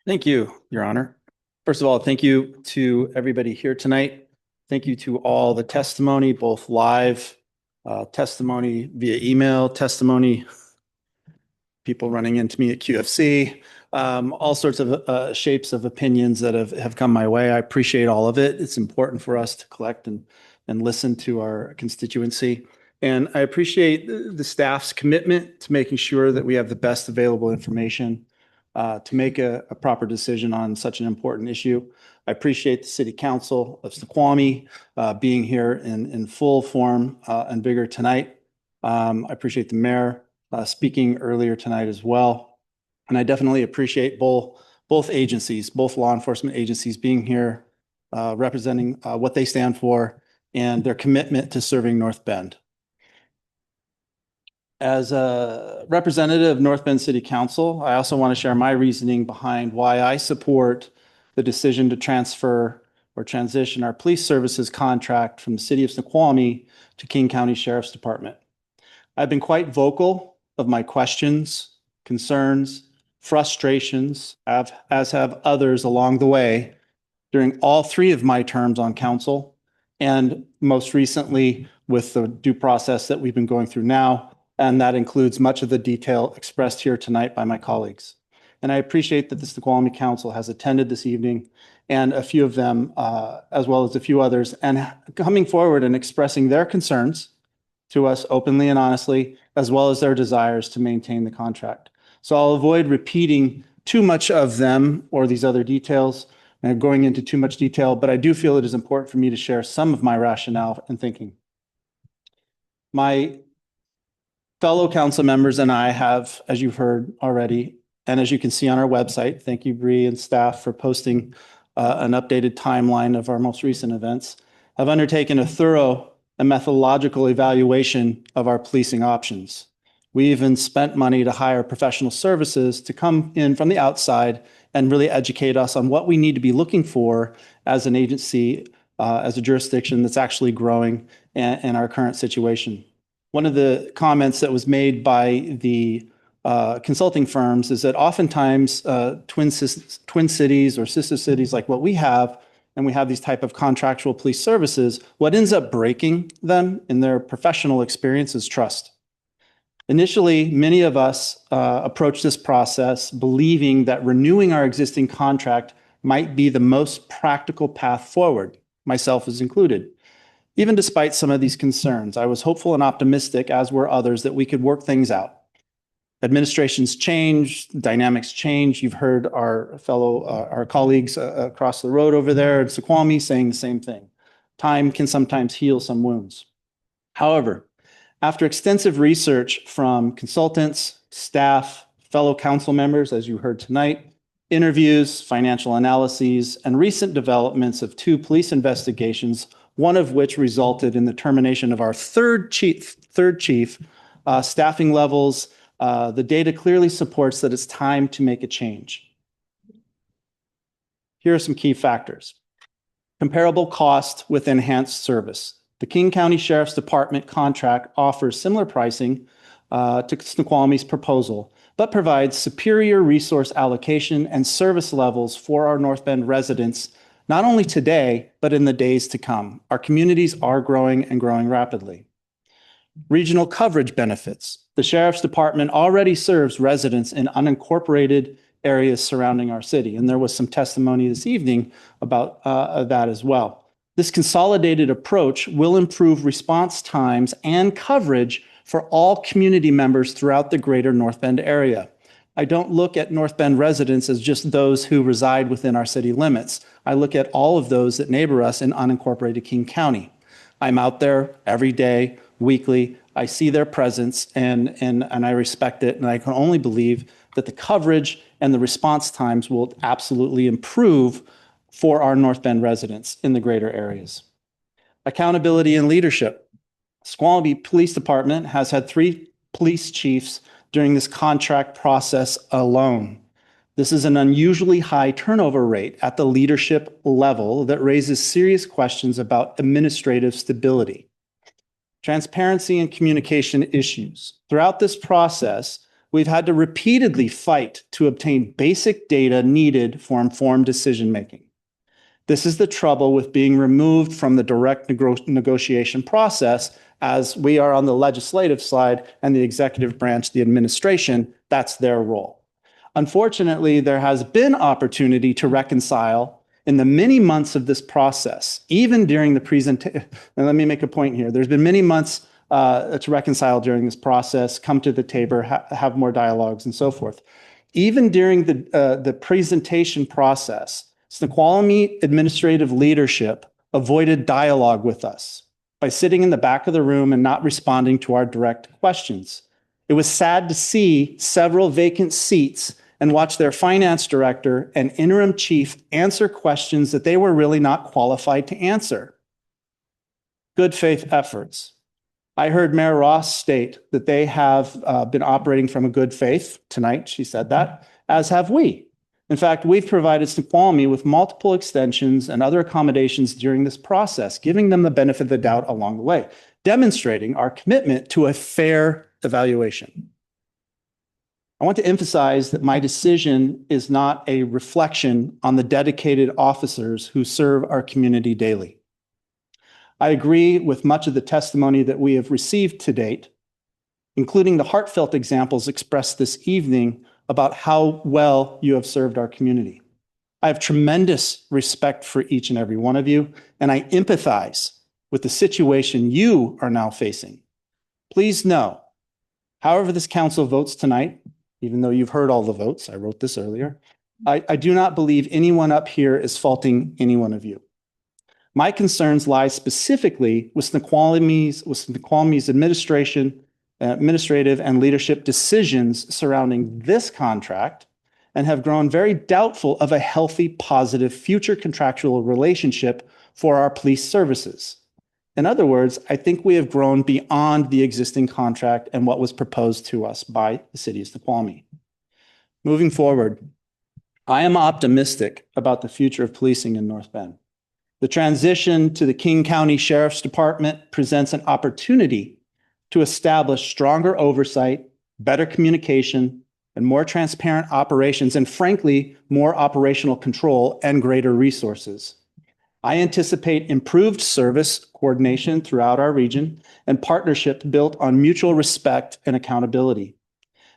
Thank you, Your Honor. First of all, thank you to everybody here tonight. Thank you to all the testimony, both live testimony via email, testimony, people running into me at QFC, all sorts of shapes of opinions that have come my way. I appreciate all of it. It's important for us to collect and listen to our constituency. And I appreciate the staff's commitment to making sure that we have the best available information to make a proper decision on such an important issue. I appreciate the City Council of Snoqualmie being here in full form and vigor tonight. I appreciate the mayor speaking earlier tonight as well. And I definitely appreciate both agencies, both law enforcement agencies being here representing what they stand for and their commitment to serving North Bend. As a representative of North Bend City Council, I also want to share my reasoning behind why I support the decision to transfer or transition our police services contract from the City of Snoqualmie to King County Sheriff's Department. I've been quite vocal of my questions, concerns, frustrations, as have others along the way during all three of my terms on council, and most recently with the due process that we've been going through now. And that includes much of the detail expressed here tonight by my colleagues. And I appreciate that the Snoqualmie Council has attended this evening, and a few of them, as well as a few others, and coming forward and expressing their concerns to us openly and honestly, as well as their desires to maintain the contract. So I'll avoid repeating too much of them or these other details and going into too much detail, but I do feel it is important for me to share some of my rationale and thinking. My fellow council members and I have, as you've heard already, and as you can see on our website, thank you, Bree and staff, for posting an updated timeline of our most recent events, have undertaken a thorough and methodological evaluation of our policing options. We even spent money to hire professional services to come in from the outside and really educate us on what we need to be looking for as an agency, as a jurisdiction that's actually growing in our current situation. One of the comments that was made by the consulting firms is that oftentimes twin cities or sister cities like what we have and we have these type of contractual police services, what ends up breaking them in their professional experience is trust. Initially, many of us approached this process believing that renewing our existing contract might be the most practical path forward, myself as included. Even despite some of these concerns, I was hopeful and optimistic, as were others, that we could work things out. Administrations change, dynamics change. You've heard our colleagues across the road over there in Suquamish saying the same thing. Time can sometimes heal some wounds. However, after extensive research from consultants, staff, fellow council members, as you heard tonight, interviews, financial analyses, and recent developments of 2 police investigations, one of which resulted in the termination of our third chief, staffing levels, the data clearly supports that it's time to make a change. Here are some key factors. Comparable cost with enhanced service. The King County Sheriff's Department contract offers similar pricing to Snoqualmie's proposal, but provides superior resource allocation and service levels for our North Bend residents, not only today, but in the days to come. Our communities are growing and growing rapidly. Regional coverage benefits. The Sheriff's Department already serves residents in unincorporated areas surrounding our city, and there was some testimony this evening about that as well. This consolidated approach will improve response times and coverage for all community members throughout the greater North Bend area. I don't look at North Bend residents as just those who reside within our city limits. I look at all of those that neighbor us in unincorporated King County. I'm out there every day, weekly. I see their presence and I respect it. And I can only believe that the coverage and the response times will absolutely improve for our North Bend residents in the greater areas. Accountability and leadership. Squamish Police Department has had 3 police chiefs during this contract process alone. This is an unusually high turnover rate at the leadership level that raises serious questions about administrative stability. Transparency and communication issues. Throughout this process, we've had to repeatedly fight to obtain basic data needed for informed decision-making. This is the trouble with being removed from the direct negotiation process, as we are on the legislative side and the executive branch, the administration, that's their role. Unfortunately, there has been opportunity to reconcile in the many months of this process, even during the presentation. And let me make a point here. There's been many months to reconcile during this process, come to the table, have more dialogues and so forth. Even during the presentation process, Snoqualmie administrative leadership avoided dialogue with us by sitting in the back of the room and not responding to our direct questions. It was sad to see several vacant seats and watch their finance director and interim chief answer questions that they were really not qualified to answer. Good faith efforts. I heard Mayor Ross state that they have been operating from a good faith. Tonight, she said that, as have we. In fact, we've provided Snoqualmie with multiple extensions and other accommodations during this process, giving them the benefit of the doubt along the way, demonstrating our commitment to a fair evaluation. I want to emphasize that my decision is not a reflection on the dedicated officers who serve our community daily. I agree with much of the testimony that we have received to date, including the heartfelt examples expressed this evening about how well you have served our community. I have tremendous respect for each and every one of you, and I empathize with the situation you are now facing. Please know, however this council votes tonight, even though you've heard all the votes, I wrote this earlier, I do not believe anyone up here is faulting any one of you. My concerns lie specifically with Snoqualmie's administrative and leadership decisions surrounding this contract, and have grown very doubtful of a healthy, positive future contractual relationship for our police services. In other words, I think we have grown beyond the existing contract and what was proposed to us by the city of Snoqualmie. Moving forward, I am optimistic about the future of policing in North Bend. The transition to the King County Sheriff's Department presents an opportunity to establish stronger oversight, better communication, and more transparent operations, and frankly, more operational control and greater resources. I anticipate improved service coordination throughout our region and partnership built on mutual respect and accountability.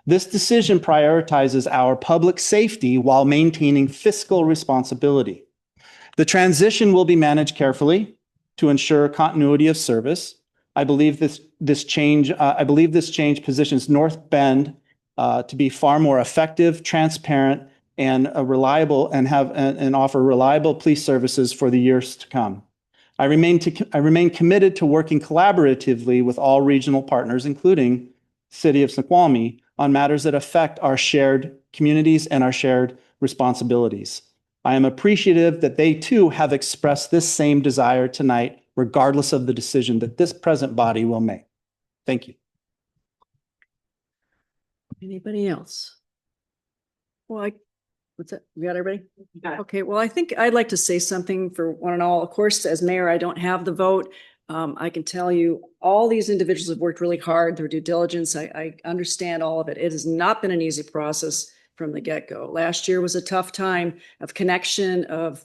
This decision prioritizes our public safety while maintaining fiscal responsibility. The transition will be managed carefully to ensure continuity of service. I believe this change positions North Bend to be far more effective, transparent, and reliable, and offer reliable police services for the years to come. I remain committed to working collaboratively with all regional partners, including City of Snoqualmie, on matters that affect our shared communities and our shared responsibilities. I am appreciative that they too have expressed this same desire tonight, regardless of the decision that this present body will make. Thank you. Anybody else? Well, what's that? You got everybody? Okay, well, I think I'd like to say something for one and all. Of course, as mayor, I don't have the vote. I can tell you all these individuals have worked really hard, their due diligence. I understand all of it. It has not been an easy process from the get-go. Last year was a tough time of connection, of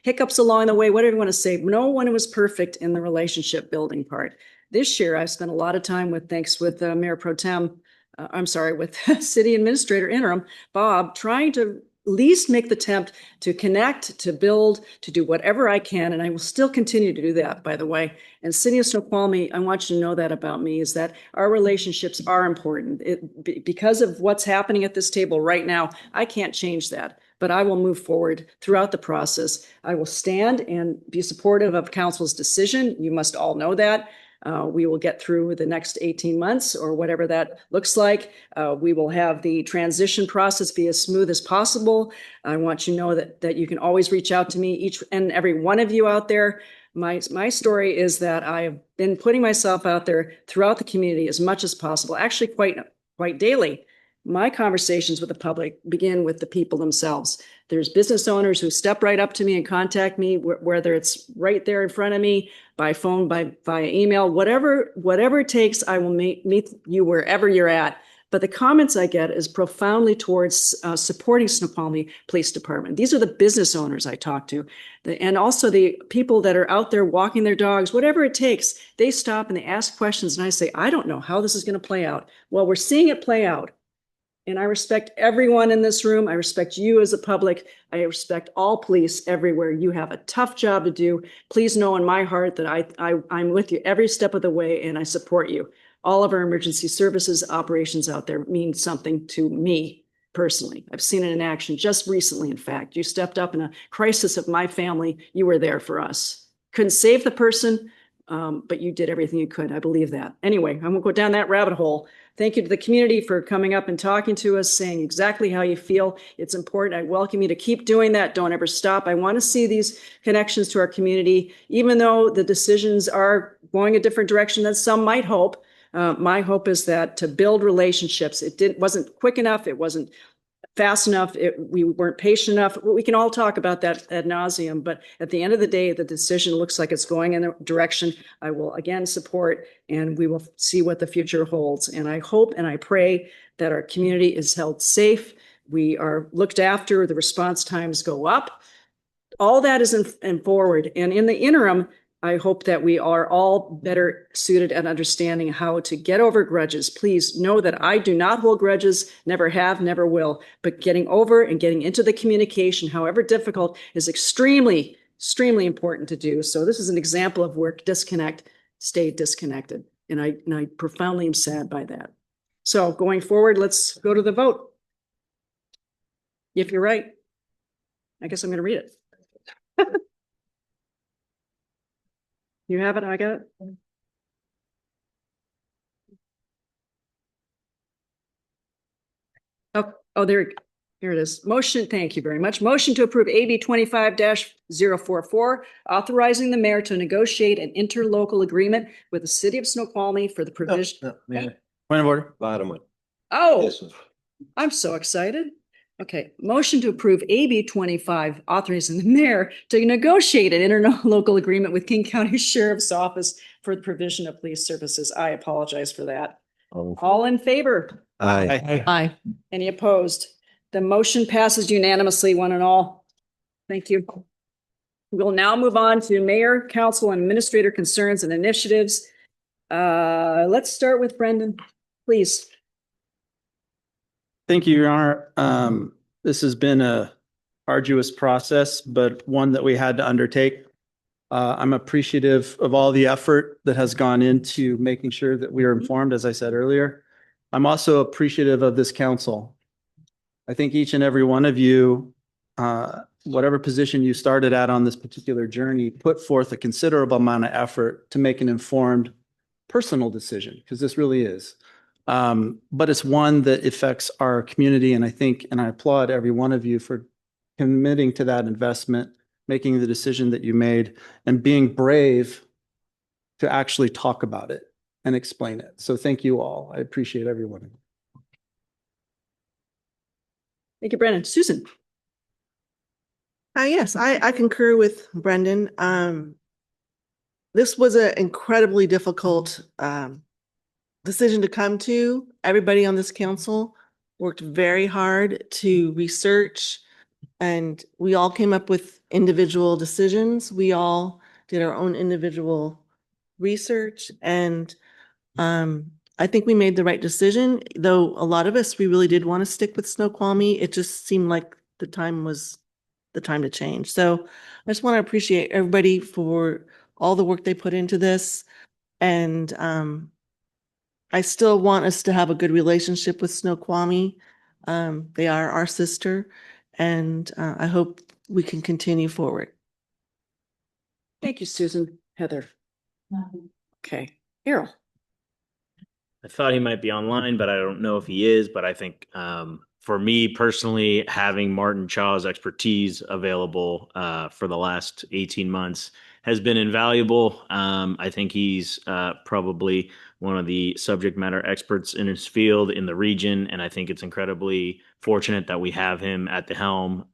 hiccups along the way, whatever you want to say. No one was perfect in the relationship building part. This year, I've spent a lot of time with Mayor Pro Tem, with City Administrator Interim, Bob, trying to at least make the attempt to connect, to build, to do whatever I can. And I will still continue to do that, by the way. And City of Snoqualmie, I want you to know that about me, is that our relationships are important. Because of what's happening at this table right now, I can't change that. But I will move forward throughout the process. I will stand and be supportive of council's decision. You must all know that. We will get through the next 18 months or whatever that looks like. We will have the transition process be as smooth as possible. I want you to know that you can always reach out to me, each and every one of you out there. My story is that I've been putting myself out there throughout the community as much as possible, actually quite daily. My conversations with the public begin with the people themselves. There's business owners who step right up to me and contact me, whether it's right there in front of me, by phone, via email, whatever it takes. I will meet you wherever you're at. But the comments I get is profoundly towards supporting Snoqualmie Police Department. These are the business owners I talk to, and also the people that are out there walking their dogs, whatever it takes. They stop and they ask questions, and I say, I don't know how this is going to play out. Well, we're seeing it play out. And I respect everyone in this room. I respect you as a public. I respect all police everywhere. You have a tough job to do. Please know in my heart that I'm with you every step of the way, and I support you. All of our emergency services operations out there mean something to me personally. I've seen it in action just recently, in fact. You stepped up in a crisis of my family. You were there for us. Couldn't save the person, but you did everything you could. I believe that. Anyway, I won't go down that rabbit hole. Thank you to the community for coming up and talking to us, saying exactly how you feel. It's important. I welcome you to keep doing that. Don't ever stop. I want to see these connections to our community, even though the decisions are going a different direction than some might hope. My hope is that to build relationships, wasn't quick enough. It wasn't fast enough. We weren't patient enough. We can all talk about that ad nauseum, but at the end of the day, the decision looks like it's going in the direction I will again support, and we will see what the future holds. And I hope and I pray that our community is held safe. We are looked after. The response times go up. All that is in forward. And in the interim, I hope that we are all better suited at understanding how to get over grudges. Please know that I do not hold grudges, never have, never will. But getting over and getting into the communication, however difficult, is extremely, extremely important to do. So this is an example of where stay disconnected. And I profoundly am sad by that. So going forward, let's go to the vote. If you're right, I guess I'm going to read it. You have it? I got it. Oh, here it is. Motion. Thank you very much. Motion to approve AB 25-044, authorizing the mayor to negotiate an interlocal agreement with the city of Snoqualmie for the provision. Point of order. Bottom one. Oh, I'm so excited. Okay, motion to approve AB 25, authorizing the mayor to negotiate an interlocal agreement with King County Sheriff's Office for the provision of police services. I apologize for that. All in favor? Aye. Aye. Any opposed? The motion passes unanimously, one and all. Thank you. We'll now move on to mayor, council, and administrator concerns and initiatives. Let's start with Brendan, please. Thank you, Your Honor. This has been a arduous process, but one that we had to undertake. I'm appreciative of all the effort that has gone into making sure that we are informed, as I said earlier. I'm also appreciative of this council. I think each and every one of you, whatever position you started at on this particular journey, put forth a considerable amount of effort to make an informed personal decision, because this really is. But it's one that affects our community, and I applaud every one of you for committing to that investment, making the decision that you made, and being brave to actually talk about it and explain it. So thank you all. I appreciate everyone. Thank you, Brendan. Susan. Yes, I concur with Brendan. This was an incredibly difficult decision to come to. Everybody on this council worked very hard to research, and we all came up with individual decisions. We all did our own individual research, and I think we made the right decision, though a lot of us, we really did want to stick with Snoqualmie. It just seemed like the time was the time to change. So I just want to appreciate everybody for all the work they put into this. And I still want us to have a good relationship with Snoqualmie. They are our sister, and I hope we can continue forward. Thank you, Susan. Heather. Okay. Errol. I thought he might be online, but I don't know if he is. But I think for me personally, having Martin Chaw's expertise available for the last 18 months has been invaluable. I think he's probably one of the subject matter experts in his field in the region, and I think it's incredibly fortunate that we have him at the helm.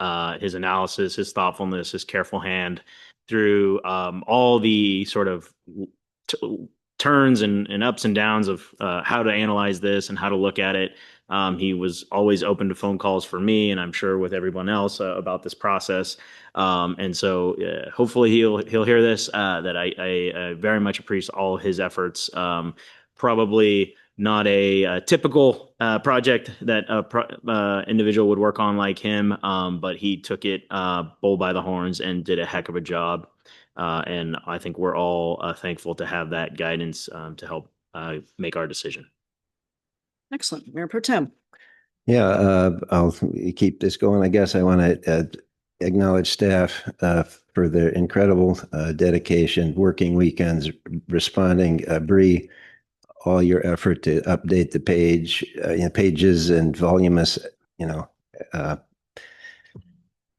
His analysis, his thoughtfulness, his careful hand through all the sort of turns and ups and downs of how to analyze this and how to look at it. He was always open to phone calls for me, and I'm sure with everyone else about this process. And so hopefully he'll hear this, that I very much appreciate all his efforts. Probably not a typical project that individual would work on like him, but he took it bull by the horns and did a heck of a job. And I think we're all thankful to have that guidance to help make our decision. Excellent. Mayor Pro Tem. Yeah, I'll keep this going. I guess I want to acknowledge staff for their incredible dedication, working weekends, responding. Bree, all your effort to update the pages and voluminous,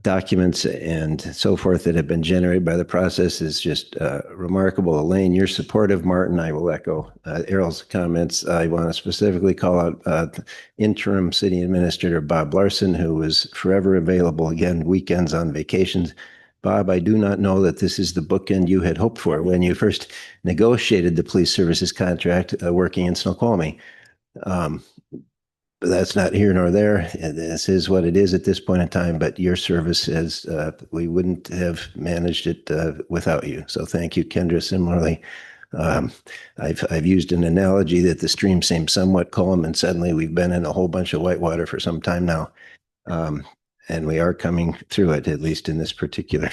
documents and so forth that have been generated by the process is just remarkable. Elaine, you're supportive. Martin, I will echo Errol's comments. I want to specifically call out interim city administrator Bob Larson, who was forever available, again, weekends on vacations. Bob, I do not know that this is the bookend you had hoped for when you first negotiated the police services contract working in Snoqualmie. But that's not here nor there. This is what it is at this point in time. But your service is, we wouldn't have managed it without you. So thank you, Kendra. Similarly, I've used an analogy that the stream seems somewhat calm, and suddenly we've been in a whole bunch of whitewater for some time now. And we are coming through it, at least in this particular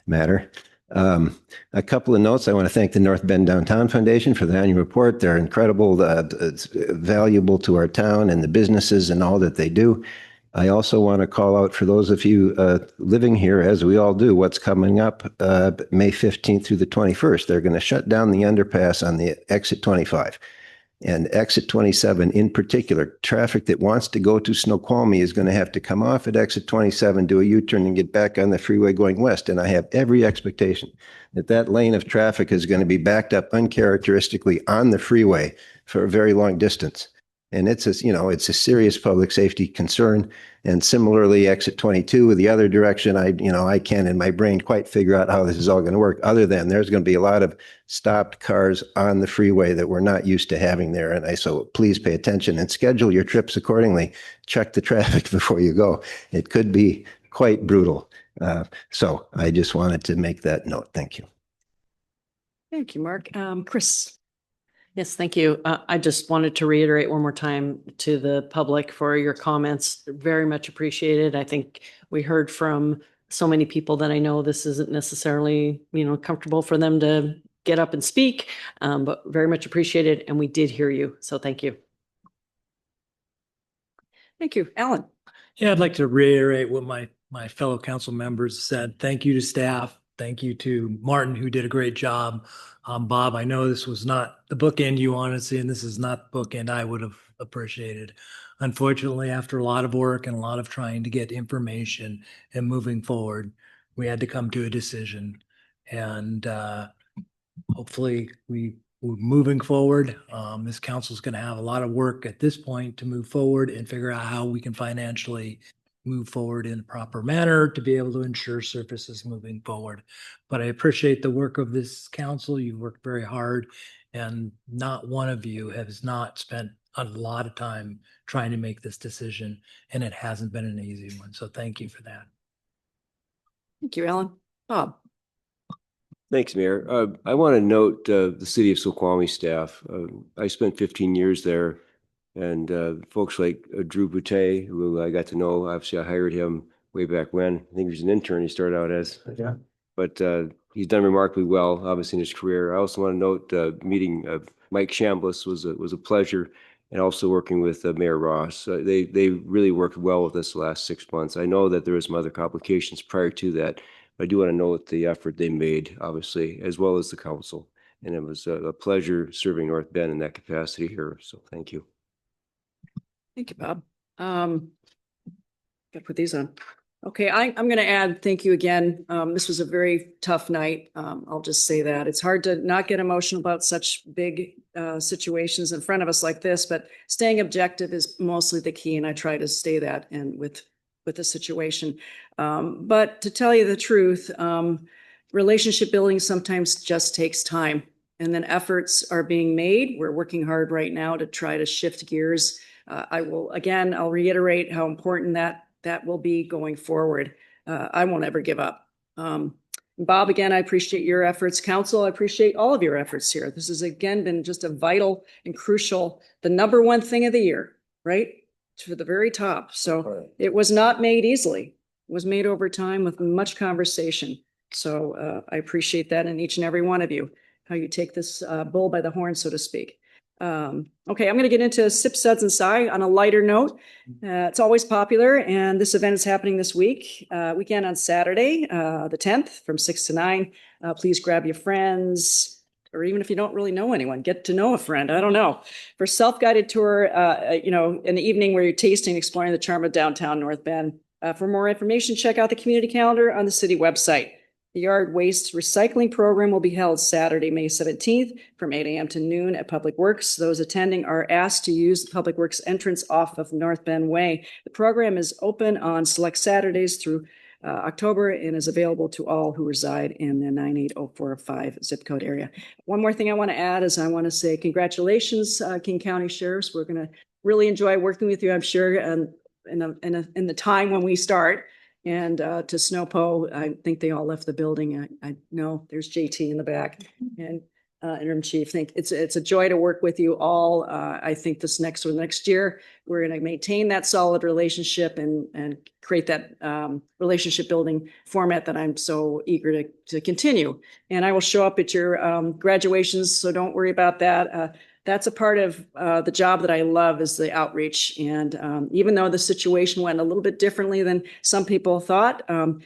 matter. A couple of notes. I want to thank the North Bend Downtown Foundation for the annual report. They're incredible. It's valuable to our town and the businesses and all that they do. I also want to call out for those of you living here, as we all do, what's coming up May 15th through the 21st. They're going to shut down the underpass on the exit 25. And exit 27 in particular. Traffic that wants to go to Snoqualmie is going to have to come off at exit 27, do a U-turn and get back on the freeway going west. And I have every expectation that that lane of traffic is going to be backed up uncharacteristically on the freeway for a very long distance. And it's a serious public safety concern. And similarly, exit 22 with the other direction, I can't in my brain quite figure out how this is all going to work, other than there's going to be a lot of stopped cars on the freeway that we're not used to having there. And so please pay attention and schedule your trips accordingly. Check the traffic before you go. It could be quite brutal. So I just wanted to make that note. Thank you. Thank you, Mark. Chris. Yes, thank you. I just wanted to reiterate one more time to the public for your comments. Very much appreciated. I think we heard from so many people that I know this isn't necessarily, comfortable for them to get up and speak, but very much appreciated. And we did hear you. So thank you. Thank you. Alan. Yeah, I'd like to reiterate what my fellow council members said. Thank you to staff. Thank you to Martin, who did a great job. Bob, I know this was not the bookend you wanted to see, and this is not the bookend I would have appreciated. Unfortunately, after a lot of work and a lot of trying to get information and moving forward, we had to come to a decision. And hopefully we're moving forward. This council is going to have a lot of work at this point to move forward and figure out how we can financially move forward in a proper manner to be able to ensure services moving forward. But I appreciate the work of this council. You've worked very hard, and not one of you has not spent a lot of time trying to make this decision, and it hasn't been an easy one. So thank you for that. Thank you, Alan. Bob. Thanks, Mayor. I want to note the city of Snoqualmie staff. I spent 15 years there, and folks like Drew Boutet, who I got to know. Obviously, I hired him way back when. I think he was an intern. He started out as, Yeah. but he's done remarkably well, obviously, in his career. I also want to note meeting Mike Chambliss was a pleasure, and also working with Mayor Ross. They really worked well with us the last 6 months. I know that there was some other complications prior to that. I do want to note the effort they made, obviously, as well as the council. And it was a pleasure serving North Bend in that capacity here. So thank you. Thank you, Bob. Gotta put these on. Okay, I'm going to add thank you again. This was a very tough night. I'll just say that. It's hard to not get emotional about such big situations in front of us like this, but staying objective is mostly the key, and I try to stay that and with the situation. But to tell you the truth, relationship building sometimes just takes time, and then efforts are being made. We're working hard right now to try to shift gears. I'll reiterate how important that will be going forward. I won't ever give up. Bob, again, I appreciate your efforts. Council, I appreciate all of your efforts here. This has again been just a vital and crucial, the number one thing of the year, right? To the very top. So it was not made easily. It was made over time with much conversation. So I appreciate that in each and every one of you, how you take this bull by the horn, so to speak. Okay, I'm going to get into Sip, Suds, and Sigh on a lighter note. It's always popular, and this event is happening this weekend on Saturday, the 10th from 6 to 9. Please grab your friends, or even if you don't really know anyone, get to know a friend. I don't know. For self-guided tour, in the evening where you're tasting, exploring the charm of downtown North Bend. For more information, check out the community calendar on the city website. The yard waste recycling program will be held Saturday, May 17th from 8 a.m. to noon at Public Works. Those attending are asked to use the Public Works entrance off of North Bend Way. The program is open on select Saturdays through October and is available to all who reside in the 98045 zip code area. One more thing I want to add is I want to say congratulations, King County Sheriffs. We're going to really enjoy working with you, I'm sure, in the time when we start. And to Snowpo, I think they all left the building. I know there's JT in the back and interim chief. I think it's a joy to work with you all. I think this next year, we're going to maintain that solid relationship and create that relationship building format that I'm so eager to continue. And I will show up at your graduations, so don't worry about that. That's a part of the job that I love, is the outreach. And even though the situation went a little bit differently than some people thought,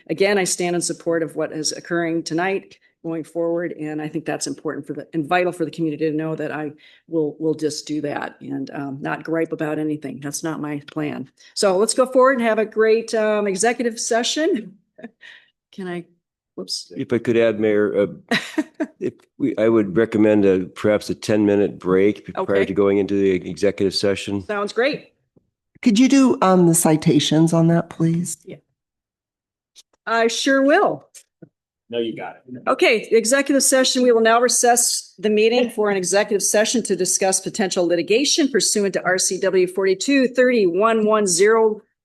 again, I stand in support of what is occurring tonight going forward. And I think that's important and vital for the community to know that I will just do that and not gripe about anything. That's not my plan. So let's go forward and have a great executive session. If I could add, Mayor, I would recommend perhaps a 10-minute break prior to going into the executive session. Sounds great. Could you do the citations on that, please? Yeah. I sure will. No, you got it. Okay, executive session. We will now recess the meeting for an executive session to discuss potential litigation pursuant to RCW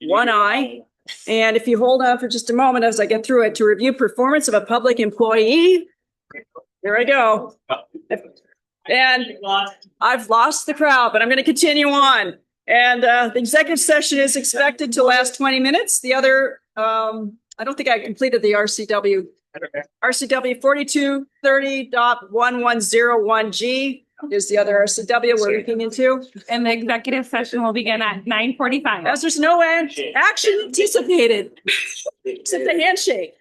42301101I. And if you hold on for just a moment as I get through it, to review performance of a public employee. Here I go. And I've lost the crowd, but I'm going to continue on. And the executive session is expected to last 20 minutes. The other, I don't think I completed the RCW 4230.1101G is the other RCW we're looking into. And the executive session will begin at 9:45. As there's no action anticipated, except a handshake.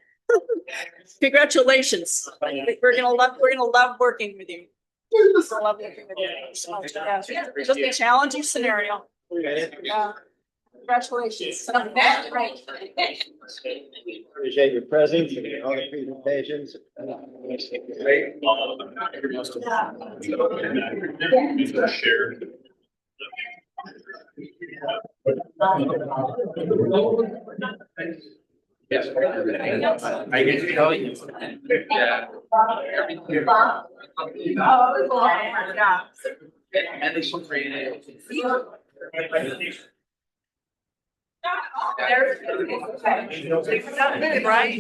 Congratulations. We're gonna love working with you. Just a challenging scenario. Congratulations. Appreciate your presence and all the presentations. Yes, I get to tell you. Yeah. And they should create it. Right?